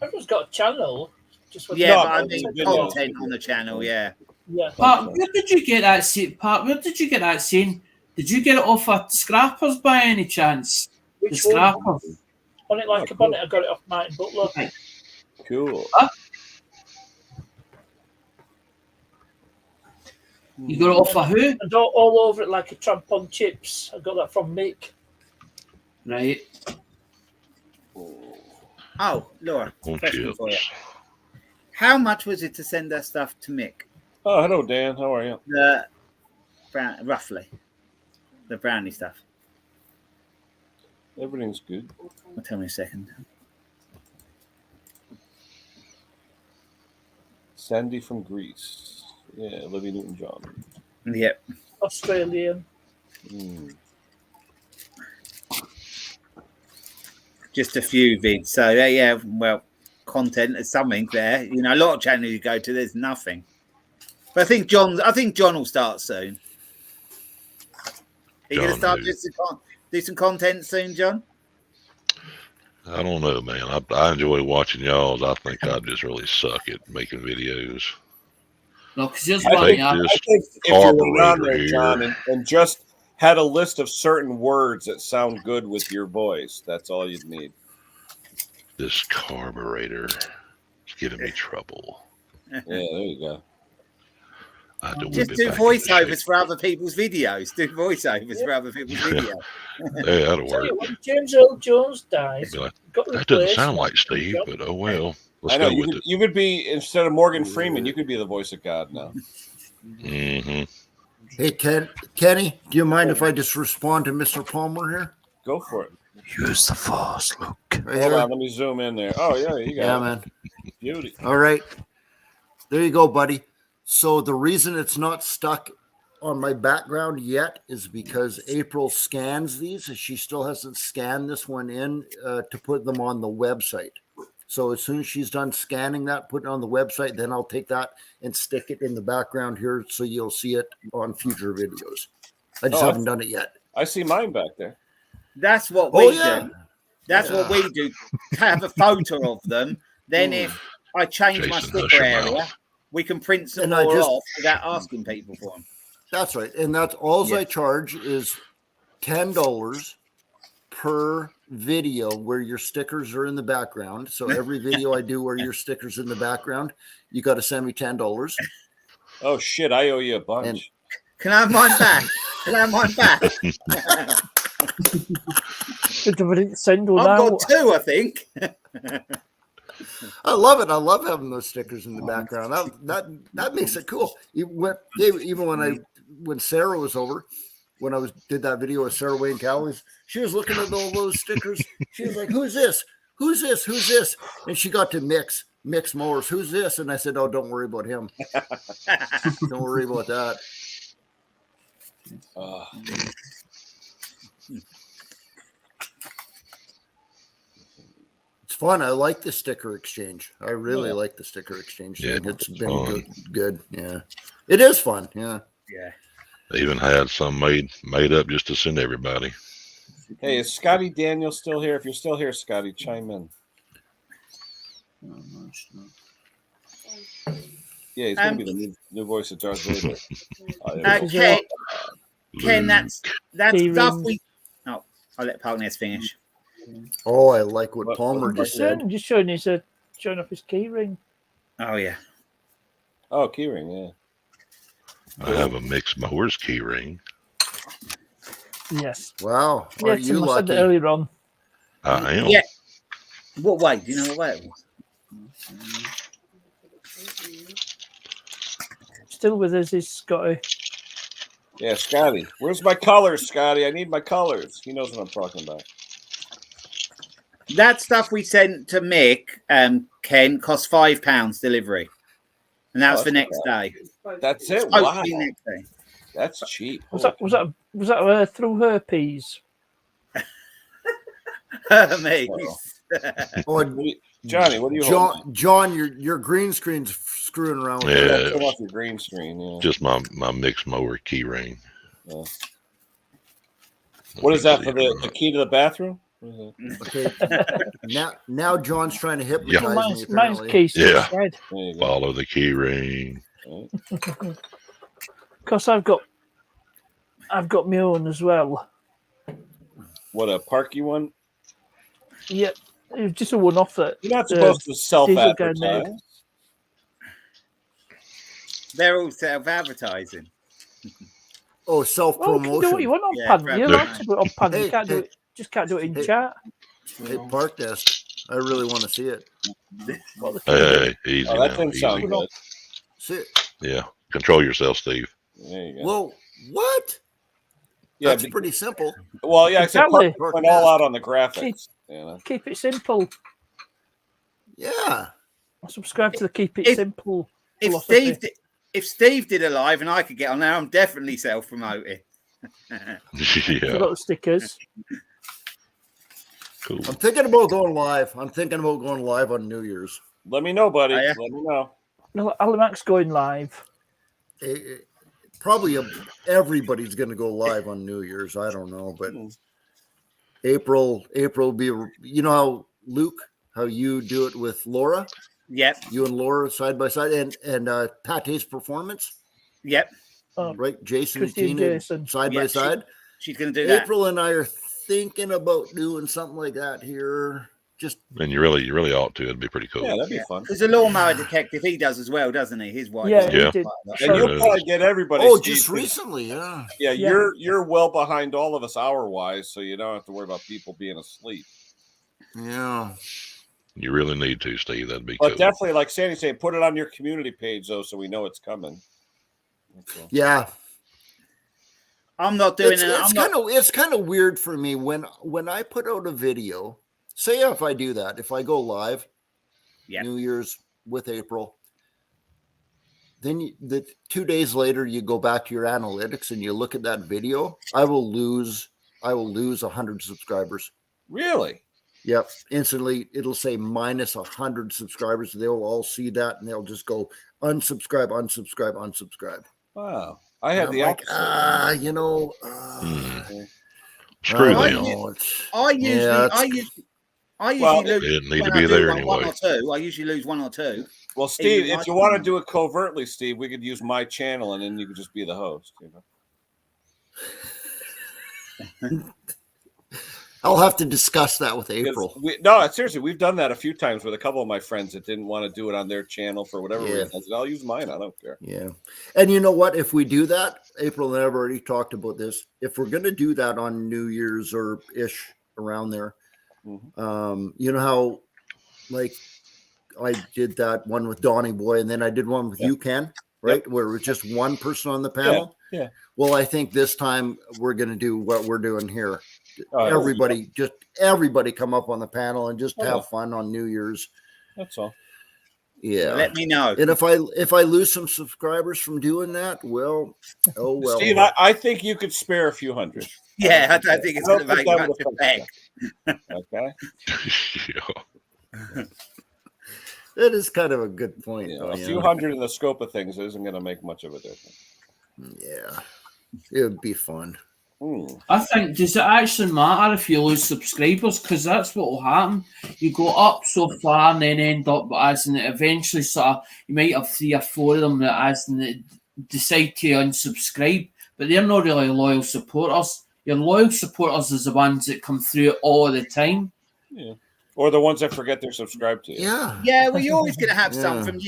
Everyone's got a channel. Just with But I No, mean videos. content on the channel. Yeah. Yeah. Pat, where did you get that saying? Did you get it off of Scrappers by any chance? Which the Scrappers. On it like a bonnet. I got it off Martin Butler. Cool. You got it off of who? And all over it like a tramp on chips. I got that from Mick. Right. Oh, Laura, On question chips. for you. How much was it to send that stuff to Mick? Oh, hello, Dan. How are you? The roughly the brownie stuff. Everything's good. Well, tell me a second. Sandy from Greece. Yeah, Olivia Newton-John. Yep. Australian. Just a few vids. So yeah, well, content is something there. You know, a lot of channels you go to, there's nothing. But I think John will start soon. Are you going to start do some content soon, John? I don't know, man. I enjoy watching y'all's. I think I just really suck at making videos. No, because just I think this if you were on carburetor there, here. John, and just had a list of certain words that sound good with your voice, that's all you'd need. This carburetor is giving me trouble. Yeah, there you go. I had to Just whip it do back into shape. voiceovers for other people's videos. Do voiceovers for other people's videos. Yeah, that'll Tell work. you what, James Earl Jones died. Be like, Got that doesn't replaced. sound like Steve, but oh well. Let's I know go you with could, you could be, instead of Morgan Freeman, you could be the voice of God now. it. Mm-hmm. Hey, Kenny, do you mind if I just respond to Mr. Palmer here? Go for it. Use the force, Luke. Right Hold here. on, let me zoom in there. Oh, yeah, you got Yeah, it. man. Beauty. All right. There you go, buddy. So the reason it's not stuck on my background yet is because April scans these, and she still hasn't scanned this one in to put them on the website. So as soon as she's done scanning that, putting it on the website, then I'll take that and stick it in the background here so you'll see it on future videos. I just haven't done it yet. I see mine back there. That's what we do. That's what we do. Have a photo of them. Then if I change my sticker area, we can print some more off without asking people for them. That's right. And that's all I charge is $10 per video where your stickers are in the background. So every video I do where your stickers in the background, you got to send me $10. Oh shit! I owe you a bunch. Can I have mine back? Can I have mine back? I've got two, I think. I love it. I love having those stickers in the background. That makes it cool. Even when Sarah was over, when I did that video with Sarah Wayne Cowley, she was looking at all those stickers. She was like, "Who's this? Who's this? Who's this?" And she got to Mix Mowers. "Who's this?" And I said, "Oh, don't worry about him. Don't worry about that." It's fun. I like the sticker exchange. I really like the sticker exchange thing. It's been good. Yeah, it is fun. Yeah. They even had some made up just to send everybody. Hey, is Scotty Daniel still here? If you're still here, Scotty, chime in. Yeah, he's going to be the new voice of Darth Vader. Ken, that's stuff we. Oh, I'll let Palkness finish. Oh, I like what Palmer just said. I'm just showing off his key ring. Oh yeah. Oh, key ring, yeah. I have a Mix Mowers key ring. Yes. Wow. Yeah, you Tim, I said lucky? that earlier on. I am. Yeah. What way? Do you know what way it was? Still with us is Scotty. Yeah, Scotty. Where's my colors, Scotty? I need my colors. He knows what I'm talking about. That stuff we sent to Mick, Ken, cost £5 delivery, and that was for next day. That's it. Wow. Wow. Next day. That's cheap. Was that through herpes? Hermes. Johnny, what do you John, your green screen's screwing around with Yeah, turn off your green screen. Yeah. just my Mix Mower key ring. Yeah. What is that for the key to the bathroom? Okay. now John's trying to hypnotize me. Mine's case. Yeah. Red. Follow the key ring. Because I've got my own as well. What, a Parky one? Yep. It was just a one-off that you're not supposed to self-advertise. They're all self-advertising. Oh, self-promotion. You can do what you want on Pan. You're allowed to do it on Pan. You can't do it. Just can't do it in chat. Hey, Park Desk. I really want to see it. Hey, easy that now. didn't Easy. sound good. See it. Yeah. Control yourself, Steve. There you go. Well, what? Yeah, that's pretty simple. Well, yeah, Exactly. except Park went all out on the graphics. Keep it simple. Yeah. I subscribe to the Keep It Simple If Steve did a live and I could get on there, I'm definitely self-promoting. Yeah. I've got the stickers. Cool. I'm thinking about going live. On New Year's. Let me know, buddy. Oh, yeah. Let me know. No, Alamac's going live. Probably everybody's going to go live on New Year's. I don't know, but April will be. You know how Luke, how you do it with Laura? Yep. You and Laura side by side, and Pate's performance. Yep. Right, Jason and Christine Tina Jason. side by side. She's going to do that. April and I are thinking about doing something like that here. Just And you really ought to. It'd be pretty cool. Yeah, that'd be fun. There's a lawnmower detective he does as well, doesn't he? His wife. Yeah, Yeah. he did. And you'll probably get everybody. Oh, Steve, just too. recently, yeah. Yeah, you're well behind all of us hour-wise, so you don't have to worry about people being asleep. Yeah. You really need to, Steve. That'd be But cool. definitely, like Sandy's saying, put it on your community page, though, so we know it's coming. Okay. Yeah. I'm not doing it. It's kind of weird for me when I put out a video. Say if I do that, if I go live, New Year's with April, the 2 days later, you go back to your analytics and you look at that video. I will lose 100 subscribers. Really? Yep. Instantly, it'll say minus 100 subscribers. They'll all see that and they'll just go unsubscribe, unsubscribe, unsubscribe. Wow. I had the like, opposite. Screw them. I usually lose didn't need when to be I do there one anyway. or two. I usually lose one or two. Well, Steve, Even if you my want to channel. do it covertly, Steve, we could use my channel, and then you could just be the host. I'll have to discuss that with April. No, seriously, we've done that a few times with a couple of my friends that didn't want to do it on their channel for whatever reason. I said, I'll use mine. I don't care. Yeah. And you know what? If we do that, April and I have already talked about this. If we're going to do that on New Year's or ish around there, you know how, like, I did that one with Donnie Boy, and then I did one with you, Ken, right? Where it was just one person on the panel. Yeah. Well, I think this time we're going to do what we're doing here. Everybody come up on the panel and just have fun on New Year's. That's all. Yeah. Let me know. And if I lose some subscribers from doing that, well, oh well. Steve, I think you could spare a few hundred. Yeah, I don't think it's going to make much effect. Okay. That is kind of a good point. Yeah, a few hundred in the scope of things isn't going to make much of a difference. Yeah, it would be fun. I think, does it actually matter if you lose subscribers? Because that's what will happen. You go up so far and then end up as in eventually sort of, you might have 3 or 4 of them that as in decide to unsubscribe, but they're not really loyal supporters. Your loyal supporters is the ones that come through all the time. Yeah. Or the ones that forget they're subscribed to you. Yeah. Yeah, well, you're always going to have some from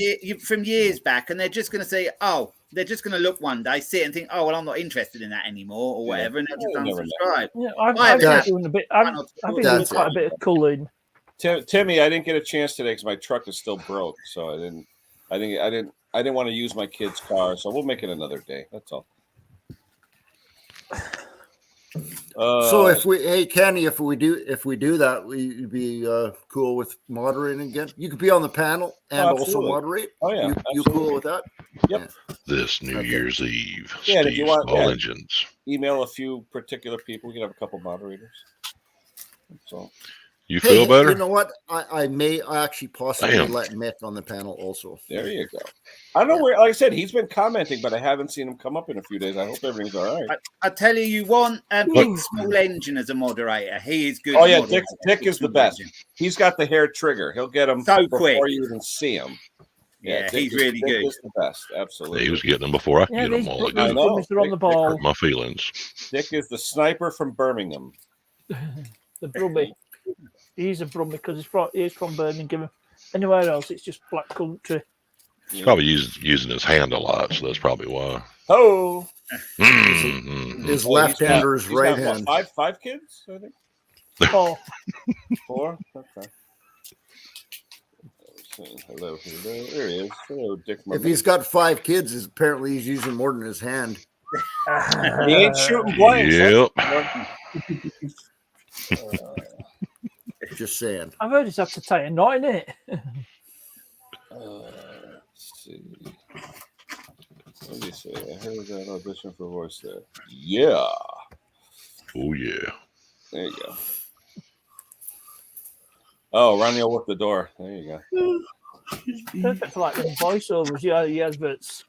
years back, and they're just going to say, oh, they're just going to look one day, see it, and think, oh, well, I'm not interested in that anymore, or whatever, and they'll just unsubscribe. Yeah, I've been doing a bit. I've been doing quite a bit of culling. Timmy, I didn't get a chance today because my truck is still broke, so I didn't want to use my kid's car, so we'll make it another day. That's all. So Kenny, if we do that, we'd be cool with moderating again. You could be on the panel and also moderate. Oh yeah, you cool with that? Yep. This New Year's Eve, yeah, Steve if you want, Legends. Email a few particular people. We can have a couple moderators. So you feel better? You know what? I may actually possibly let Mick on the panel also. There you go. I don't know where. Like I said, he's been commenting, but I haven't seen him come up in a few days. I hope everything's all right. I tell you, you want Dick Small Engine as a moderator. He is good. Oh yeah, Dick is the best. He's got the hair trigger. He'll get him so before quick. you even see him. Yeah, he's really good. Dick is the best. Absolutely. He was getting them before I could get them all. I know. They're on the ball. Hurt my feelings. Dick is the sniper from Birmingham. The Brummie. He's a Brummie because he's from Birmingham. Anywhere else, it's just black country. He's probably using his hand a lot, so that's probably why. Oh, his left hand or his right hand. Five kids, I think. 4. 4. Okay. Hello. There he is. Hello, Dick. If he's got 5 kids, apparently he's using more than his hand. He ain't shooting blanks. Yep. Just saying. I've heard he's had to tie a knot in it. Let's see. Let me see. I heard that audition for voice there. Yeah. Oh yeah. There you go. Oh, Ronnie will work the door. There you go. Perfect for like voiceovers. Yeah, the adverts.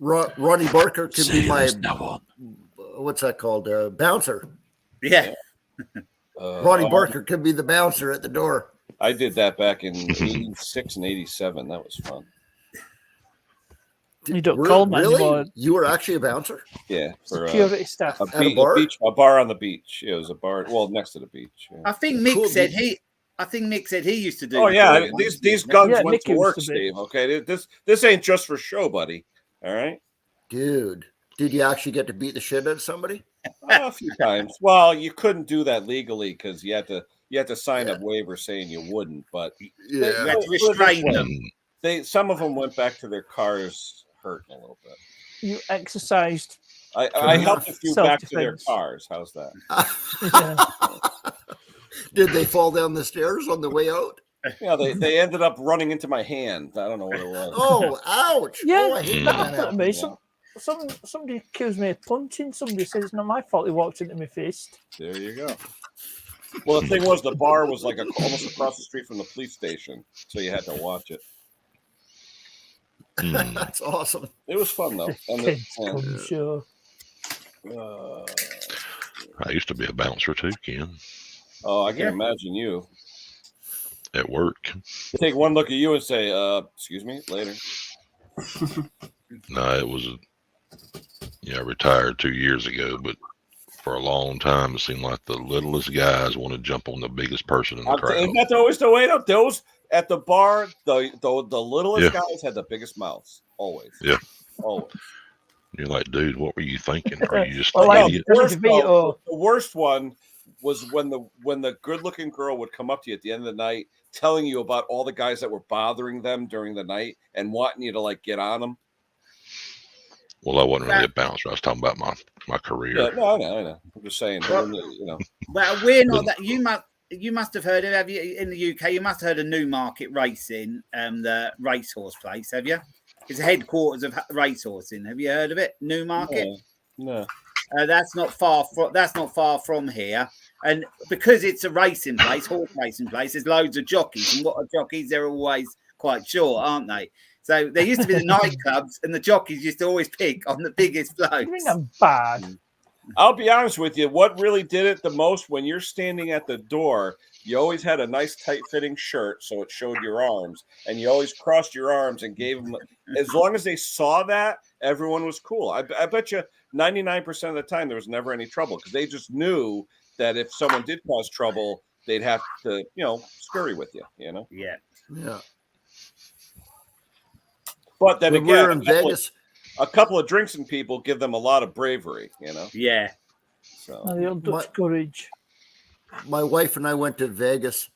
Ronnie Barker could be my what's that called? Bouncer. Yeah. Ronnie Barker could be the bouncer at the door. I did that back in 86 and 87. That was fun. You don't call me anymore. You were actually a bouncer? Yeah. For security staff. A bar on the beach. Yeah, it was a bar. Well, next to the beach. Yeah. I think Mick said he used to do. Oh yeah, these guns went to work, Steve. Okay, this ain't just for show, buddy. All right, dude. Did you actually get to beat the shit out of somebody? A few times. Well, you couldn't do that legally because you had to sign a waiver saying you wouldn't. But you had to restrain them. Some of them went back to their cars hurting a little bit. You exercised. I helped a few back to their cars. How's that? Did they fall down the stairs on the way out? Yeah, they ended up running into my hand. I don't know what it was. Oh, ouch! Yeah, Oh, I hate that when happened to me. happens. Somebody accused me of punching. Somebody said it's not my fault. He walked into my fist. There you go. Well, the thing was, the bar was like almost across the street from the police station, so you had to watch it. That's awesome. It was fun though. Sure. I used to be a bouncer too, Ken. Oh, I can imagine you. At work. Take one look at you and say, excuse me, later. No, it was, I retired 2 years ago, but for a long time, it seemed like the littlest guys want to jump on the biggest person in the crowd. Isn't that always the way? Those at the bar, the littlest guys had the biggest mouths. Always. Yeah. Always. You're like, dude, what were you thinking? Are you just Well, an like, idiot? the worst one was when the good-looking girl would come up to you at the end of the night, telling you about all the guys that were bothering them during the night and wanting you to like get on them. Well, I wasn't really a bouncer. I was talking about my career. Yeah, no, I know. I'm just saying, Well, we're not that. You must have heard of. Have you in the UK? You must have heard of Newmarket Racing, the racehorse place. Have you? It's the headquarters of racehorsing. Have you heard of it? Newmarket. No. That's not far from here. And because it's a racing place, horse racing place, there's loads of jockeys. And what are jockeys? They're always quite short, aren't they? So there used to be the nightclubs, and the jockeys used to always pick on the biggest blokes. I think I'm bad. I'll be honest with you. What really did it the most, when you're standing at the door, you always had a nice tight-fitting shirt, so it showed your arms, and you always crossed your arms and gave them. As long as they saw that, everyone was cool. I bet you 99% of the time there was never any trouble, because they just knew that if someone did cause trouble, they'd have to, scurry with you. Yeah. But then When again, we were in Vegas, a couple of drinks and people give them a lot of bravery. Yeah. So The old Dutch courage. My wife and I went to Vegas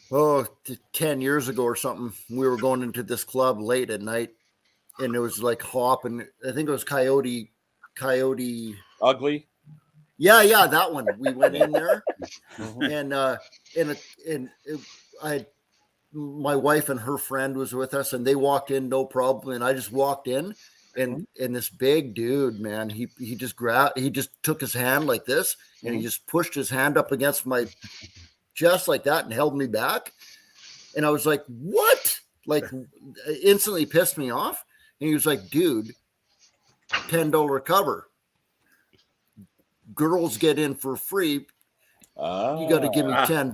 10 years ago or something. We were going into this club late at night, and it was like Hop, and I think it was Coyote Ugly. Yeah, that one. We went in there, and my wife and her friend was with us, and they walked in no problem, and I just walked in, and this big dude, man, he just took his hand like this, and he just pushed his hand up against my chest like that and held me back, and I was like, what? Like, instantly pissed me off, and he was like, dude, $10 cover. Girls get in for free. You got to give me $10.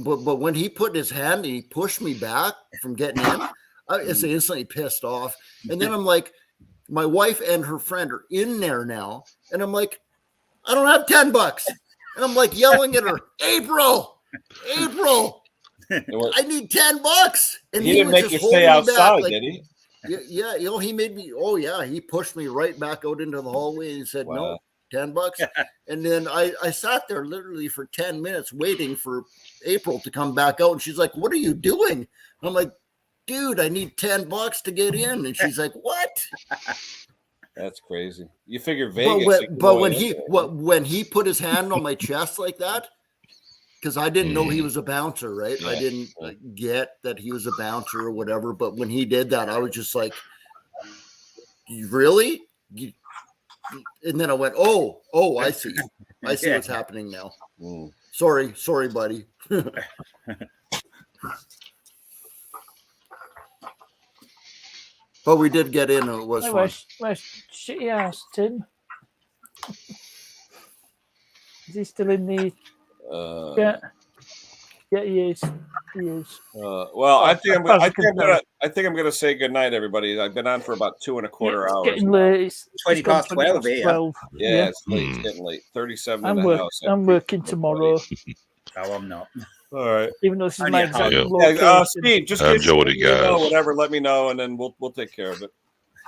But when he put his hand and he pushed me back from getting in, I was instantly pissed off. And then I'm like, my wife and her friend are in there now, and I'm like, I don't have $10. And I'm like yelling at her, April, I need $10. And he didn't make you stay outside, did he? Yeah, he made me. Oh yeah, he pushed me right back out into the hallway, and he said, no. $10. And then I sat there literally for 10 minutes waiting for April to come back out. And she's like, what are you doing? And I'm like, dude, I need $10 to get in. And she's like, what? That's crazy. You figure Vegas. But when he put his hand on my chest like that, because I didn't know he was a bouncer, right? Yeah. I didn't get that he was a bouncer or whatever. But when he did that, I was just like, really? And then I went, oh, I see. I see what's happening now. Sorry, buddy. But we did get in, and it was fun. Where's shitty ass Tim? Is he still in the? Yeah, he is. Well, I think I'm gonna say goodnight, everybody. I've been on for about 2.25 hours. It's getting late. It's 20 past 12 here. 12. Yeah, it's late. It's getting late. 37 in the house. I'm working tomorrow. Oh, I'm not. All right. Even though this is my exact Steve, just enjoyed it, guys. Whatever, let me know, and then we'll take care of it.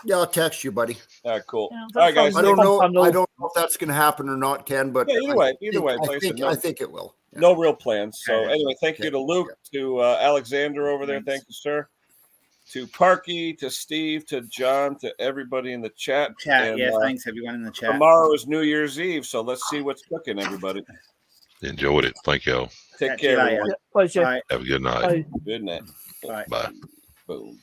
Yeah, I'll text you, buddy. All right, cool. Yeah, all right, guys. I don't know if that's going to happen or not, Ken. But either way, I think it will. Yeah. No real plans. So anyway, thank you to Luke, to Alexander over there. Thank you, sir. To Parky, to Steve, to John, to everybody in the chat. And, thanks everyone in the chat. Tomorrow is New Year's Eve, so let's see what's cooking, everybody. Enjoyed it. Thank y'all. Take Catch you care, later. everyone. Yeah, pleasure. Bye. Have a good night. Bye. Good night. Bye. Bye. Boom.